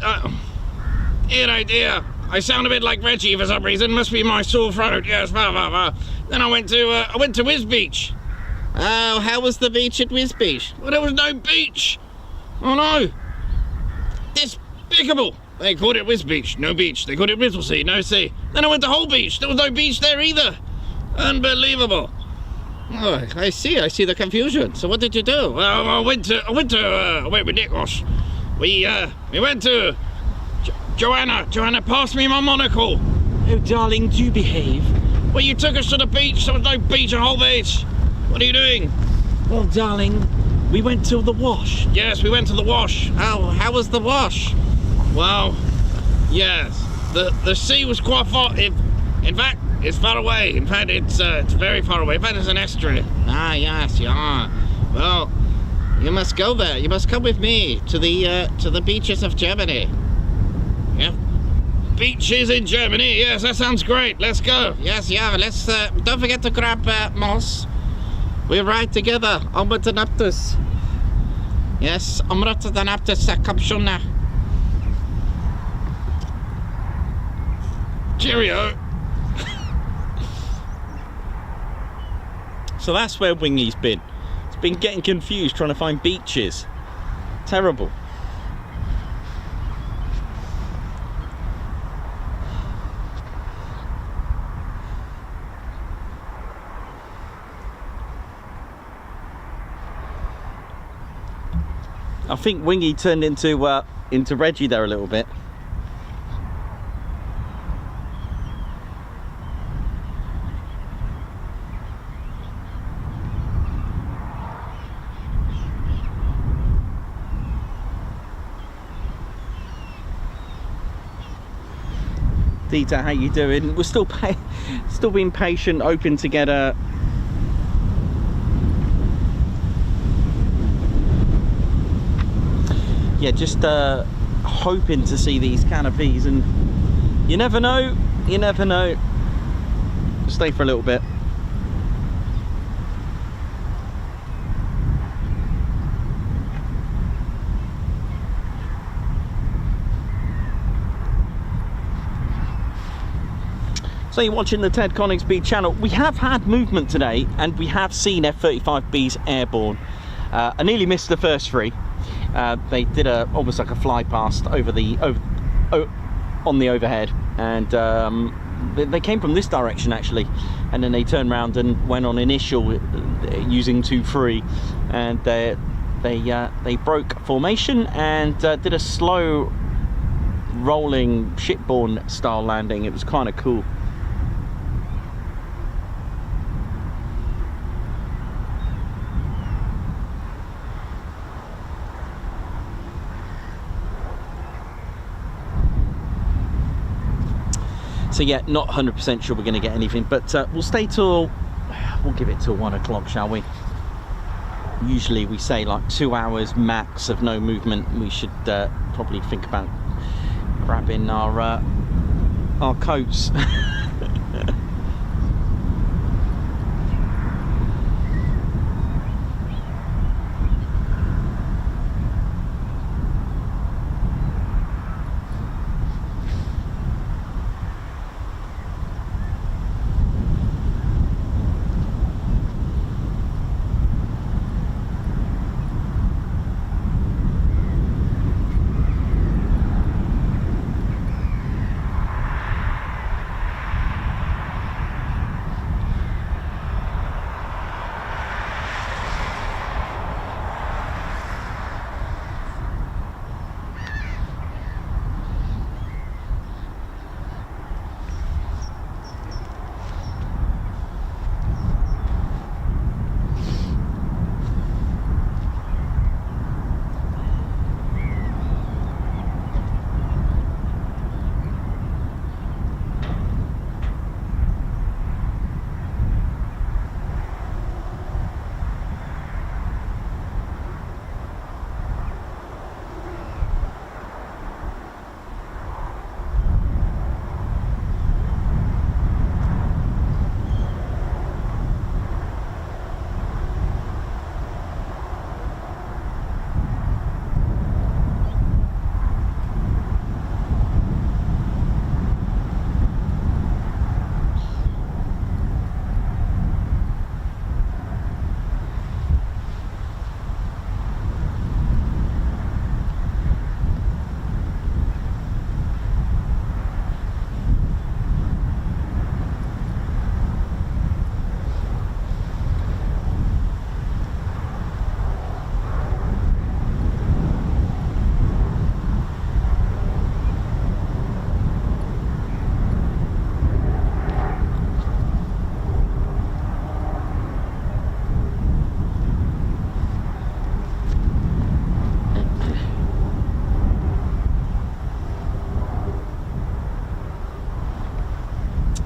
Dear. I sound a bit like Reggie for some reason. Must be my sore throat. Yes, Then I went to Wiz Beach. Oh, how was the beach at Wiz Beach? Well, there was no beach. Oh no. Despicable. They called it Wiz Beach. No beach. They called it Whittlesea. No sea. Then I went to Hull Beach. There was no beach there either. Unbelievable. Oh, I see the confusion. So what did you do? Well, I went with Nicholas. We went to Joanna passed me my monocle. Oh, darling, do behave. Well, you took us to the beach. There was no beach at Hull Beach. What are you doing? Well, darling, we went to the wash. Yes, we went to the wash. Oh, how was the wash? Well, yes. The sea was quite far. In fact, it's far away. In fact, it's very far away. In fact, it's an estuary. Ah, yes, yeah. Well, you must go there. You must come with me to the beaches of Germany. Yeah. Beaches in Germany. Yes, that sounds great. Let's go. Yes, yeah. Let's. Don't forget to grab Moss. We ride together. Onward and Aptus. Yes, onward and Aptus. Komm schon nach. Cheerio. So that's where Wingy's been. It's been getting confused trying to find beaches. Terrible. I think Wingy turned into Reggie there a little bit. Dita, how you doing? We're still being patient, open to get a just hoping to see these canopies, and you never know. Stay for a little bit. So you're watching the Ted Coningsby channel. We have had movement today, and we have seen F-35Bs airborne. I nearly missed the first three. They did almost like a fly past over on the overhead, and they came from this direction actually, and then they turned around and went on initial using 2-3, and they broke formation and did a slow rolling shipborne style landing. It was kind of cool. So yeah, not 100% sure we're going to get anything, but we'll give it till 1 o'clock, shall we? usually we say like 2 hours max of no movement. We should probably think about grabbing our coats.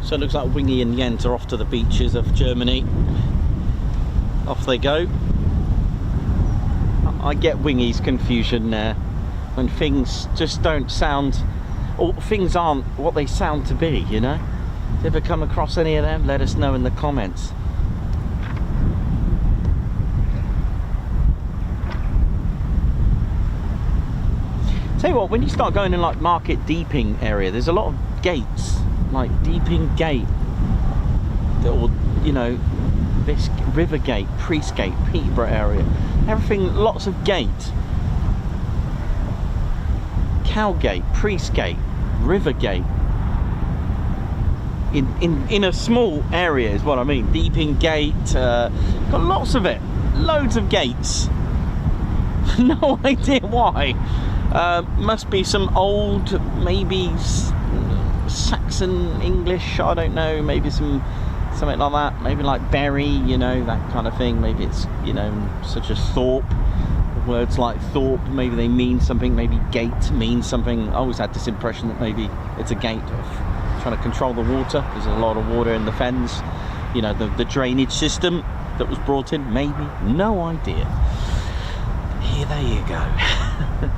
So it looks like Wingy and Yens are off to the beaches of Germany. Off they go. I get Wingy's confusion there when things just don't sound, or things aren't what they sound to be, you know? If you ever come across any of them, let us know in the comments. Tell you what, when you start going in like Market Deeping area, there's a lot of gates, like Deeping Gate, or you know, this River Gate, Priest Gate, Peterborough area, everything, lots of gate. Cowgate, Priest Gate, River Gate. In a small area is what I mean. Deeping Gate, got lots of it, loads of gates. No idea why. Must be some old, maybe Saxon English, I don't know, maybe something like that, maybe like Berry, you know, that kind of thing. Maybe it's, you know, such as Thorpe, words like Thorpe, maybe they mean something, maybe gate means something. I always had this impression that maybe it's a gate of trying to control the water. There's a lot of water in the fens, you know, the drainage system that was brought in, maybe, no idea. Here, there you go.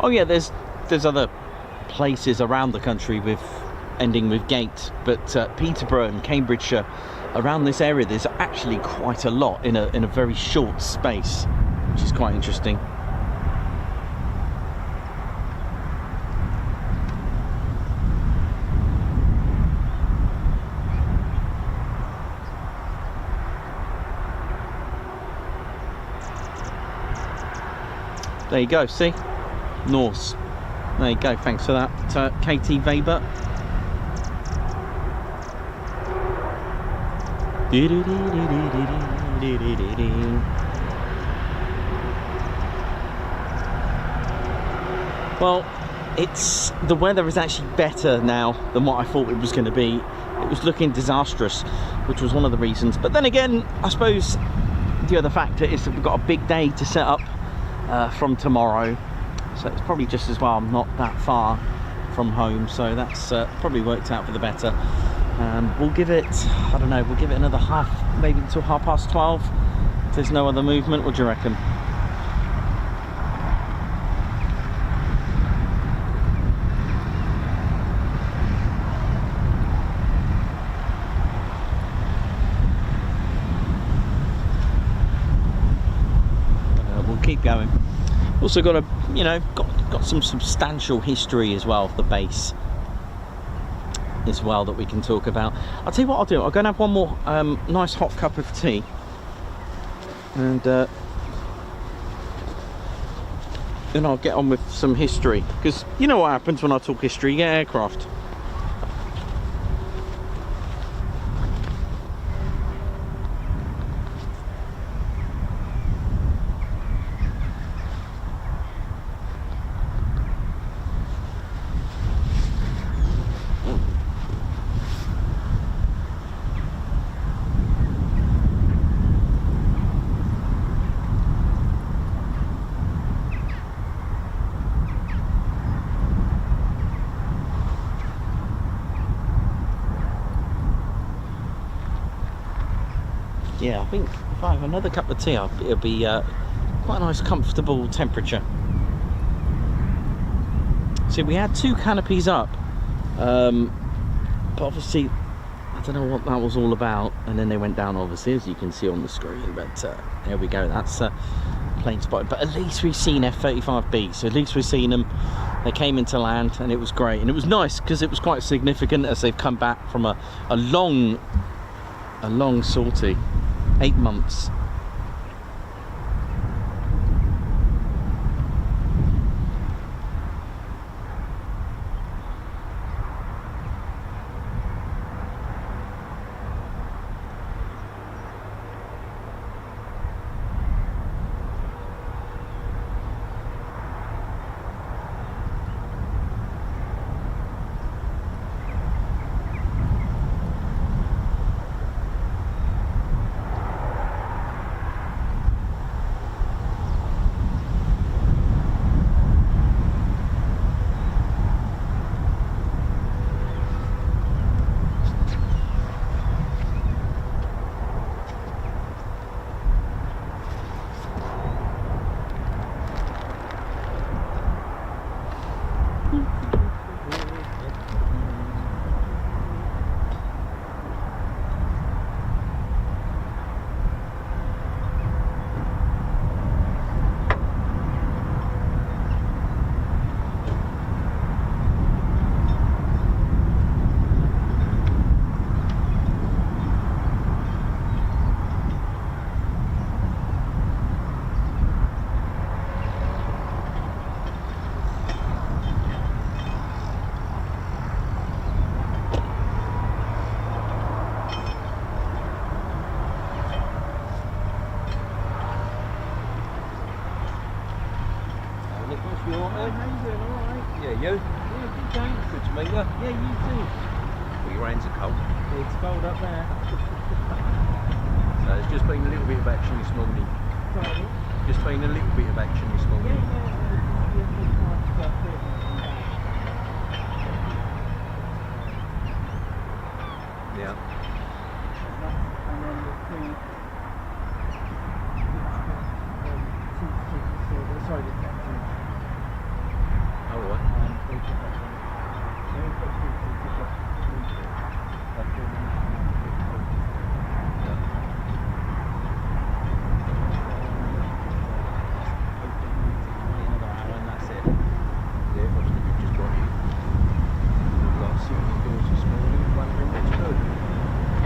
Oh yeah, there's other places around the country with ending with gates, but Peterborough and Cambridgeshire, around this area, there's actually quite a lot in a very short space, which is quite interesting. There you go, see? Norse. There you go, thanks for that, KT Weber. Well, the weather is actually better now than what I thought it was going to be. It was looking disastrous, which was one of the reasons. But then again, I suppose the other factor is that we've got a big day to set up from tomorrow, so it's probably just as well I'm not that far from home, so that's probably worked out for the better. We'll give it, I don't know, we'll give it another maybe until 12:30 if there's no other movement. What do you reckon? Keep going. Also got a, you know, got some substantial history as well of the base as well that we can talk about. I'll tell you what I'll do. I'm going to have one more nice hot cup of tea, and then I'll get on with some history, because you know what happens when I talk history. You get aircraft. Yeah, I think if I have another cup of tea, it'll be quite a nice comfortable temperature. See, we had 2 canopies up, but obviously I don't know what that was all about, and then they went down, obviously, as you can see on the screen. But there we go, that's plane spotted. But at least we've seen F-35B, so at least we've seen them. They came into land and it was great, and it was nice because it was quite significant as they've come back from a long sortie. 8 months. You alright, mate? How you doing? Alright? Yeah, you? Yeah, good, thanks. Good to meet you. Yeah, you too. Well, your hands are cold. It's cold up there. So there's just been a little bit of action this morning. Sorry? Just been a little bit of action this morning. Yeah. And then the two, sorry, the captain. Oh, right. They took that one. They took and that's it. Yeah, obviously we've just got you. Last seeing you doors this morning, wondering what's good.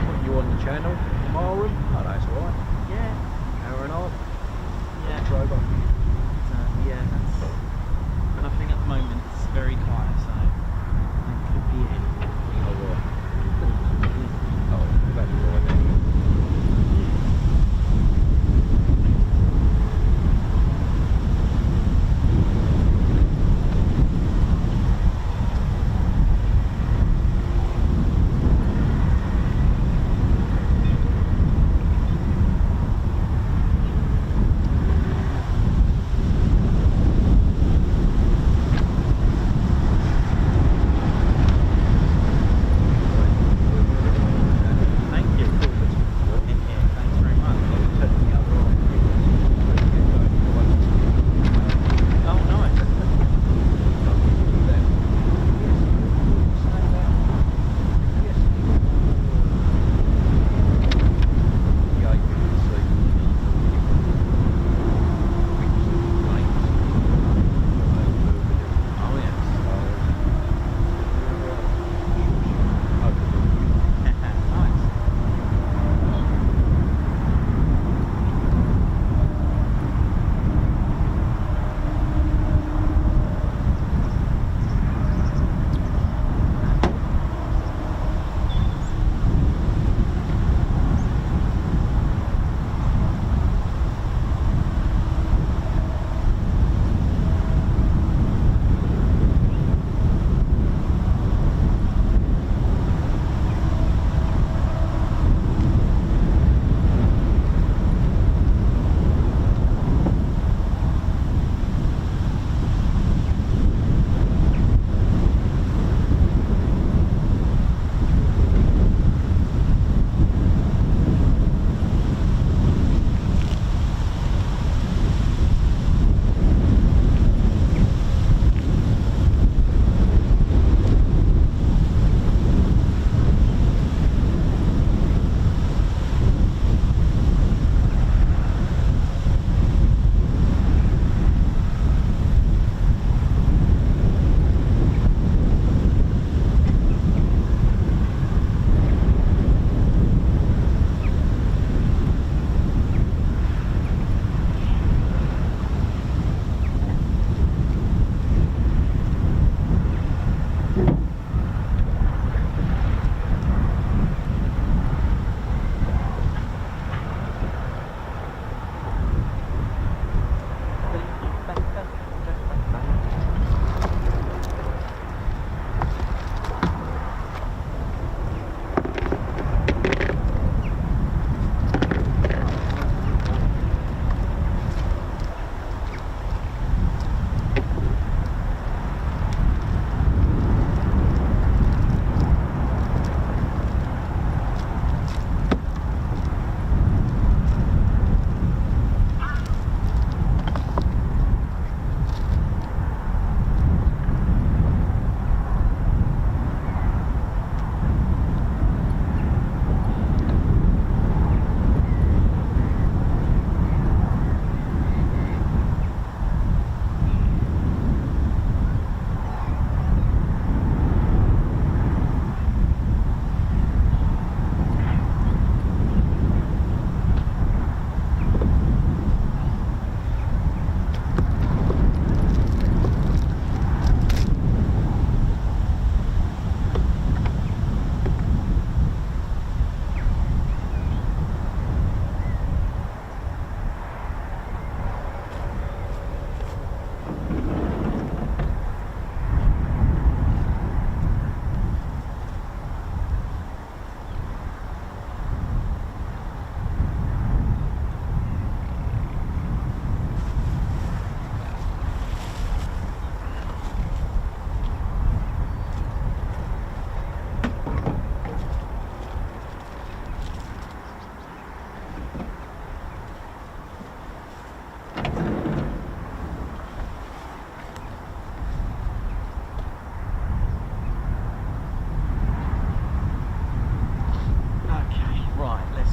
Got you on the channel, Marham. Oh, that's alright. yeah. Hour and a half. Yeah. Drove up. Yeah, that's nothing at the moment. It's very quiet, so that could be it. Oh, right. Oh, that'd be right then.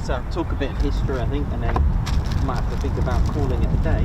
let's talk a bit of history, I think, and then might have to think about calling it a day.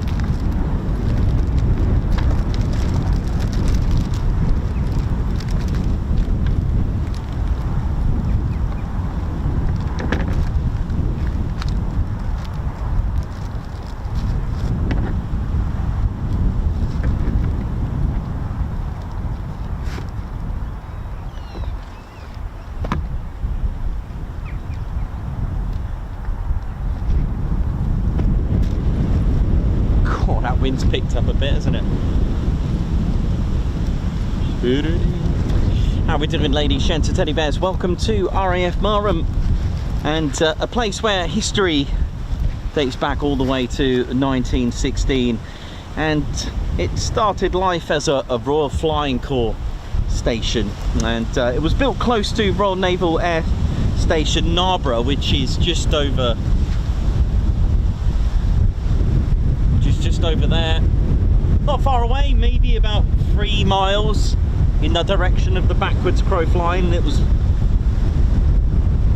Wind's picked up a bit, hasn't it? How we doing, ladies, gents, and teddy bears? Welcome to RAF Marham, and a place where history dates back all the way to 1916, and it started life as a Royal Flying Corps station, and it was built close to Royal Naval Air Station Narborough, which is just over there, not far away, maybe about 3 miles in the direction of the backwards crow flying. It was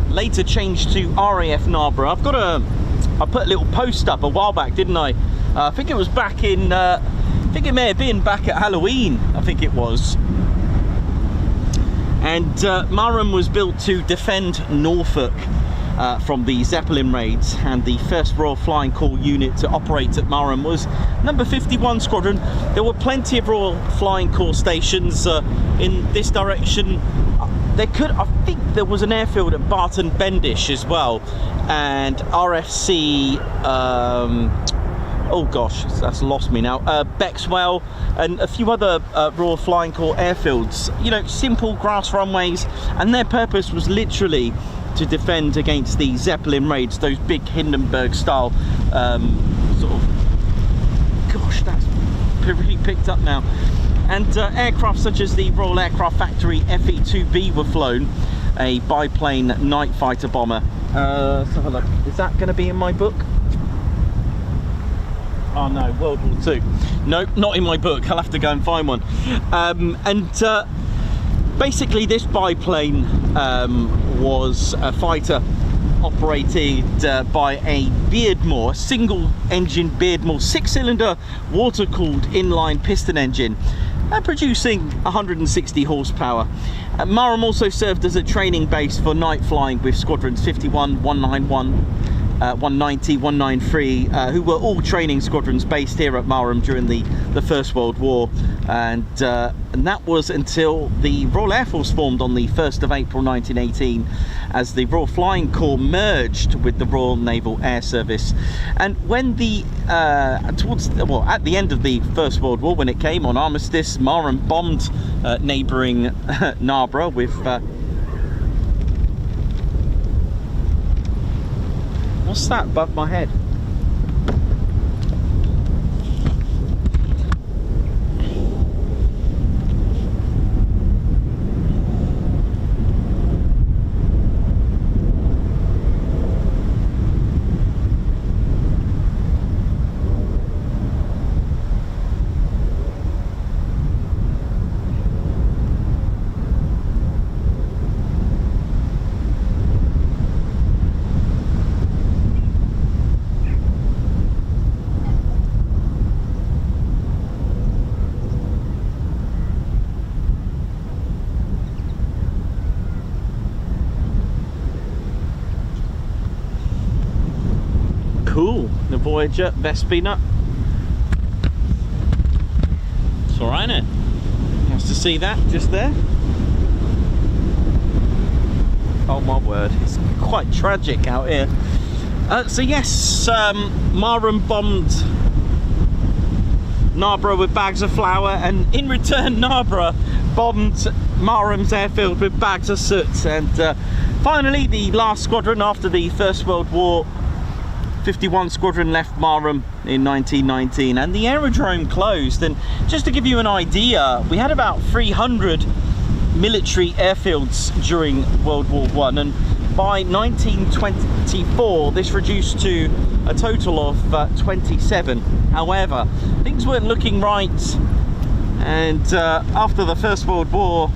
later changed to RAF Narborough. I put a little post up a while back, didn't I? I think it was back in, I think it may have been back at Halloween, I think it was. And Marham was built to defend Norfolk from the Zeppelin raids, and the first Royal Flying Corps unit to operate at Marham was number 51 Squadron. There were plenty of Royal Flying Corps stations in this direction. I think there was an airfield at Barton Bendish as well, and RFC, oh gosh, that's lost me now, Bexwell, and a few other Royal Flying Corps airfields. You know, simple grass runways, and their purpose was literally to defend against the Zeppelin raids, those big Hindenburg style sort of, gosh, that's really picked up now. And aircraft such as the Royal Aircraft Factory FE2B were flown, a biplane night fighter bomber. Let's have a look. Is that going to be in my book? Oh no, World War II. No, not in my book. I'll have to go and find one. Basically, this biplane was a fighter operated by a Beardmore, single-engine Beardmore 6-cylinder water-cooled inline piston engine, producing 160 horsepower. Marham also served as a training base for night flying with Squadrons 51, 191, 190, 193, who were all training squadrons based here at Marham during the First World War, and that was until the Royal Air Force formed on the 1st of April 1918, as the Royal Flying Corps merged with the Royal Naval Air Service. And when at the end of the First World War, when it came on armistice, Marham bombed neighbouring Narborough with what's that above my head? Cool, the Voyager Vespina. It's alright, isn't it? Nice to see that just there. Oh my word, it's quite tragic out here. So yes, Marham bombed Narborough with bags of flour, and in return Narborough bombed Marham's airfield with bags of soot. And finally, the last squadron after the First World War, 51 Squadron, left Marham in 1919, and the aerodrome closed. And just to give you an idea, we had about 300 military airfields during World War I, and by 1924 this reduced to a total of 27. However, things weren't looking right, and after the First World War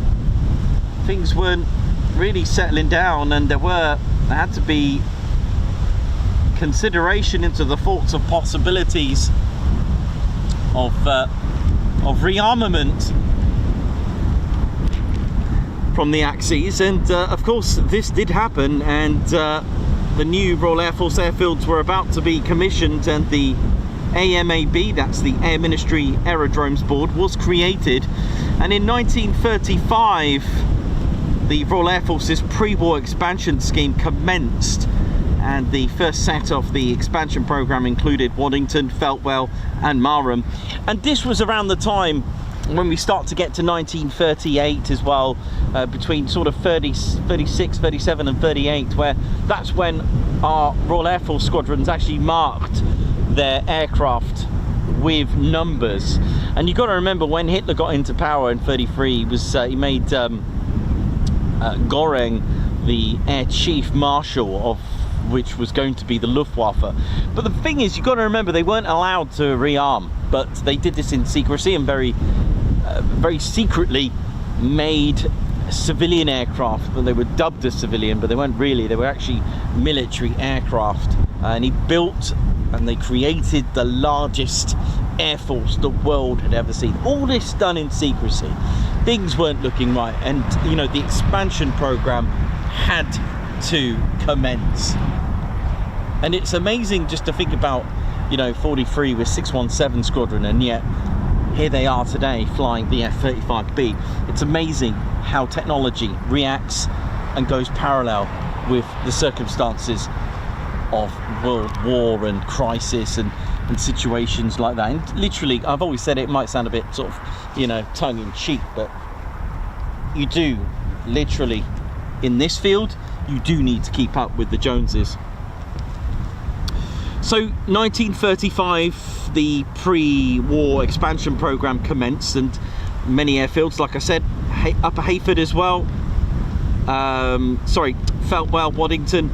things weren't really settling down, and there had to be consideration into the thoughts of possibilities of rearmament from the Axis, and of course this did happen, and the new Royal Air Force airfields were about to be commissioned, and the AMAB, that's the Air Ministry Aerodromes Board, was created. And in 1935 the Royal Air Force's pre-war expansion scheme commenced, and the first set of the expansion program included Waddington, Feltwell and Marham. And this was around the time when we start to get to 1938 as well, between sort of 36, 37 and 38, where that's when our Royal Air Force squadrons actually marked their aircraft with numbers. And you've got to remember, when Hitler got into power in 33, he made Goring the Air Chief Marshal of which was going to be the Luftwaffe. But the thing is, you've got to remember, they weren't allowed to rearm, but they did this in secrecy, and very secretly made civilian aircraft. But they were dubbed as civilian, but they weren't really, they were actually military aircraft. And he built and they created the largest air force the world had ever seen. All this done in secrecy. Things weren't looking right, and you know, the expansion program had to commence. And it's amazing just to think about, you know, 43 with 617 Squadron, and yet here they are today flying the F-35B. It's amazing how technology reacts and goes parallel with the circumstances of world war and crisis and situations like that. And literally, I've always said, it might sound a bit sort of, you know, tongue-in-cheek, but you do literally, in this field, you do need to keep up with the Joneses. So 1935, the pre-war expansion program commenced, and many airfields, like I said, Upper Hayford as well, Feltwell, Waddington,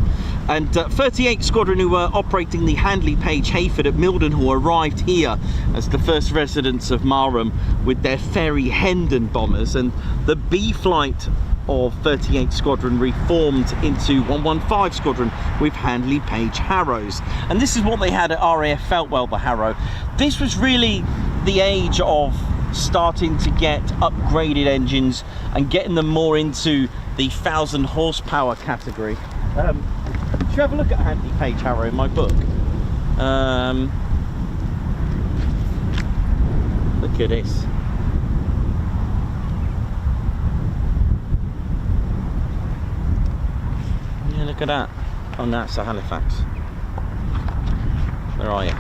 and 38 Squadron, who were operating the Handley Page Hayford at Mildenhall, arrived here as the first residents of Marham with their Fairey Hendon bombers, and the B flight of 38 Squadron reformed into 115 Squadron with Handley Page Harrows. And this is what they had at RAF Feltwell, the Harrow. This was really the age of starting to get upgraded engines and getting them more into the 1,000 horsepower category. Should you have a look at Handley Page Harrow in my book? Look at this. Yeah, look at that. Oh, no, it's a Halifax. Where are you?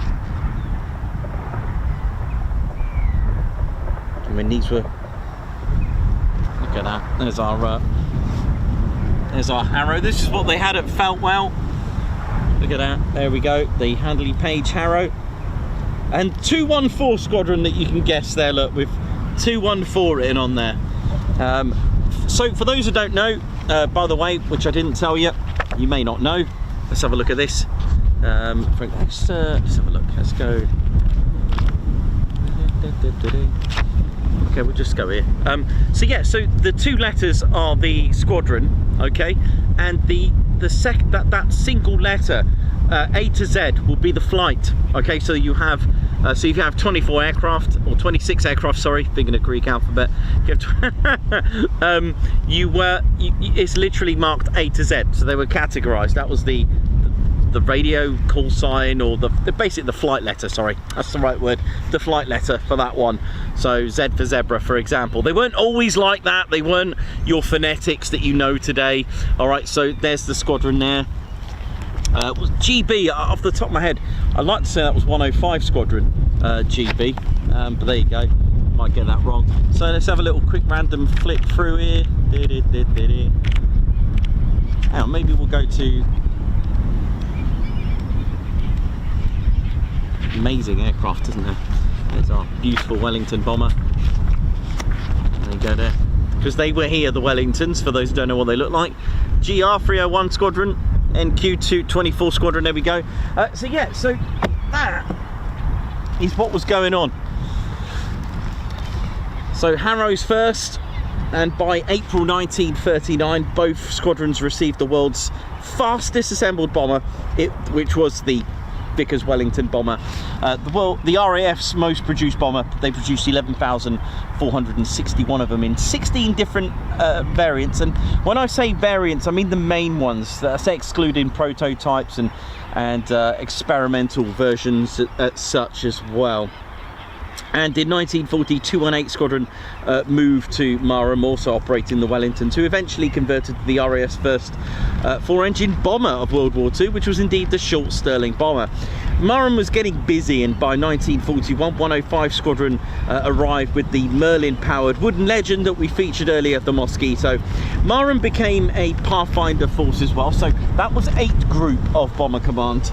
I mean, these were... Look at that. There's our Harrow. This is what they had at Feltwell. Look at that. There we go. The Handley Page Harrow. And 214 Squadron that you can guess there, look, with 214 written on there. So for those who don't know, by the way, which I didn't tell you, you may not know, let's have a look at this. Let's have a look. Let's go. Okay, we'll just go here. So yeah, so the two letters are the squadron, okay, and that single letter, A to Z, will be the flight. Okay, so you have so if you have 24 aircraft, or 26 aircraft, sorry, thinking of Greek alphabet, you have it's literally marked A to Z, so they were categorized. That was the radio call sign, or basically the flight letter, sorry, that's the right word, the flight letter for that one. So Z for zebra, for example. They weren't always like that, they weren't your phonetics that you know today. All right, so there's the squadron there. Was GB, off the top of my head, I'd like to say that was 105 Squadron, GB, but there you go, might get that wrong. So let's have a little quick random flick through here. Hang on, maybe we'll go to... Amazing aircraft, isn't there? There's our beautiful Wellington bomber. There you go there. Because they were here, the Wellingtons, for those who don't know what they look like. GR 301 Squadron, NQ 24 Squadron, there we go. So yeah, so that is what was going on. So Harrows first, and by April 1939, both squadrons received the world's fastest assembled bomber, which was the Vickers Wellington bomber, the RAF's most produced bomber. They produced 11,461 of them in 16 different variants. And when I say variants, I mean the main ones. That's excluding prototypes and experimental versions such as well. And in 1940, 218 Squadron moved to Marham, also operating the Wellington, to eventually converted to the RAF's first 4-engine bomber of World War II, which was indeed the short Stirling bomber. Marham was getting busy, and by 1941, 105 Squadron arrived with the Merlin-powered wooden legend that we featured earlier, the Mosquito. Marham became a Pathfinder force as well, so that was 8th Group of Bomber Command,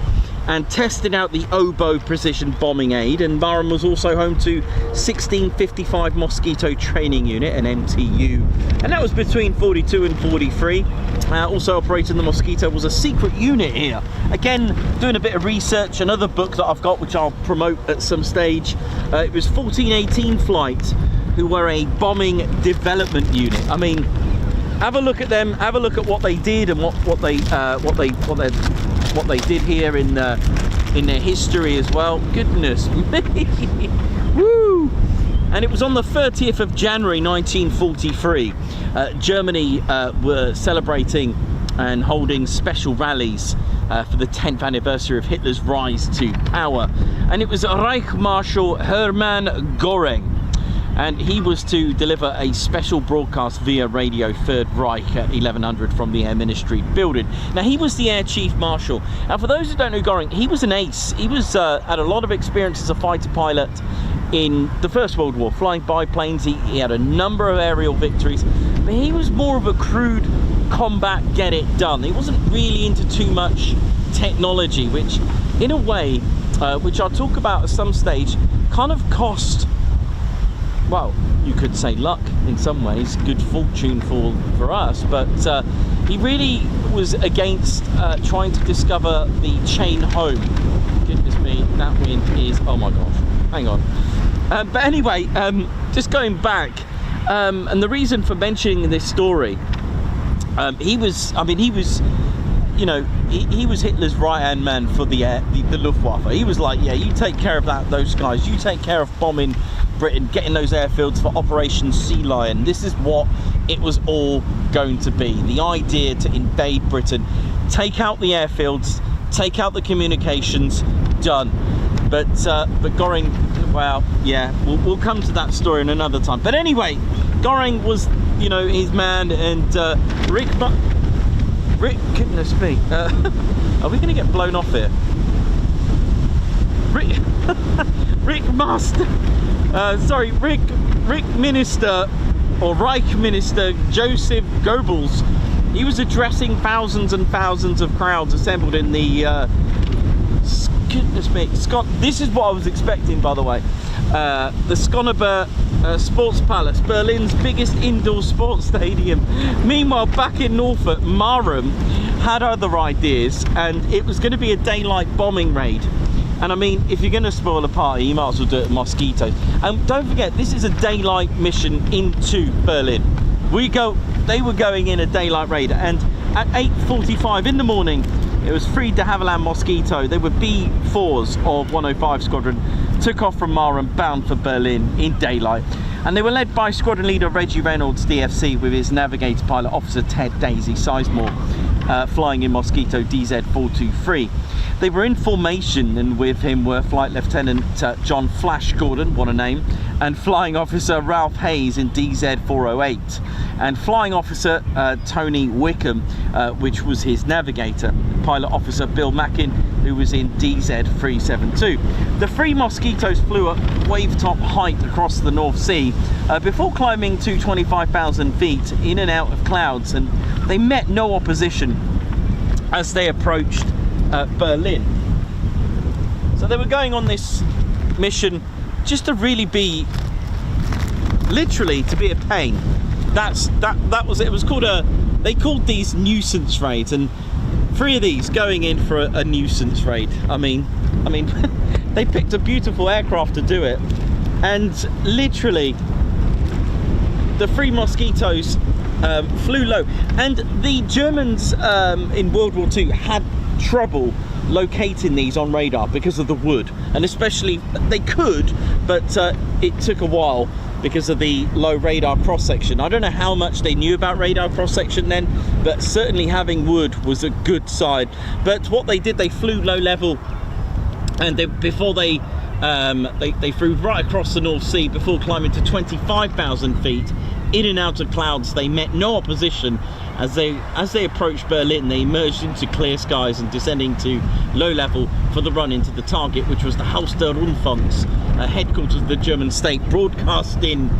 and tested out the Oboe precision bombing aid. And Marham was also home to 1655 Mosquito Training Unit, an MTU, and that was between 42 and 43. Also operating the Mosquito was a secret unit here. Again, doing a bit of research, another book that I've got which I'll promote at some stage. It was 1418 Flight, who were a bombing development unit. I mean, have a look at them, have a look at what they did and what they did here in their history as well. Goodness me. Woo! And it was on the 30th of January 1943. Germany were celebrating and holding special rallies for the 10th anniversary of Hitler's rise to power. And it was Reich Marshal Hermann Göring. And he was to deliver a special broadcast via Radio Third Reich at 1100 from the Air Ministry building. Now, he was the Air Chief Marshal. Now, for those who don't know Göring, he was an ace. He was had a lot of experience as a fighter pilot in the First World War, flying biplanes. He had a number of aerial victories, but he was more of a crude combat, get it done. He wasn't really into too much technology, which in a way, which I'll talk about at some stage, kind of cost, well, you could say luck in some ways, good fortune for us, but he really was against trying to discover the chain home. Goodness me, that wind is, oh my gosh, hang on. But anyway, just going back, and the reason for mentioning this story, he was Hitler's right-hand man for the Luftwaffe. He was like, yeah, you take care of those guys, you take care of bombing Britain, getting those airfields for Operation Sea Lion. This is what it was all going to be. The idea to invade Britain, take out the airfields, take out the communications, done. But Göring, well, yeah, we'll come to that story in another time. But anyway, Göring was, his man, and Rick, goodness me, are we going to get blown off here? Rick Minister, or Reich Minister Joseph Goebbels, he was addressing thousands and thousands of crowds assembled in the goodness me, Scott, this is what I was expecting, by the way. The Schöneberg Sports Palace, Berlin's biggest indoor sports stadium. Meanwhile, back in Norfolk, Marham had other ideas, and it was going to be a daylight bombing raid. And I mean, if you're going to spoil a party, you might as well do it at Mosquito. And don't forget, this is a daylight mission into Berlin. They were going in a daylight raid, and at 8:45 in the morning, it was freed to Havilland Mosquito. They were B4s of 105 Squadron, took off from Marham, bound for Berlin in daylight. And they were led by Squadron Leader Reggie Reynolds, DFC, with his navigator pilot officer Ted Daisy Sizemore, flying in Mosquito DZ423. They were in formation, and with him were Flight Lieutenant John Flash Gordon, what a name, and Flying Officer Ralph Hayes in DZ408, and Flying Officer Tony Wickham, which was his navigator, Pilot Officer Bill Mackin, who was in DZ372. The three Mosquitoes flew at wave-top height across the North Sea before climbing to 25,000 feet in and out of clouds, and they met no opposition as they approached Berlin. So they were going on this mission just to really be, literally to be a pain. That was it. It was called they called these nuisance raids, and 3 of these going in for a nuisance raid. I mean they picked a beautiful aircraft to do it, and literally the 3 Mosquitoes flew low. And the Germans in World War II had trouble locating these on radar because of the wood, and especially they could, but it took a while because of the low radar cross-section. I don't know how much they knew about radar cross-section then, but certainly having wood was a good side. But what they did, they flew low level, and before they flew right across the North Sea before climbing to 25,000 feet in and out of clouds. They met no opposition. As they approached Berlin, they emerged into clear skies and descending to low level for the run into the target, which was the Halster Rundfunks, headquarters of the German state broadcasting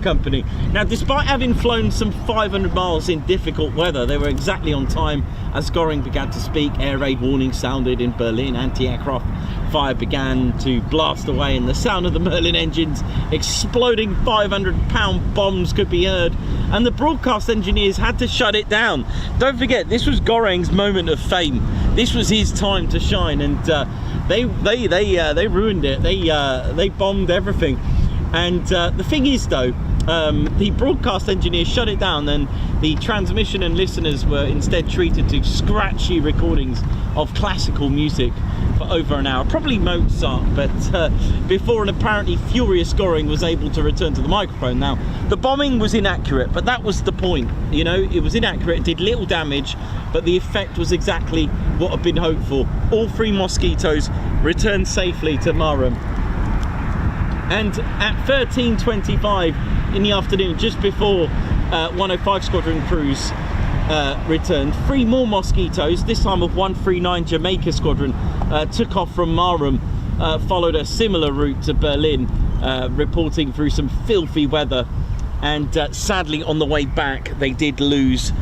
company. Now, despite having flown some 500 miles in difficult weather, they were exactly on time as Göring began to speak. Air raid warning sounded in Berlin. Anti-aircraft fire began to blast away, and the sound of the Merlin engines exploding 500-pound bombs could be heard, and the broadcast engineers had to shut it down. Don't forget, this was Göring's moment of fame. This was his time to shine, and they ruined it. They bombed everything. And the thing is, though, the broadcast engineers shut it down, and the transmission and listeners were instead treated to scratchy recordings of classical music for over an hour, probably Mozart, but before an apparently furious Göring was able to return to the microphone. Now, the bombing was inaccurate, but that was the point. You know, it was inaccurate, it did little damage, but the effect was exactly what had been hoped for. All 3 Mosquitoes returned safely to Marham. And at 13:25 in the afternoon, just before 105 Squadron crews returned, 3 more Mosquitoes, this time of 139 Jamaica Squadron, took off from Marham, followed a similar route to Berlin, reporting through some filthy weather. And sadly, on the way back, they did lose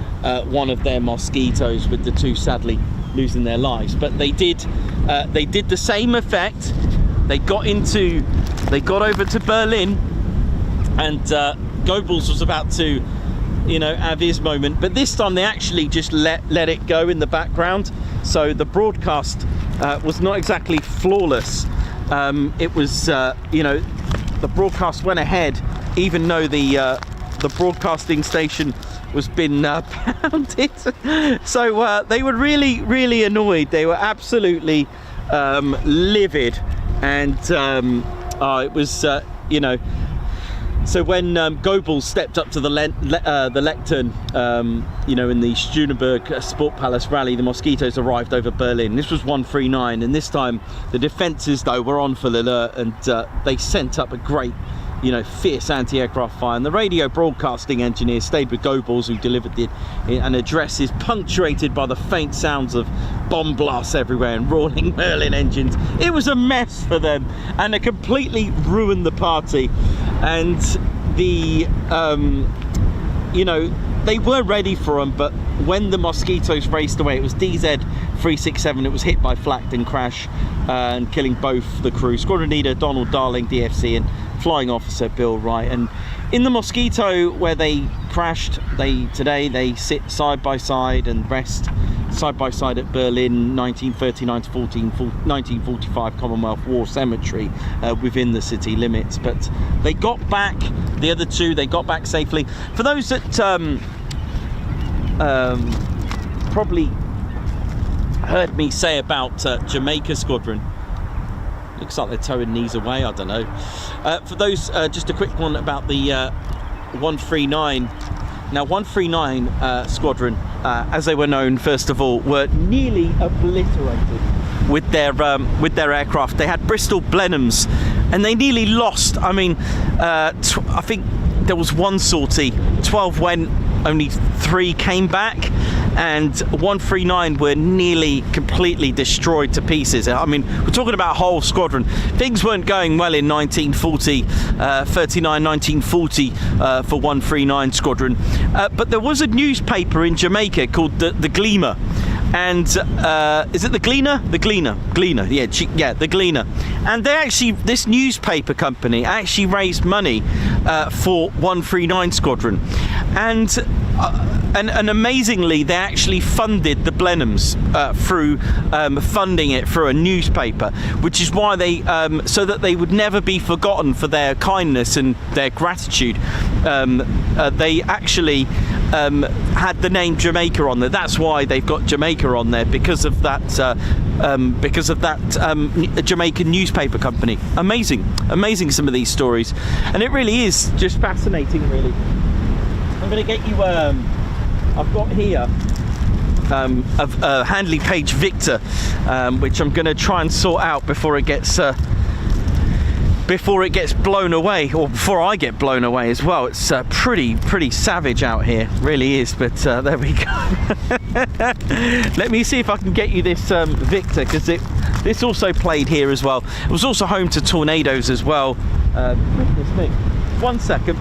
one of their Mosquitoes, with the 2 sadly losing their lives. But they did the same effect. They got over to Berlin, and Goebbels was about to, you know, have his moment, but this time they actually just let it go in the background. So the broadcast was not exactly flawless. It was, you know, the broadcast went ahead, even though the broadcasting station was been pounded. So they were really annoyed. They were absolutely livid. And it was, you know, so when Goebbels stepped up to the lectern, you know, in the Stuneberg Sport Palace rally, the Mosquitoes arrived over Berlin. This was 139, and this time the defences, though, were on full alert, and they sent up a great, you know, fierce anti-aircraft fire. And the radio broadcasting engineer stayed with Goebbels, who delivered an address is punctuated by the faint sounds of bomb blasts everywhere and roaring Merlin engines. It was a mess for them, and it completely ruined the party. And the you know, they were ready for them, but when the Mosquitoes raced away, it was DZ367, it was hit by flak and crash, and killing both the crew, squadron leader Donald Darling, DFC, and flying officer Bill Wright. And in the Mosquito where they crashed, today they sit side by side and rest side by side at Berlin 1939 to 1945 Commonwealth War Cemetery within the city limits. But they got back, the other 2, they got back safely. For those that probably heard me say about Jamaica Squadron, looks like they're towing these away, I don't know. For those, just a quick one about the 139. Now, 139 Squadron, as they were known, first of all, were nearly obliterated with their aircraft. They had Bristol Blenheims, and they nearly lost. I mean, I think there was one sortie, 12 went, only 3 came back, and 139 were nearly completely destroyed to pieces. I mean, we're talking about a whole squadron. Things weren't going well in 1940, 1940 for 139 Squadron. But there was a newspaper in Jamaica called the Gleaner. And is it the Gleaner? The Gleaner, yeah, the Gleaner. And they actually, this newspaper company actually raised money for 139 Squadron, and amazingly, they actually funded the Blenheims through funding it through a newspaper, which is why they, so that they would never be forgotten for their kindness and their gratitude. They actually had the name Jamaica on there. That's why they've got Jamaica on there, because of that Jamaican newspaper company. Amazing some of these stories, and it really is just fascinating. Really, I'm going to get you. I've got here a Handley Page Victor, which I'm going to try and sort out before it gets blown away, or before I get blown away as well. It's pretty savage out here, really is. But there we go. Let me see if I can get you this Victor, because this also played here as well. It was also home to Tornadoes as well. Goodness me. 1 second.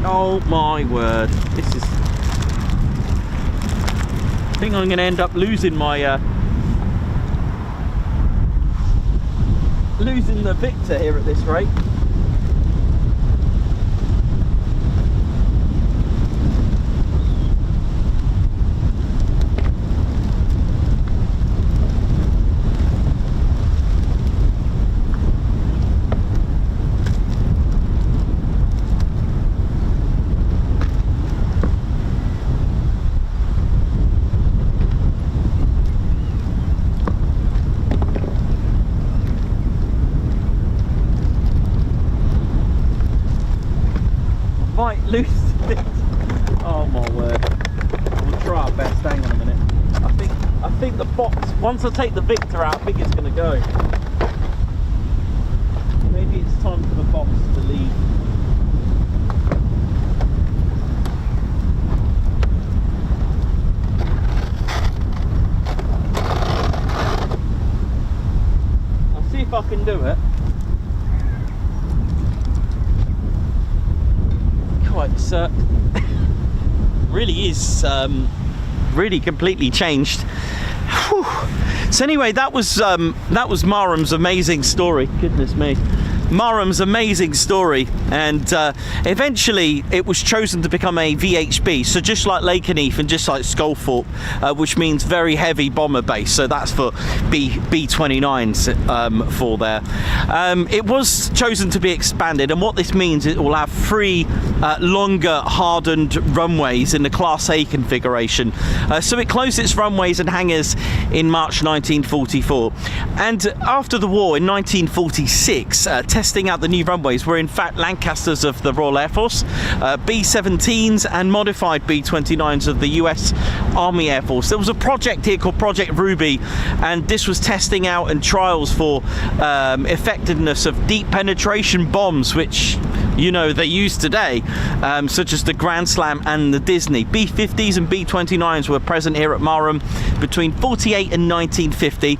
Oh my word, this is... I think I'm going to end up losing my... losing the Victor here at this rate. Might lose it. Oh my word. We'll try our best. Hang on a minute. I think the box, once I take the Victor out, I think it's gonna go. Maybe it's time for the box to leave. I'll see if I can do it. It's really is really completely changed. Whew. So anyway, that was Marham's amazing story. Goodness me. Marham's amazing story, and eventually it was chosen to become a VHB, so just like Lakenheath and just like Sculthorpe, which means very heavy bomber base, so that's for B-29s for there. It was chosen to be expanded, and what this means is it will have 3 longer hardened runways in the Class A configuration. So it closed its runways and hangars in March 1944, and after the war in 1946, testing out the new runways were in fact Lancasters of the Royal Air Force, B-17s and modified B-29s of the US Army Air Force. There was a project here called Project Ruby, and this was testing out and trials for effectiveness of deep penetration bombs, which you know they use today, such as the Grand Slam and the Disney. B-50s and B-29s were present here at Marham between 48 and 1950.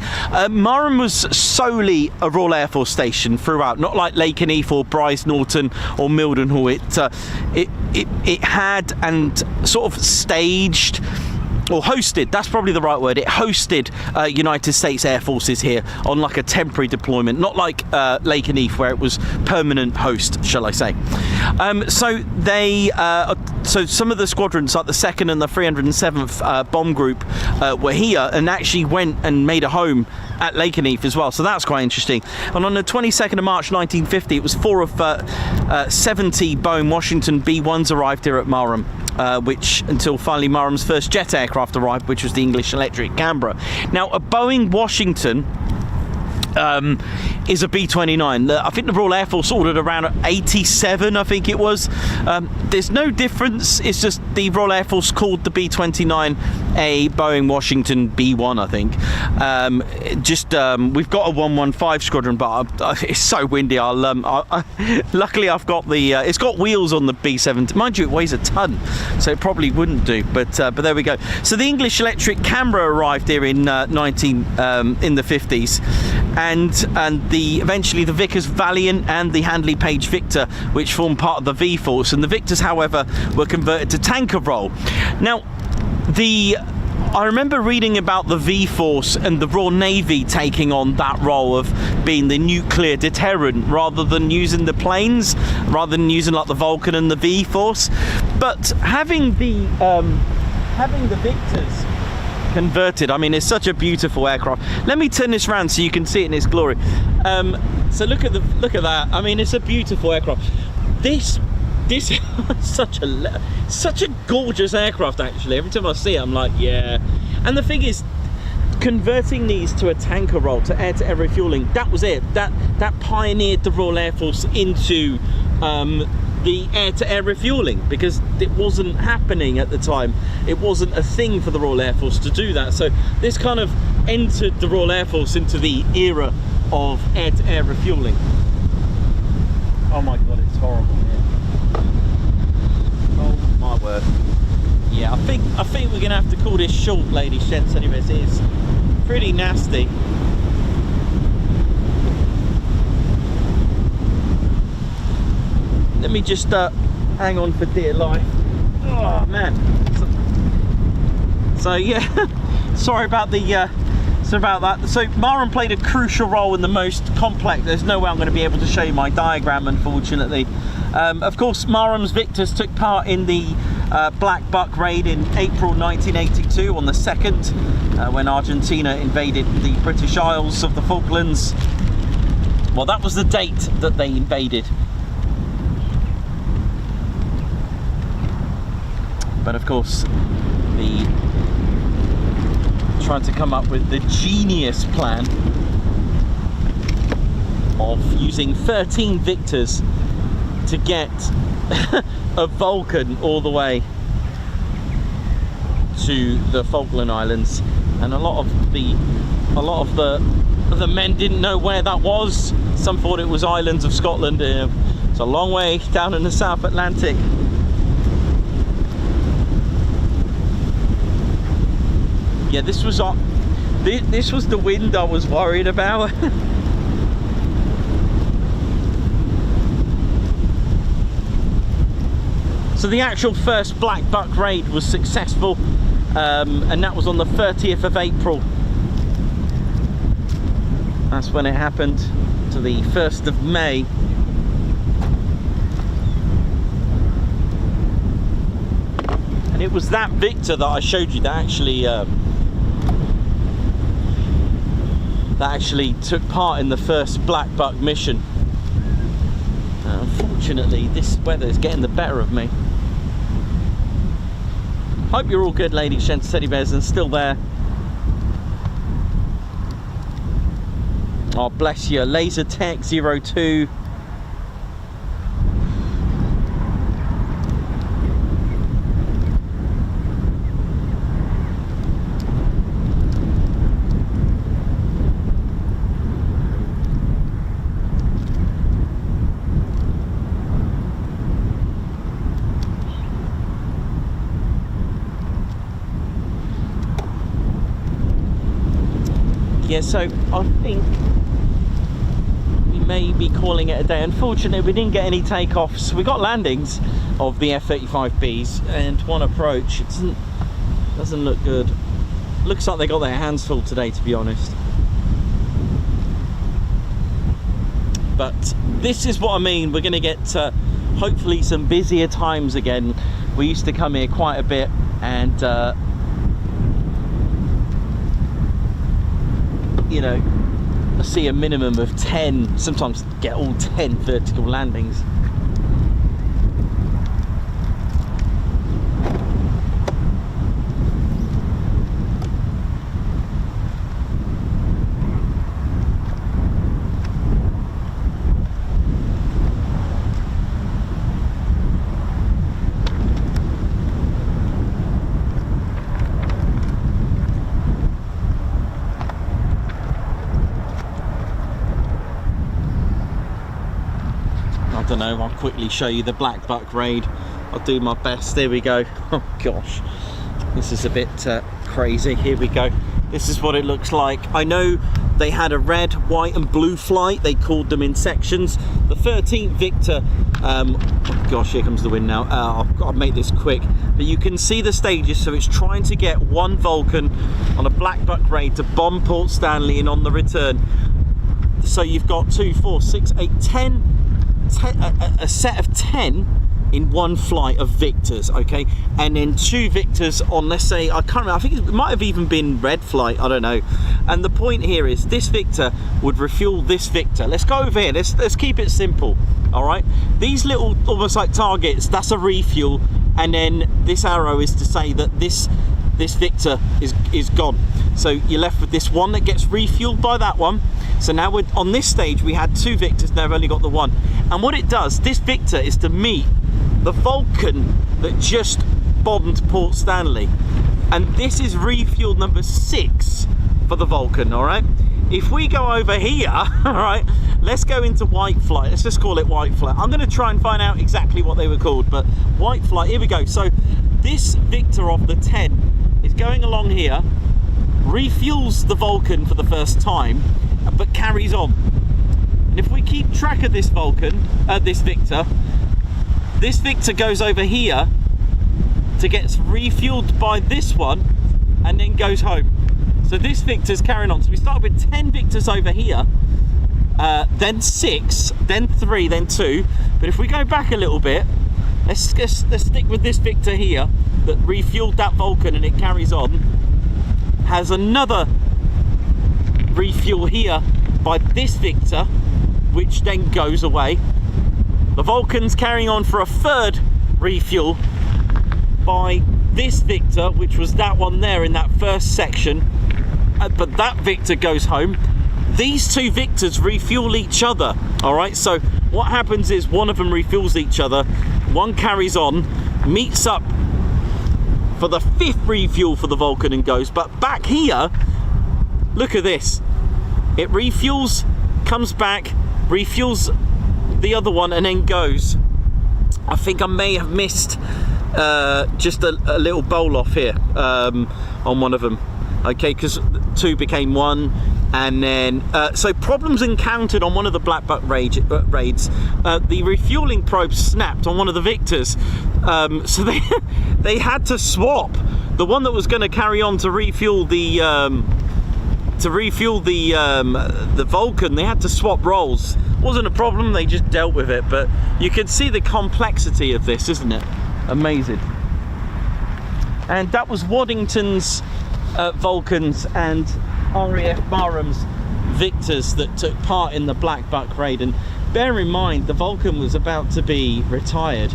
Marham was solely a Royal Air Force station throughout, not like Lakenheath or Bryce Norton or Mildenhall. It had and sort of staged, or hosted, that's probably the right word, it hosted United States Air Forces here on like a temporary deployment, not like Lakenheath where it was permanent host, shall I say. So some of the squadrons, like the 2nd and the 307th Bomb Group, were here and actually went and made a home at Lakenheath as well, so that's quite interesting. And on the 22nd of March 1950, it was 4 of 70 Boeing Washington B-1s arrived here at Marham, which until finally Marham's first jet aircraft arrived, which was the English Electric Canberra. Now, a Boeing Washington is a B-29. I think the Royal Air Force ordered around 87, I think it was. There's no difference, it's just the Royal Air Force called the B-29 a Boeing Washington B-1, I think. We've got a 115 squadron, but it's so windy. Luckily I've got the, it's got wheels on the B-7. Mind you, it weighs a ton, so it probably wouldn't do, but there we go. So the English Electric Canberra arrived here in the 50s, and eventually the Vickers Valiant and the Handley Page Victor, which formed part of the V-Force, and the Victors, however, were converted to tanker role. Now, I remember reading about the V-Force and the Royal Navy taking on that role of being the nuclear deterrent rather than using the planes, rather than using like the Vulcan and the V-Force. But having the Victors converted, I mean, it's such a beautiful aircraft. Let me turn this around so you can see it in its glory. So look at that. I mean, it's a beautiful aircraft. This is such a gorgeous aircraft. Actually, every time I see it, I'm like, yeah. And the thing is, converting these to a tanker role, to air-to-air refueling, that was it. That pioneered the Royal Air Force into the air-to-air refueling, because it wasn't happening at the time. It wasn't a thing for the Royal Air Force to do that. So this kind of entered the Royal Air Force into the era of air-to-air refueling. Oh my god, it's horrible here. Oh my word. Yeah, I think we're gonna have to call this short, ladies, gents. Anyways, it's pretty nasty. Let me just hang on for dear life. Oh man. So yeah, sorry about that. So Marham played a crucial role in the most complex. There's no way I'm going to be able to show you my diagram, unfortunately. Of course, Marham's victors took part in the Black Buck raid in April 1982 on the 2nd, when Argentina invaded the British Isles of the Falklands. Well, that was the date that they invaded. But of course, trying to come up with the genius plan of using 13 victors to get a Vulcan all the way to the Falkland Islands, and a lot of the men didn't know where that was. Some thought it was islands of Scotland. It's a long way down in the South Atlantic. Yeah, this was the wind I was worried about. So the actual first Black Buck raid was successful, and that was on the 30th of April. That's when it happened, to the 1st of May. And it was that Victor that I showed you that actually took part in the first Black Buck mission. Unfortunately, this weather is getting the better of me. Hope you're all good, ladies, gents, teddy bears, and still there. Oh, bless you. Laser Tech 02. Yeah, so I think we may be calling it a day. Unfortunately, we didn't get any takeoffs. We got landings of the F-35Bs and one approach. It doesn't look good. Looks like they got their hands full today, to be honest. But this is what I mean. We're going to get hopefully some busier times again. We used to come here quite a bit, and you know, I see a minimum of 10, sometimes get all 10 vertical landings. I don't know, I'll quickly show you the Black Buck raid. I'll do my best. There we go. Oh gosh, this is a bit crazy. Here we go. This is what it looks like. I know they had a red, white and blue flight. They called them in sections. The 13th Victor, oh gosh, here comes the wind now. I'll make this quick. But you can see the stages. So it's trying to get one Vulcan on a Black Buck raid to bomb Port Stanley, and on the return. So you've got 2, 4, 6, 8, 10. A set of 10 in one flight of Victors, okay, and then 2 Victors on, let's say, I can't remember, I think it might have even been red flight, I don't know. And the point here is this Victor would refuel this Victor. Let's go over here, let's keep it simple, all right? These little almost like targets, that's a refuel, and then this arrow is to say that this Victor is gone. So you're left with this one that gets refueled by that one. So now we're on this stage, we had 2 Victors, now I've only got the one. And what it does, this Victor is to meet the Vulcan that just bombed Port Stanley. And this is refuel number 6 for the Vulcan, all right? If we go over here, all right, let's go into white flight. Let's just call it white flight. I'm gonna try and find out exactly what they were called, but white flight, here we go. So this Victor of the 10 is going along here, refuels the Vulcan for the first time, but carries on. And if we keep track of this Vulcan, this Victor goes over here to get refueled by this one and then goes home. So this Victor's carrying on. So we start with 10 Victors over here, then 6, then 3, then 2. But if we go back a little bit, let's stick with this Victor here that refueled that Vulcan and it carries on. Has another refuel here by this Victor, which then goes away. The Vulcan's carrying on for a 3rd refuel by this Victor, which was that one there in that first section, but that Victor goes home. These 2 Victors refuel each other, all right? So what happens is one of them refuels each other, one carries on, meets up for the 5th refuel for the Vulcan and goes. But back here, look at this. It refuels, comes back, refuels the other one and then goes. I think I may have missed just a little bowl off here on one of them. Okay, because 2 became 1. And then, so problems encountered on one of the Black Buck raids. The refueling probe snapped on one of the Victors, so they had to swap. The one that was going to carry on to refuel the Vulcan, they had to swap roles. Wasn't a problem, they just dealt with it. But you can see the complexity of this, isn't it? Amazing. And that was Waddington's Vulcans and RAF Marham's Victors that took part in the Black Buck raid. And bear in mind, the Vulcan was about to be retired,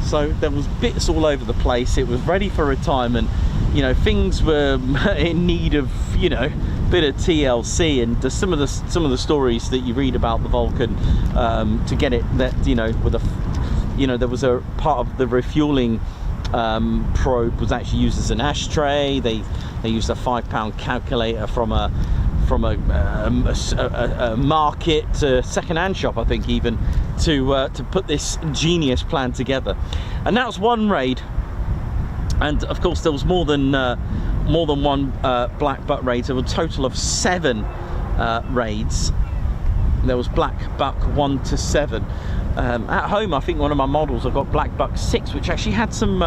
so there was bits all over the place. It was ready for retirement. You know, things were in need of, you know, bit of TLC. And some of the stories that you read about the Vulcan, to get it, that, you know, with a, you know, there was a part of the refueling probe was actually used as an ashtray. They used a £5 calculator from a market, second-hand shop, I think, even to put this ingenious plan together. And that was one raid. And of course, there was more than one Black Buck raid. There were a total of 7 raids. There was Black Buck 1 to 7. At home, I think one of my models, I've got Black Buck 6, which actually had some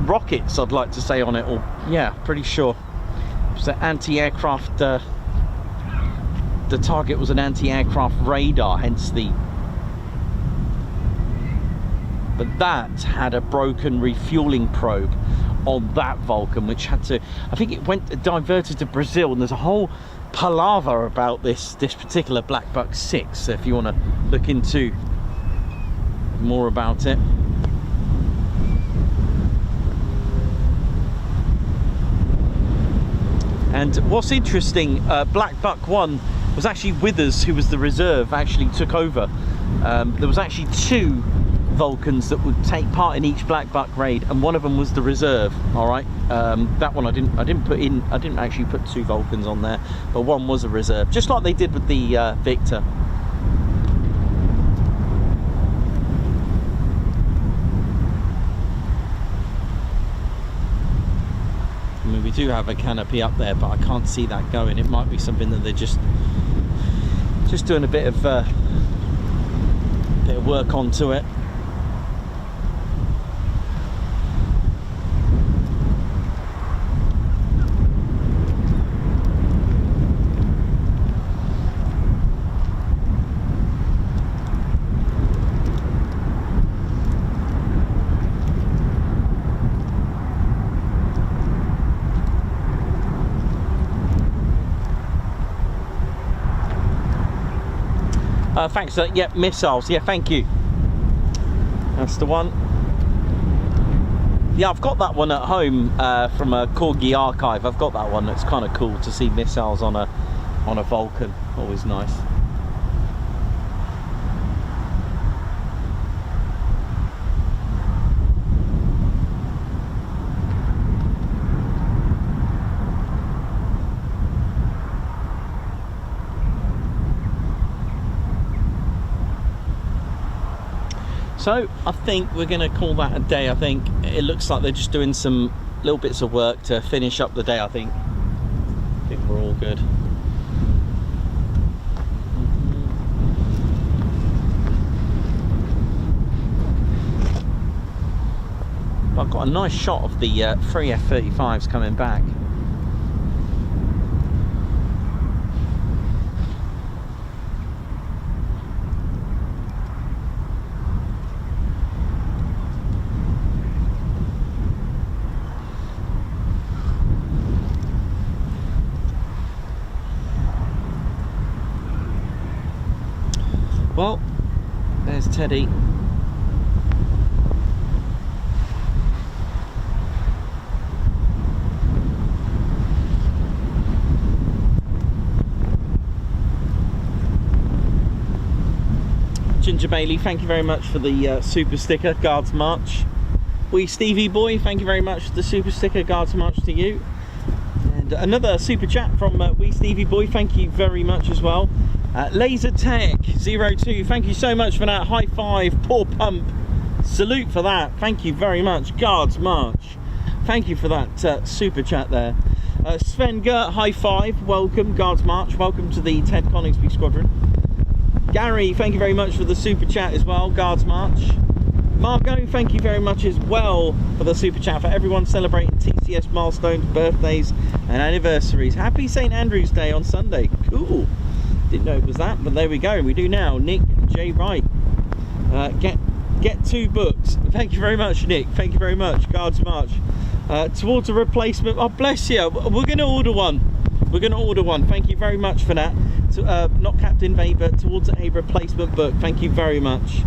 rockets, I'd like to say, on it. Or yeah, pretty sure it was an anti-aircraft. The target was an anti-aircraft radar, hence the. But that had a broken refueling probe on that Vulcan, which had to, I think it went diverted to Brazil, and there's a whole palaver about this particular Black Buck 6. So if you want to look into more about it. And what's interesting, Black Buck 1 was actually Withers, who was the reserve, actually took over. There was actually 2 Vulcans that would take part in each Black Buck raid, and one of them was the reserve. All right, that one I didn't actually put 2 Vulcans on there, but one was a reserve, just like they did with the Victor. I mean, we do have a canopy up there, but I can't see that going. It might be something that they're just doing a bit of work onto it. thanks. Yeah, missiles. Yeah, thank you. That's the one. Yeah, I've got that one at home from a Corgi archive. I've got that one. It's kind of cool to see missiles on a Vulcan. Always nice. So I think we're going to call that a day. I think it looks like they're just doing some little bits of work to finish up the day. I think we're all good. I've got a nice shot of the 3 F-35s coming back. Well, there's Teddy. Ginger Bailey, thank you very much for the super sticker, Guards March. Wee Stevie Boy, thank you very much for the super sticker, Guards March to you. And another super chat from Wee Stevie Boy, thank you very much as well. Laser Tech 02, thank you so much for that. High five, poor pump. Salute for that. Thank you very much. Guards March. Thank you for that super chat there. Sven Gert, high five. Welcome, Guards March. Welcome to the Ted Coningsby Squadron. Gary, thank you very much for the super chat as well. Guards March. Margot, thank you very much as well for the super chat. For everyone celebrating TCS milestones, birthdays and anniversaries. Happy St Andrew's Day on Sunday. Cool. Didn't know it was that, but there we go. We do now. Nick J. Wright. Get 2 books. Thank you very much, Nick. Thank you very much. Guards March. Towards a replacement. Oh, bless you. We're going to order one. We're going to order one. Thank you very much for that. Not Captain Bay, but towards a replacement book. Thank you very much.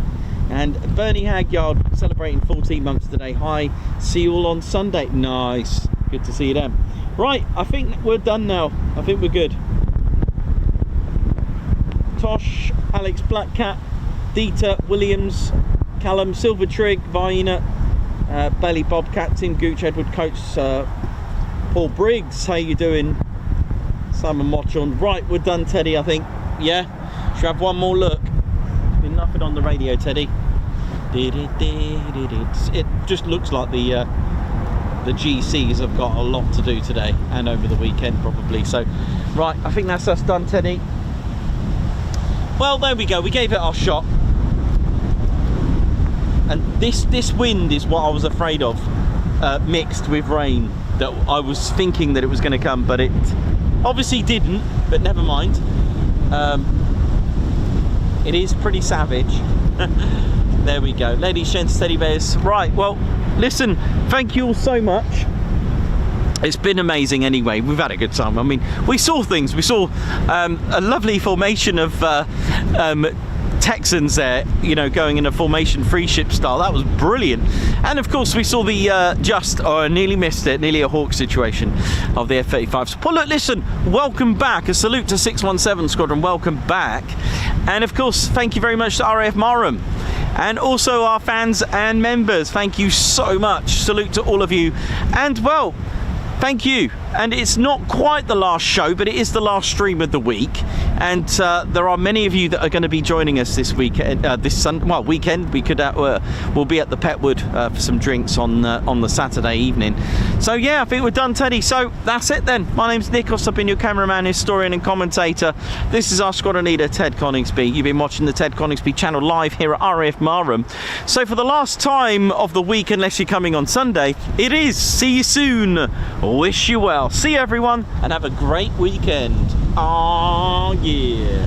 And Bernie Hagyard celebrating 14 months today. Hi. See you all on Sunday. Nice. Good to see you then. Right. I think we're done now. I think we're good. Tosh, Alex Blackcat, Dieter, Williams, Callum, Silver Trig, Vienna, Belly Bobcat, Tim Gooch, Edward Coates, Paul Briggs, how you doing? Simon Mochon. Right, we're done, Teddy, I think. Yeah? Should have one more look. Been nothing on the radio, Teddy. It just looks like the GCs have got a lot to do today and over the weekend probably. So, right, I think that's us done, Teddy. Well, there we go. We gave it our shot. And this wind is what I was afraid of, mixed with rain. That I was thinking that it was going to come, but it obviously didn't. But never mind. It is pretty savage. There we go. Ladies, gents, teddy bears. Right, well, listen, thank you all so much. It's been amazing anyway. We've had a good time. I mean, we saw things. We saw a lovely formation of Texans there, you know, going in a formation free ship style. That was brilliant. And of course we saw the nearly missed it, nearly a Hawk situation of the F-35s. Well, look, listen, welcome back. A salute to 617 Squadron. Welcome back. And of course, thank you very much to RAF Marham. And also our fans and members. Thank you so much. Salute to all of you. And well, thank you. And it's not quite the last show, but it is the last stream of the week. And there are many of you that are going to be joining us this week, weekend. We could we'll be at the Petwood for some drinks on the Saturday evening. So yeah, I think we're done, Teddy. So that's it then. My name's Nikos. I've been your cameraman, historian, and commentator. This is our squadron leader, Ted Coningsby. You've been watching the Ted Coningsby channel live here at RAF Marham. So for the last time of the week, unless you're coming on Sunday, it is see you soon. Wish you well. See you, everyone, and have a great weekend. Oh yeah.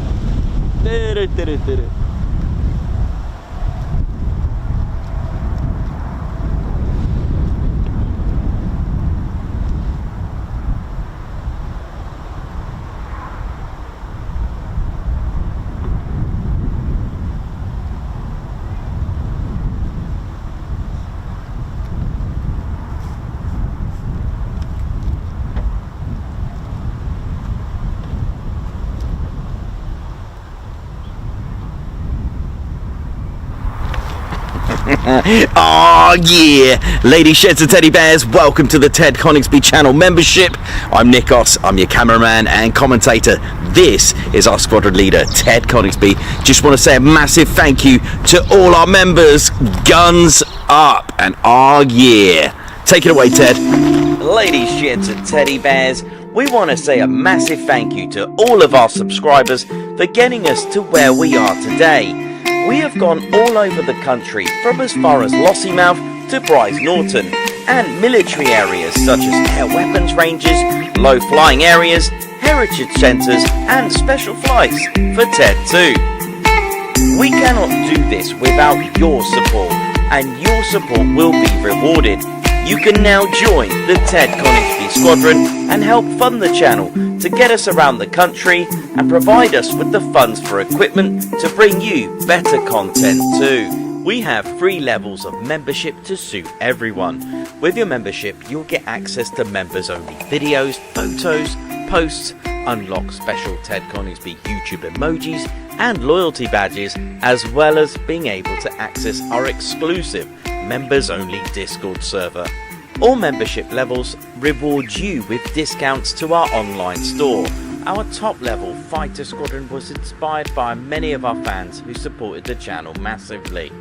Oh yeah! Ladies, sheds and teddy bears, welcome to the Ted Coningsby channel membership. I'm Nikos, I'm your cameraman and commentator. This is our squadron leader, Ted Coningsby. Just want to say a massive thank you to all our members. Guns up and oh yeah! Take it away, Ted. Ladies, sheds and teddy bears, we want to say a massive thank you to all of our subscribers for getting us to where we are today. We have gone all over the country, from as far as Lossiemouth to Bryce Norton, and military areas such as air weapons ranges, low flying areas, heritage centres and special flights for TED 2. We cannot do this without your support, and your support will be rewarded. You can now join the Ted Coningsby Squadron and help fund the channel to get us around the country and provide us with the funds for equipment to bring you better content too. We have 3 levels of membership to suit everyone. With your membership, you'll get access to members only videos, photos, posts, unlock special Ted Coningsby YouTube emojis and loyalty badges, as well as being able to access our exclusive members only Discord server. All membership levels reward you with discounts to our online store. Our top level fighter squadron was inspired by many of our fans who supported the channel massively.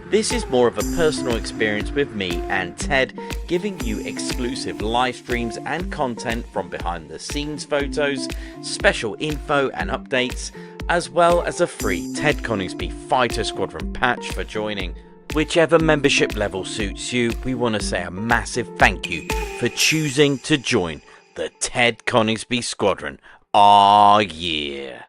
This is more of a personal experience with me and Ted, giving you exclusive live streams and content from behind the scenes photos, special info and updates, as well as a free Ted Coningsby Fighter Squadron patch for joining. Whichever membership level suits you, we want to say a massive thank you for choosing to join the Ted Coningsby Squadron. Ah, yeah.